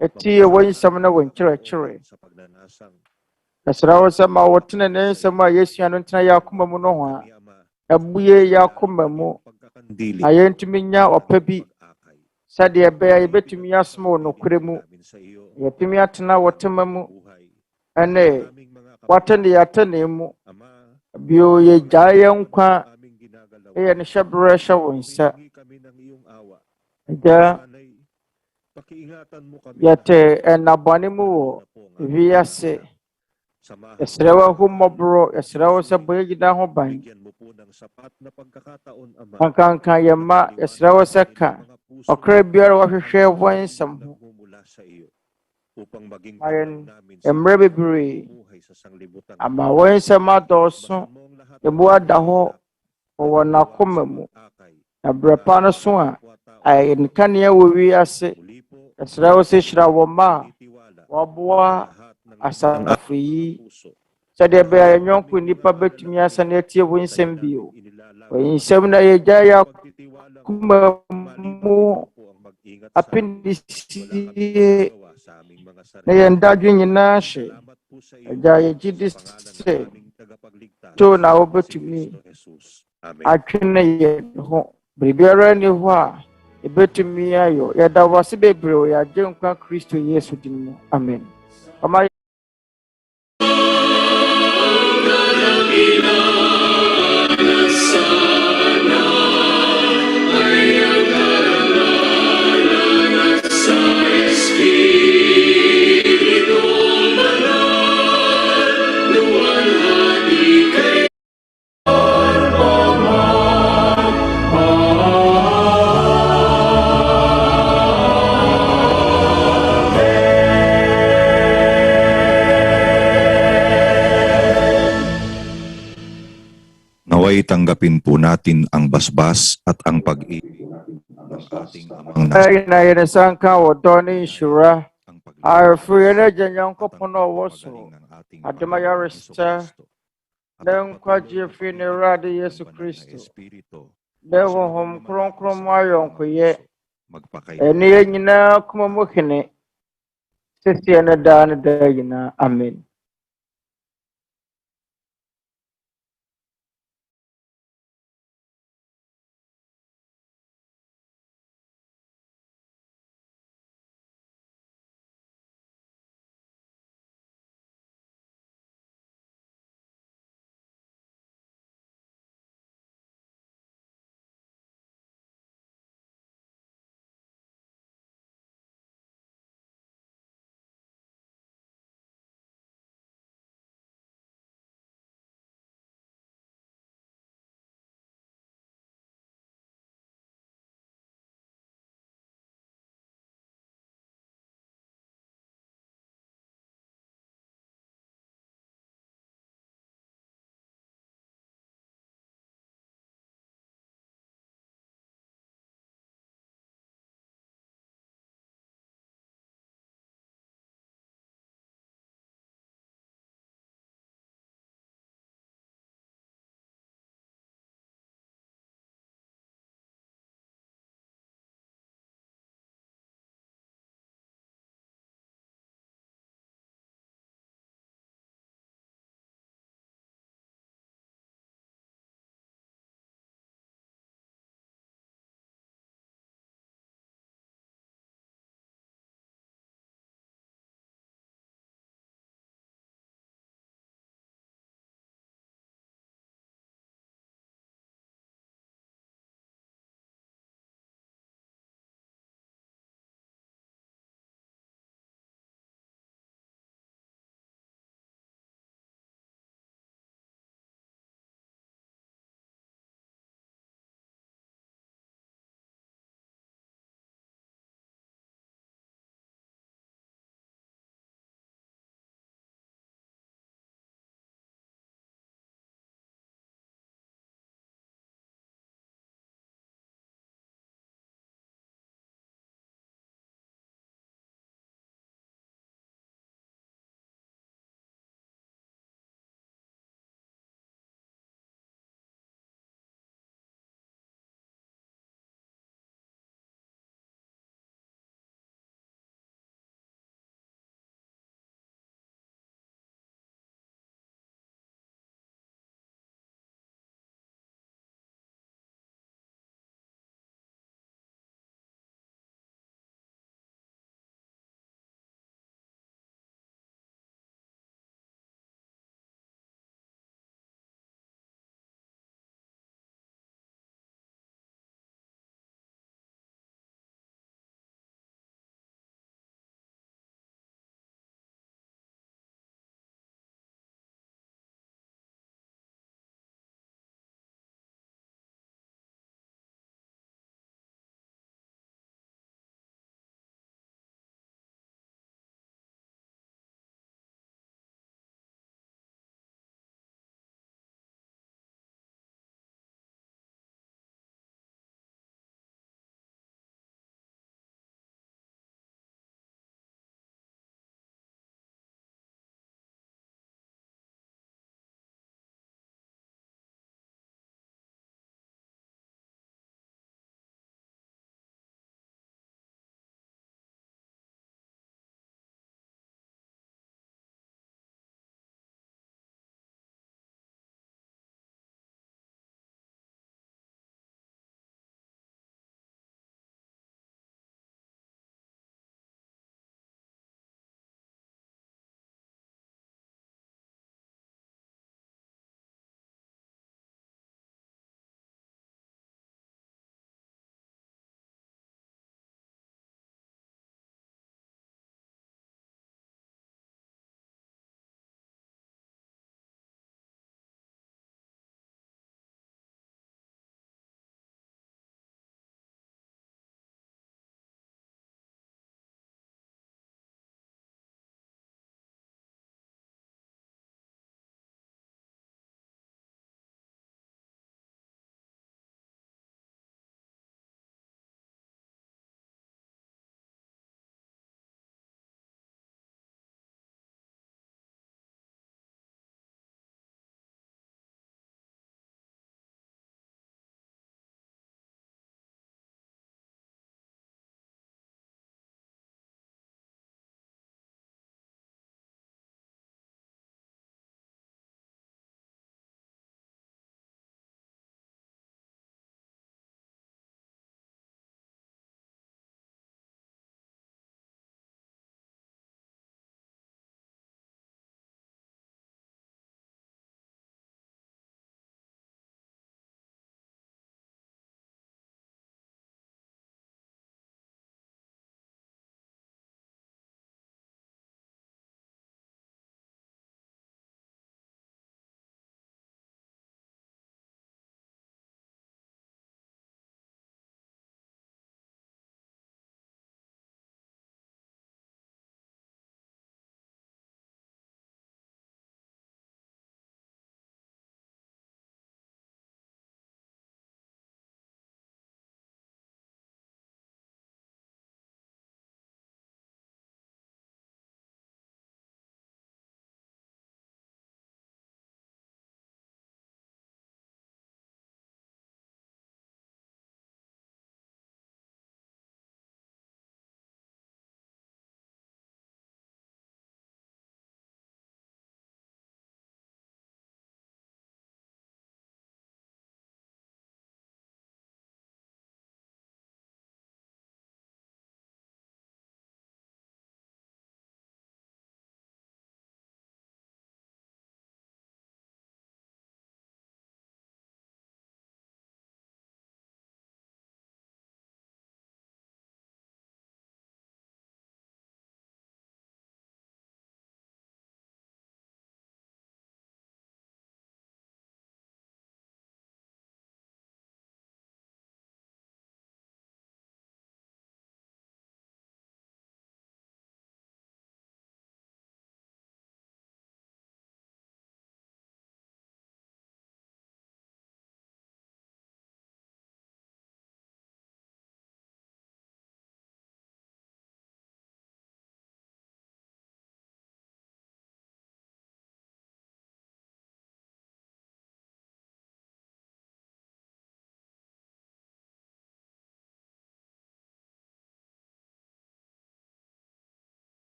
ɛtie wɔ nsɛm na wɔ nkyerɛkyerɛ sa pagnanasang yɛsrɛ wo sɛ ma wɔtene ne nsɛm a yɛsua no ntena yɛ akoma mu no ho a kami, Ama, ɛbue yɛ akoma mu pagkakandili na yɛntumi nya ɔpɛ bi pag-akay. sɛdeɛ ɛbɛyɛ a yɛbɛtumi asom wɔ nokorɛ mu Namin sa iyo, yɛtumi atena wɔ tema mu buhay. ɛne Aming mga watene yɛatene mu Ama, bio yɛgyae yɛn nkwa aming ginagalaw. ɛyɛ ne hyɛberɛ hyɛ wo nsa Humihingi kami ng iyong awa Agya, Sana'y pakiingatan mo kami yɛte lahat. ɛnabɔne mu wɔ Lalo na po ang aming wiase. pamilya. Samahan mo Yɛsrɛ wo kami, ahummɔborɔ, yɛsrɛ wo sɛ Panginoon. bɔ yɛn nyinaa ho ban. Bigyan mo po ng sapat na pagkakataon, Ama, Ankanka yɛn na mma, yɛsrɛ maliwanag wo ang sɛ ka kanilang mga puso ɔkra biara ang wɔhwehwɛ mga wɔn salita nsɛm ho. nagmumula sa iyo upang maging Ma panahon yɛn namin sa mmerɛ aming bebree, pamumuhay sa sanglibutan ama ito. wɔn nsɛm adɔɔso, Basbasan mo ang lahat ng ebu aming ada hɔ balak wɔ na wɔn gagawa akoma sa mu. pag-akay Na berɛ pa no so a, ayɛ nkanea wɔ wiase. Muli po, Yɛsrɛ wo sɛ hyira wɔn mma a tinitiwala wɔaboa lahat ng asafo mga yi, puso. sɛdeɛ ɛbɛyɛ a yɛn yɔnko nnipa bɛtumi asane atie wo nsɛm bio. Wɔ nsɛm na yɛgya yɛ akoma mu apinisie na yɛn dadwe nyinaa hye. Agya, yɛgye di sɛ to na wobɛtumi atwene yɛn ho. Biribiara nni hɔ a yɛbɛtumi ayɔ. Yɛda wo ase bebree wɔ yɛn Agyenkwa Kristo Yesu din mu. Amen. Ɔma Naway tanggapin po natin ang basbas at ang pag-ibig ng ating amang na yɛn nsa nka wɔ dɔ ne nhyira. Ayɛforo yɛn Agya Nyankopɔn a ɔwɔ soro, adom ayaresa na nkwagye firi ne Awurade Yesu Kristo, na Honhom Kronkron mu ayɔnkoyɛ, ɛne yɛn nyinaa koma mu hene, sɛsie ne daa ne daa nyinaa. Amen.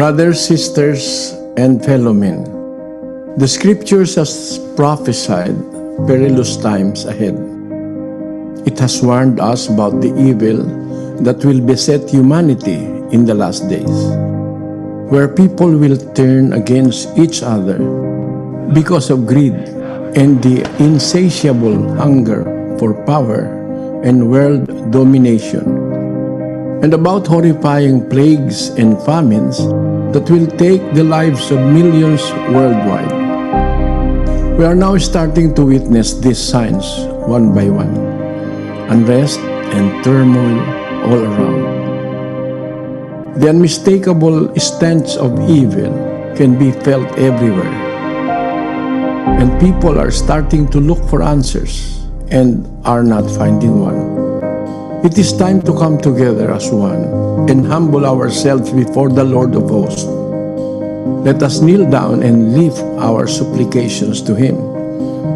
Brothers, sisters, and fellow men, the scriptures has prophesied perilous times ahead. It has warned us about the evil that will beset humanity in the last days, where people will turn against each other because of greed and the insatiable hunger for power and world domination, and about horrifying plagues and famines that will take the lives of millions worldwide. We are now starting to witness these signs one by one. Unrest and turmoil all around. The unmistakable stench of evil can be felt everywhere. And people are starting to look for answers and are not finding one. It is time to come together as one and humble ourselves before the Lord of hosts. Let us kneel down and lift our supplications to Him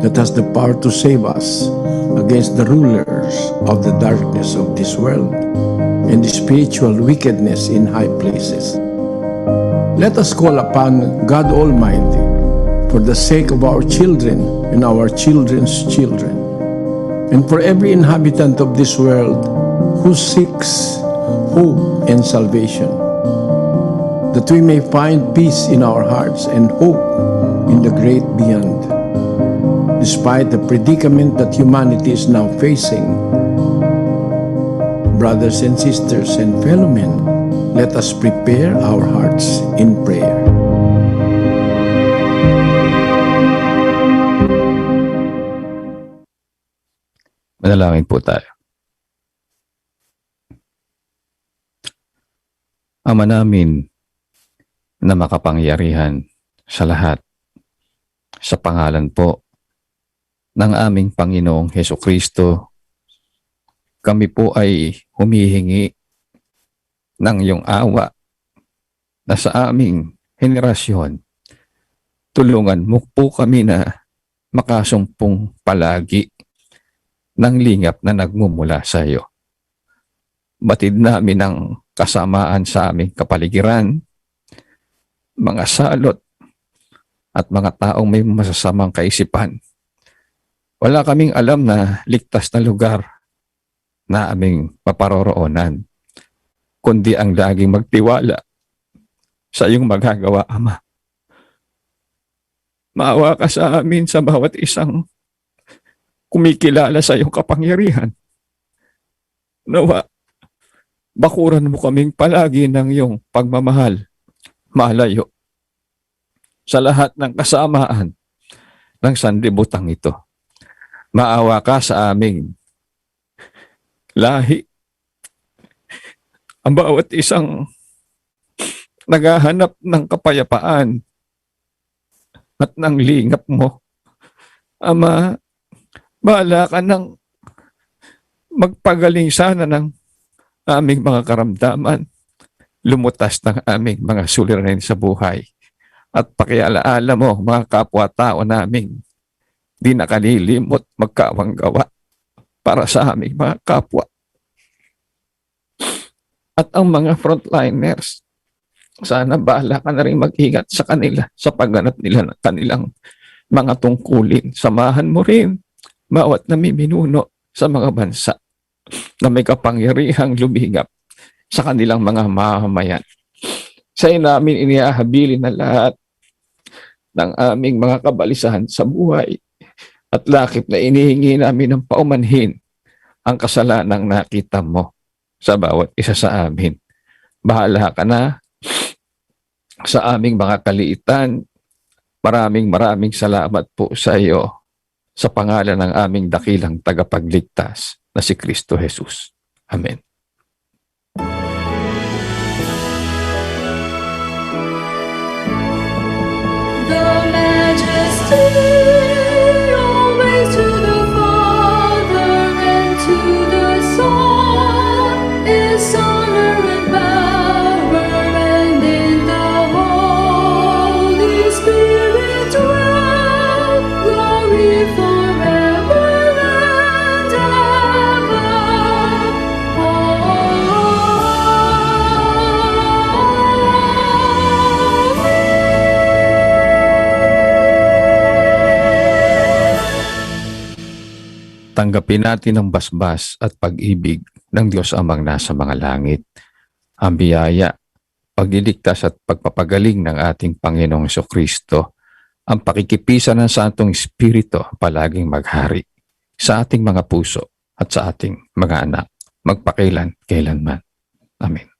that has the power to save us against the rulers of the darkness of this world and the spiritual wickedness in high places. Let us call upon God Almighty for the sake of our children and our children's children, and for every inhabitant of this world who seeks hope and salvation, that we may find peace in our hearts and hope in the great beyond. Despite the predicament that humanity is now facing, brothers and sisters and fellow men, let us prepare our hearts in prayer. Manalangin po tayo. Ama namin na makapangyarihan sa lahat, sa pangalan po ng aming Panginoong Hesukristo, kami po ay humihingi ng iyong awa na sa aming henerasyon, tulungan mo po kami na makasumpong palagi ng lingap na nagmumula sa iyo. Batid namin ang kasamaan sa aming kapaligiran, mga salot at mga taong may masasamang kaisipan. Wala kaming alam na ligtas na lugar na aming maparoroonan, kundi ang laging magtiwala sa iyong magagawa, Ama. Maawa ka sa amin sa bawat isang kumikilala sa iyong kapangyarihan. Nawa, bakuran mo kaming palagi ng iyong pagmamahal, malayo sa lahat ng kasamaan ng sanlibutan ito. Maawa ka sa aming lahi. Ang bawat isang naghahanap ng kapayapaan at ng lingap mo. Ama, bahala ka ng magpagaling sana ng aming mga karamdaman, lumutas ng aming mga suliranin sa buhay, at pakialaala mo mga kapwa-tao naming di nakalilimot magkawang gawa para sa aming mga kapwa. At ang mga frontliners, sana bahala ka na rin mag-ingat sa kanila sa pagganap nila ng kanilang mga tungkulin. Samahan mo rin bawat namiminuno sa mga bansa na may kapangyarihang lumingap sa kanilang mga mamamayan. Sa namin iniahabilin na lahat ng aming mga kabalisahan sa buhay at lakip na inihingi namin ng paumanhin ang kasalanang nakita mo sa bawat isa sa amin. Bahala ka na sa aming mga kaliitan. Maraming salamat po sa iyo sa pangalan ng aming dakilang tagapagligtas na si Kristo Jesus. Amen. The majesty always to the Father and to the Son is honor and power, and in the Holy Spirit dwell glory forever and ever. Tanggapin natin ang basbas at pag-ibig ng Diyos Amang nasa mga langit. Ang biyaya, pagliligtas at pagpapagaling ng ating Panginoong Jesucristo, ang pakikipisan ng Santong Espiritu palaging maghari sa ating mga puso at sa ating mga anak, magpakailan kailanman. Amen.